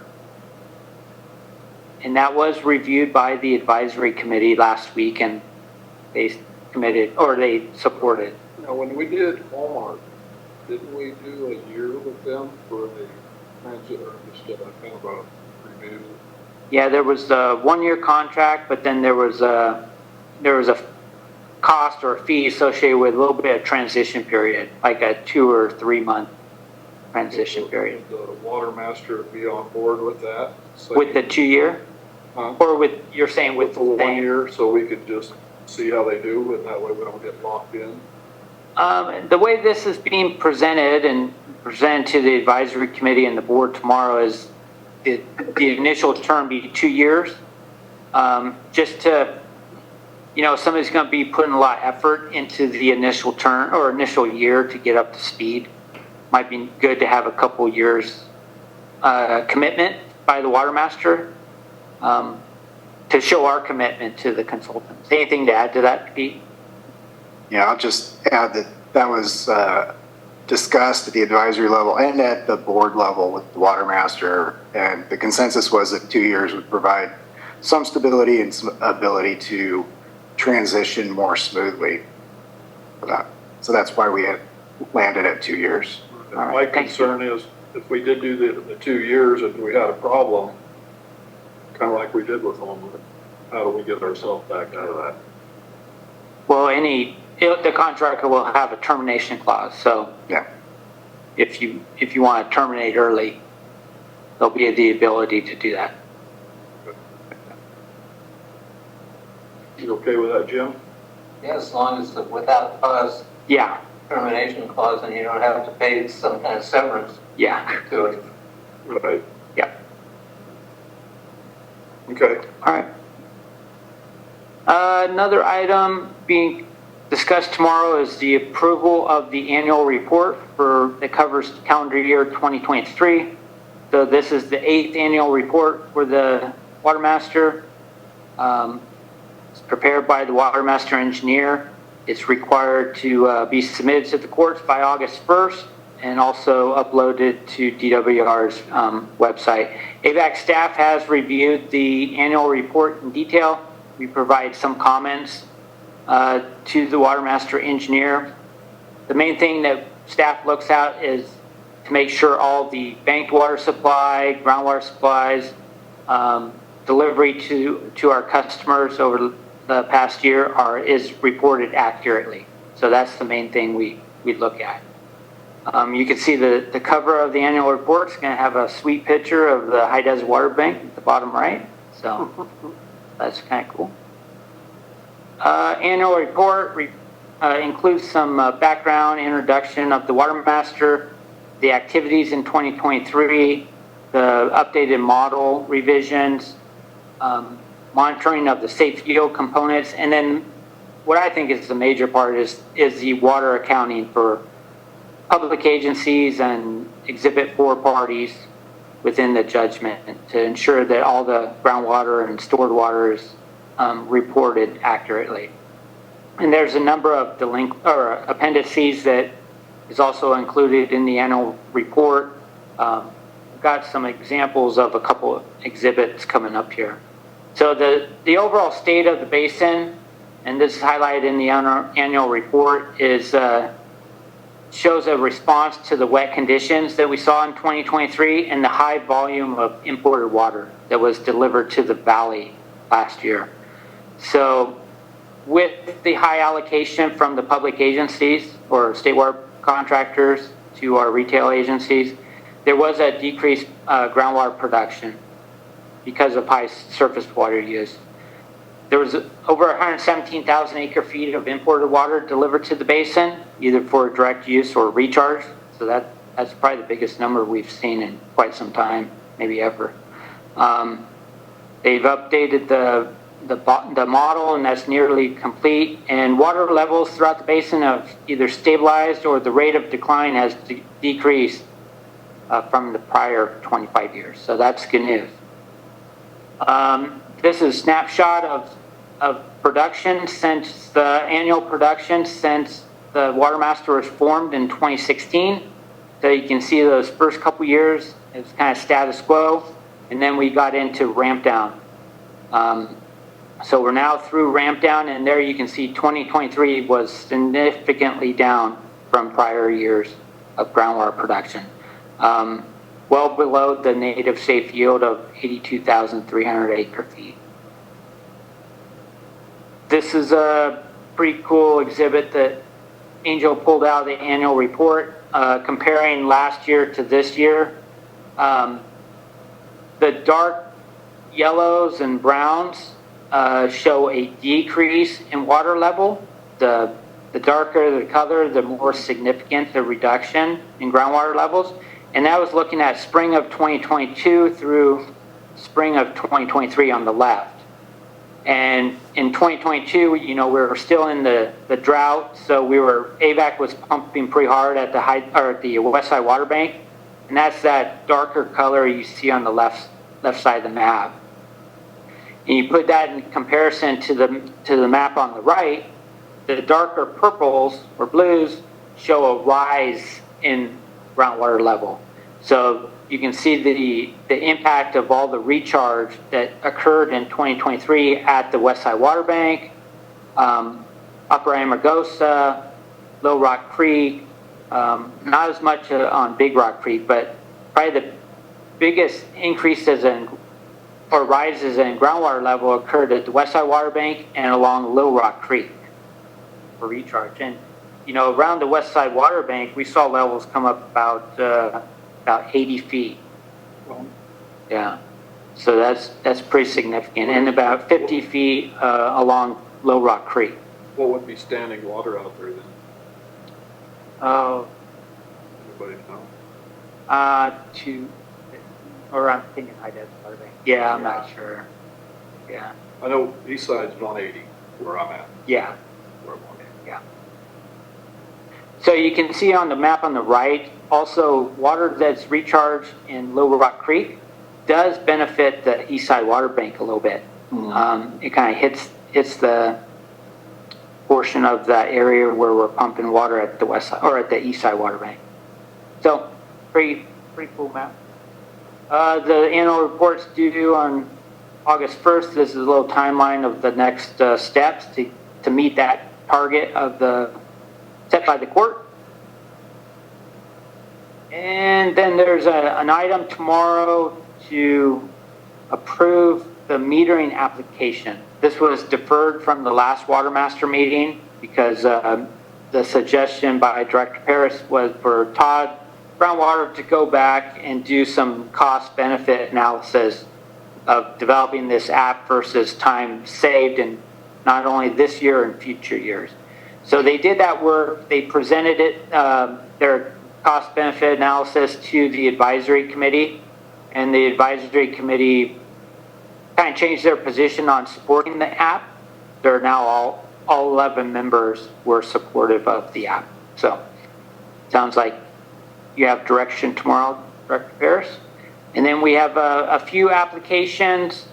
And that was reviewed by the advisory committee last week, and they committed, or they supported. Now, when we did Walmart, didn't we do a year with them for the transit, or just kind of a review? Yeah, there was a 1-year contract, but then there was a cost or a fee associated with a little bit of transition period, like a 2 or 3 month transition period. Would the Watermaster be on board with that? With the 2-year? Or with, you're saying with the 1 year, so we could just see how they do, and that way we don't get locked in? The way this is being presented and presented to the advisory committee and the board tomorrow is the initial term be 2 years. Just to, you know, somebody's going to be putting a lot of effort into the initial term or initial year to get up to speed. Might be good to have a couple years commitment by the Watermaster to show our commitment to the consultants. Anything to add to that, Pete? Yeah, I'll just add that that was discussed at the advisory level and at the board level with the Watermaster, and the consensus was that 2 years would provide some stability and some ability to transition more smoothly for that. So that's why we had landed at 2 years. My concern is if we did do the 2 years and we had a problem, kind of like we did with Homewood, how do we get ourselves back out of that? Well, the contractor will have a termination clause. So yeah, if you want to terminate early, there'll be the ability to do that. You okay with that, Jim? Yeah, as long as without cause. Yeah. Termination clause, and you don't have to pay some kind of severance. Yeah. To it. Right. Yeah. Okay. All right. Another item being discussed tomorrow is the approval of the annual report that covers calendar year 2023. So this is the 8th annual report for the Watermaster. It's prepared by the Watermaster engineer. It's required to be submitted to the courts by August 1st and also uploaded to DWR's website. AVAC staff has reviewed the annual report in detail. We provide some comments to the Watermaster engineer. The main thing that staff looks at is to make sure all the banked water supply, groundwater supplies, delivery to our customers over the past year is reported accurately. So that's the main thing we look at. You can see the cover of the annual report is going to have a sweet picture of the High Desert Water Bank at the bottom right. So that's kind of cool. Annual report includes some background introduction of the Water Master, the activities in 2023, the updated model revisions, monitoring of the safe yield components, and then what I think is the major part is the water accounting for public agencies and Exhibit 4 parties within the judgment to ensure that all the groundwater and stored water is reported accurately. And there's a number of appendices that is also included in the annual report. We've got some examples of a couple of exhibits coming up here. So the overall state of the basin, and this is highlighted in the annual report, is shows a response to the wet conditions that we saw in 2023 and the high volume of imported water that was delivered to the valley last year. So with the high allocation from the public agencies or state water contractors to our retail agencies, there was a decreased groundwater production because of high surface water use. There was over 117,000 acre feet of imported water delivered to the basin, either for direct use or recharge. So that's probably the biggest number we've seen in quite some time, maybe ever. They've updated the model, and that's nearly complete. And water levels throughout the basin have either stabilized or the rate of decline has decreased from the prior 25 years. So that's good news. This is a snapshot of production since the annual production since the Water Master was formed in 2016. So you can see those first couple years, it was kind of status quo, and then we got into ramp down. So we're now through ramp down, and there you can see 2023 was significantly down from prior years of groundwater production. Well below the native safe yield of 82,300 acre feet. This is a pretty cool exhibit that Angel pulled out of the annual report, comparing last year to this year. The dark yellows and browns show a decrease in water level. The darker the color, the more significant the reduction in groundwater levels. And that was looking at spring of 2022 through spring of 2023 on the left. And in 2022, you know, we were still in the drought, so AVAC was pumping pretty hard at the west side water bank, and that's that darker color you see on the left side of the map. And you put that in comparison to the map on the right, the darker purples or blues show a rise in groundwater level. So you can see the impact of all the recharge that occurred in 2023 at the West Side Water Bank, Upper Amargosa, Low Rock Creek, not as much on Big Rock Creek, but probably the biggest increases or rises in groundwater level occurred at the West Side Water Bank and along Little Rock Creek for recharge. And you know, around the West Side Water Bank, we saw levels come up about 80 feet. Yeah, so that's pretty significant, and about 50 feet along Low Rock Creek. What would be standing water out there then? Oh, Anybody know? Or I'm thinking High Desert Water Bank. Yeah, I'm not sure. Yeah. I know east side's 180 where I'm at. Yeah. Where I'm at. Yeah. So you can see on the map on the right, also water that's recharged in Low Rock Creek does benefit the east side water bank a little bit. It kind of hits the portion of that area where we're pumping water at the west side or at the east side water bank. So pretty cool map. The annual report's due on August 1st. This is a little timeline of the next steps to meet that target of the set by the court. And then there's an item tomorrow to approve the metering application. This was deferred from the last Water Master meeting because the suggestion by Director Paris was for Todd Groundwater to go back and do some cost benefit analysis of developing this app versus time saved and not only this year and future years. So they did that work, they presented it, their cost benefit analysis to the advisory committee, and the advisory committee kind of changed their position on supporting the app. They're now all 11 members were supportive of the app. So sounds like you have direction tomorrow, Director Paris. And then we have a few applications,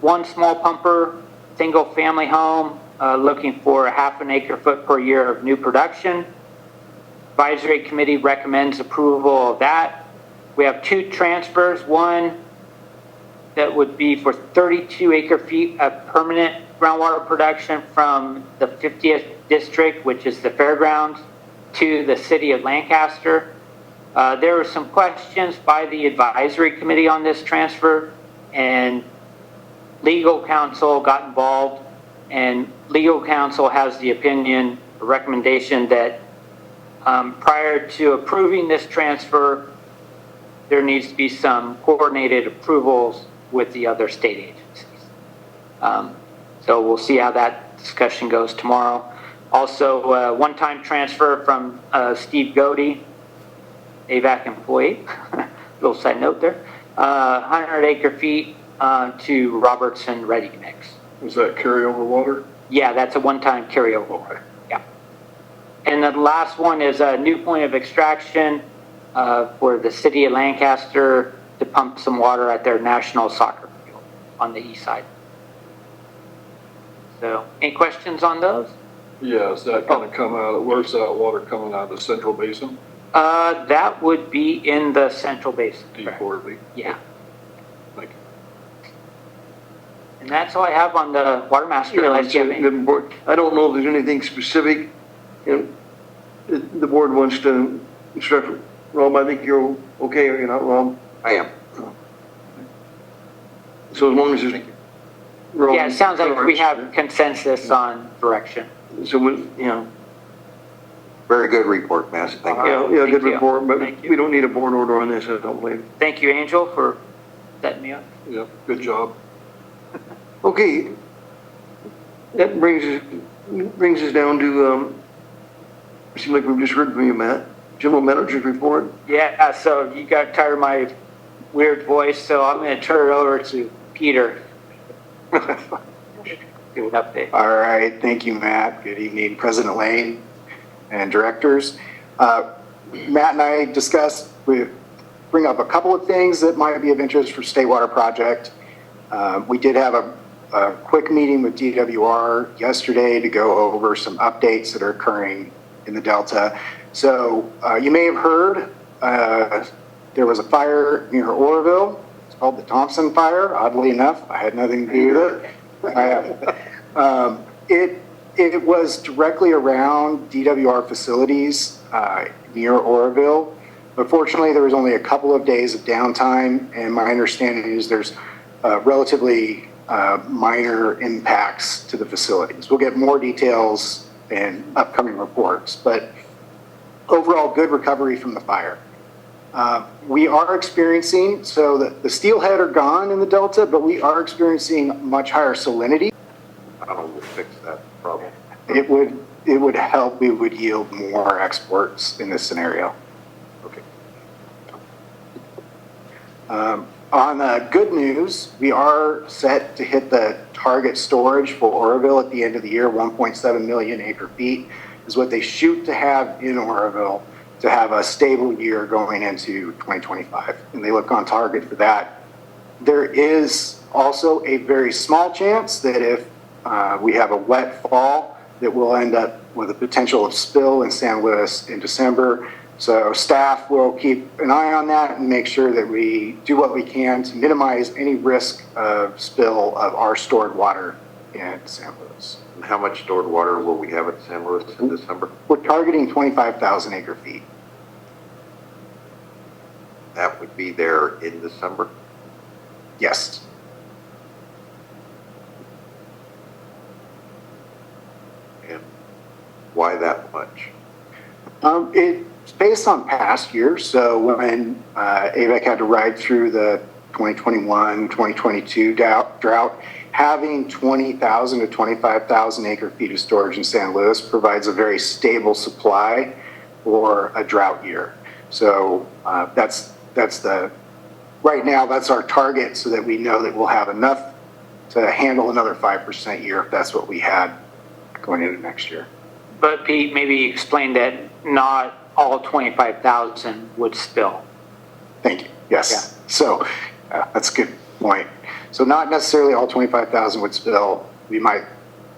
one small pumper, single family home, looking for a half an acre foot per year of new production. Advisory committee recommends approval of that. We have two transfers, one that would be for 32 acre feet of permanent groundwater production from the 50th district, which is the fairgrounds, to the city of Lancaster. There were some questions by the advisory committee on this transfer, and legal counsel got involved, and legal counsel has the opinion, the recommendation that prior to approving this transfer, there needs to be some coordinated approvals with the other state agencies. So we'll see how that discussion goes tomorrow. Also, one-time transfer from Steve Godey, Avek employee, little side note there, 100 acre feet to Robertson Ready Mix. Was that carryover water? Yeah, that's a one-time carryover. Okay. Yeah. And the last one is a new point of extraction for the city of Lancaster to pump some water at their national soccer field on the east side. So, any questions on those? Yeah, is that going to come out, where's that water coming out of the central basin? That would be in the central basin. D4B? Yeah. Thank you. And that's all I have on the water master. Yeah, Unless you have any- I don't know if there's anything specific, and the board wants to instruct. Rob, I think you're okay, or you're not, Rob? I am. So as long as there's. Rob, Yeah, it sounds like we have consensus on direction. So we, you know. Very good report, Matt. Thank you. Yeah, Thank good you. report, but Thank you. we don't need a board order on this, I don't believe. Thank you, Angel, for setting me up. Yep, good job. Okay, that brings us down to, it seems like we've just heard from you, Matt. General Manager's report. Yeah, so you got tired of my weird voice, so I'm going to turn it over to Peter. Give an update. All right, thank you, Matt. Good evening, President Lane and directors. Matt and I discussed, we bring up a couple of things that might be of interest for State Water Project. We did have a quick meeting with DWR yesterday to go over some updates that are occurring in the Delta. So you may have heard there was a fire near Oroville. It's called the Thompson Fire. Oddly enough, I had nothing to do with it. It was directly around DWR facilities near Oroville. But fortunately, there was only a couple of days of downtime, and my understanding is there's relatively minor impacts to the facilities. We'll get more details in upcoming reports, but overall good recovery from the fire. We are experiencing, so the steelhead are gone in the Delta, but we are experiencing much higher salinity. I don't know, we'll fix that problem. It would help, we would yield more exports in this scenario. Okay. On good news, we are set to hit the target storage for Oroville at the end of the year. 1.7 million acre feet is what they shoot to have in Oroville to have a stable year going into 2025. And they look on target for that. There is also a very small chance that if we have a wet fall, that we'll end up with a potential of spill in San Luis in December. So staff will keep an eye on that and make sure that we do what we can to minimize any risk of spill of our stored water in San Luis. And how much stored water will we have at San Luis in December? We're targeting 25,000 acre feet. That would be there in December? Yes. And why that much? It's based on past years. So when Avek had to ride through the 2021, 2022 drought, having 20,000 to 25,000 acre feet of storage in San Luis provides a very stable supply for a drought year. So right now that's our target, so that we know that we'll have enough to handle another 5% year if that's what we had going into next year. But Pete, maybe explain that not all 25,000 would spill. Thank you. Yes. Yeah. So that's a good point. So not necessarily all 25,000 would spill. We might,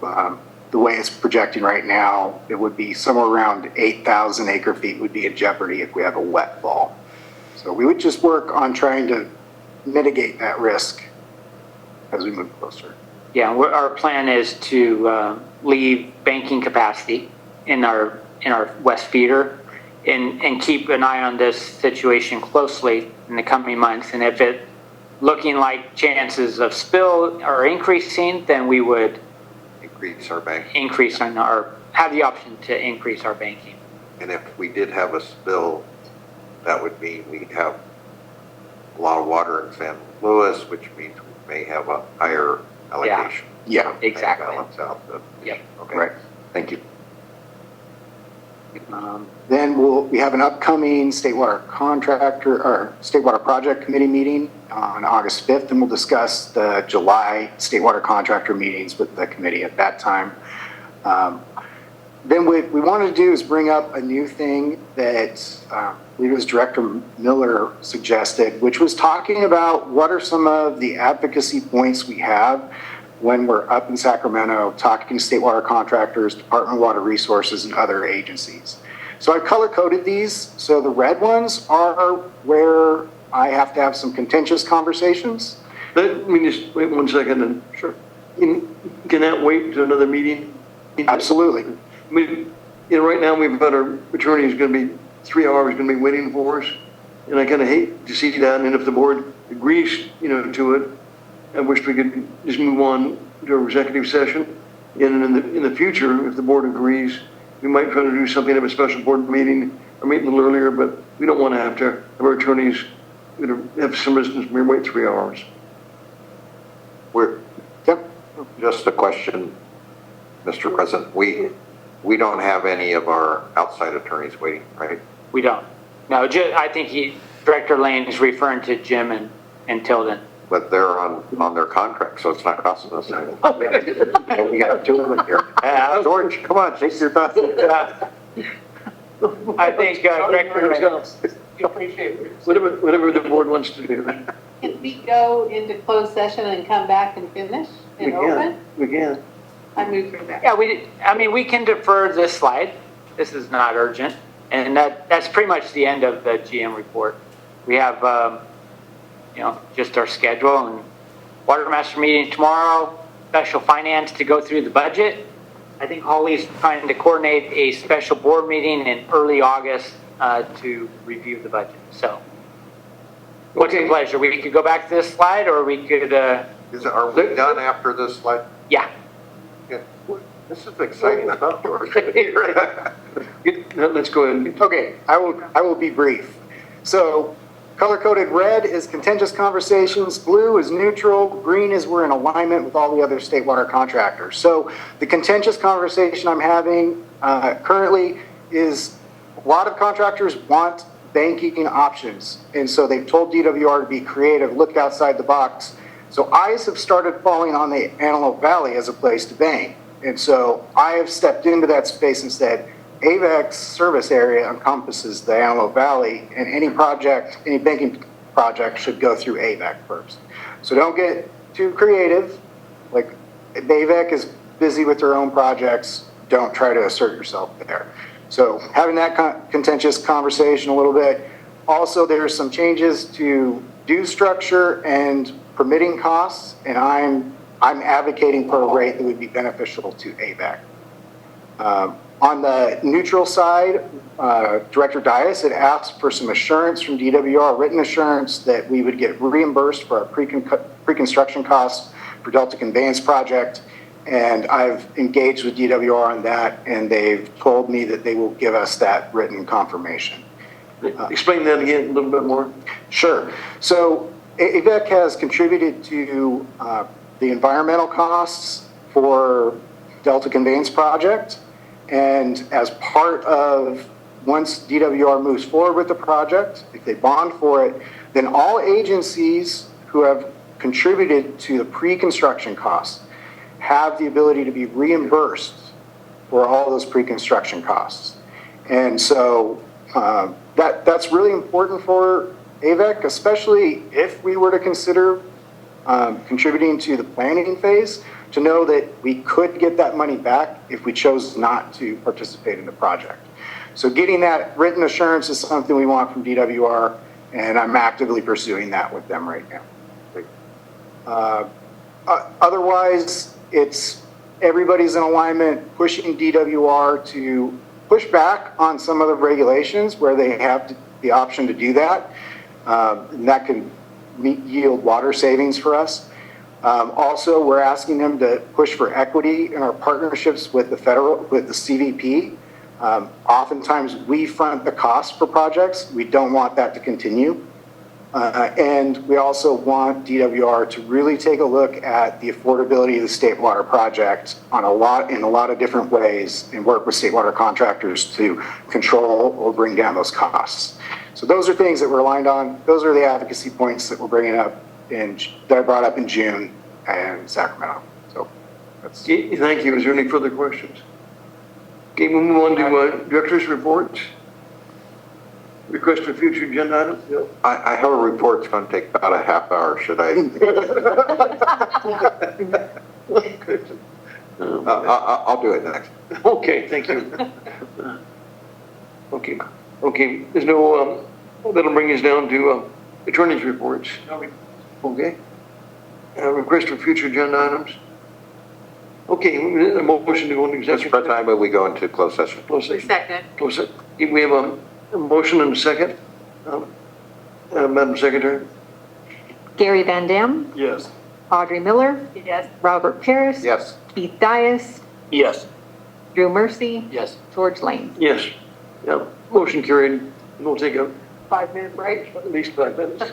the way it's projecting right now, it would be somewhere around 8,000 acre feet would be in jeopardy if we have a wet fall. So we would just work on trying to mitigate that risk as we move closer. Yeah, our plan is to leave banking capacity in our west feeder and keep an eye on this situation closely in the coming months. And if it looking like chances of spill are increasing, then we would increase our banking. Have the option to increase our banking. And if we did have a spill, that would mean we have a lot of water in San Luis, which means we may have a higher allocation. Yeah, exactly. Balance out the, yep. Okay. Right. Thank you. Then we have an upcoming state water contractor or state water project committee meeting on August 5th, and we'll discuss the July state water contractor meetings with the committee at that time. Then what we wanted to do is bring up a new thing that I believe it was Director Miller suggested, which was talking about what are some of the advocacy points we have when we're up in Sacramento talking to state water contractors, Department of Water Resources, and other agencies. So I color-coded these. So the red ones are where I have to have some contentious conversations. Let me just wait 1 second and. Sure. Can that wait to another meeting? Absolutely. I mean, right now we've got our attorney who's going to be 3 hours going to be waiting for us. And I kind of hate to see that. And if the board agrees, to it, I wish we could just move on to our executive session. And in the future, if the board agrees, we might try to do something of a special board meeting or meet a little earlier, but we don't want to have our attorneys have some residents wait 3 hours. Just a question, Mr. President. We don't have any of our outside attorneys waiting, right? We don't. No, I think Director Lane is referring to Jim and Tilden. But they're on their contract, so it's not costing us anything. And we got 2 of them here. George, come on, take your time. I think Director. Whatever the board wants to do. Can we go into closed session and come back and finish and open? We can. I move through that. Yeah, we can defer this slide. This is not urgent. And that's pretty much the end of the GM report. We have, just our schedule and water master meeting tomorrow, special finance to go through the budget. I think Holly's trying to coordinate a special board meeting in early August to review the budget. So, what's your pleasure? We could go back to this slide, or we could. Are we done after this slide? Yeah. This is exciting stuff, George. Let's go ahead. Okay, I will be brief. So, color-coded red is contentious conversations, blue is neutral, green is we're in alignment with all the other state water contractors. So the contentious conversation I'm having currently is a lot of contractors want banking options. And so they've told DWR to be creative, look outside the box. So eyes have started falling on the Antelope Valley as a place to bank. And so I have stepped into that space and said, Avek's service area encompasses the Antelope Valley, and any banking project should go through Avek first. So don't get too creative. Like, Avek is busy with their own projects. Don't try to assert yourself there. So having that contentious conversation a little bit. Also, there's some changes to due structure and permitting costs, and I'm advocating for a rate that would be beneficial to Avek. On the neutral side, Director Dias had asked for some assurance from DWR, written assurance that we would get reimbursed for our pre-construction costs for Delta Conveyance Project. And I've engaged with DWR on that, and they've told me that they will give us that written confirmation. Explain that again a little bit more. Sure. So Avek has contributed to the environmental costs for Delta Conveyance Project. And as part of, once DWR moves forward with the project, if they bond for it, then all agencies who have contributed to the pre-construction costs have the ability to be reimbursed for all those pre-construction costs. And so that's really important for Avek, especially if we were to consider contributing to the planning phase, to know that we could get that money back if we chose not to participate in the project. So getting that written assurance is something we want from DWR, and I'm actively pursuing that with them right now. Otherwise, it's everybody's in alignment, pushing DWR to push back on some of the regulations where they have the option to do that. And that can yield water savings for us. Also, we're asking them to push for equity in our partnerships with the CVP. Oftentimes we front the cost for projects. We don't want that to continue. And we also want DWR to really take a look at the affordability of the state water project in a lot of different ways, and work with state water contractors to control or bring down those costs. So those are things that we're aligned on. Those are the advocacy points that we're bringing up that I brought up in June and Sacramento. So that's. Okay, thank you. Is there any further questions? Okay, we'll move on to director's reports. Request for future agenda items? Yep. I have a report. It's going to take about a half hour. Should I? I'll do it next. Okay, thank you. Okay. There's no, that'll bring us down to attorney's reports. Okay. Request for future agenda items. Okay, a motion to go into executive. Mr. President, I move we go into closed session. Closed session. Second. Closed session. We have a motion and a second. Madam Secretary? Gary Van Dam, Yes. Audrey Miller, Yes. Robert Paris. Yes. Keith Dias, Yes. Drew Mercy, Yes. George Lane. Yes. Yeah, motion carried. We'll take a 5-minute break. at least 5 minutes.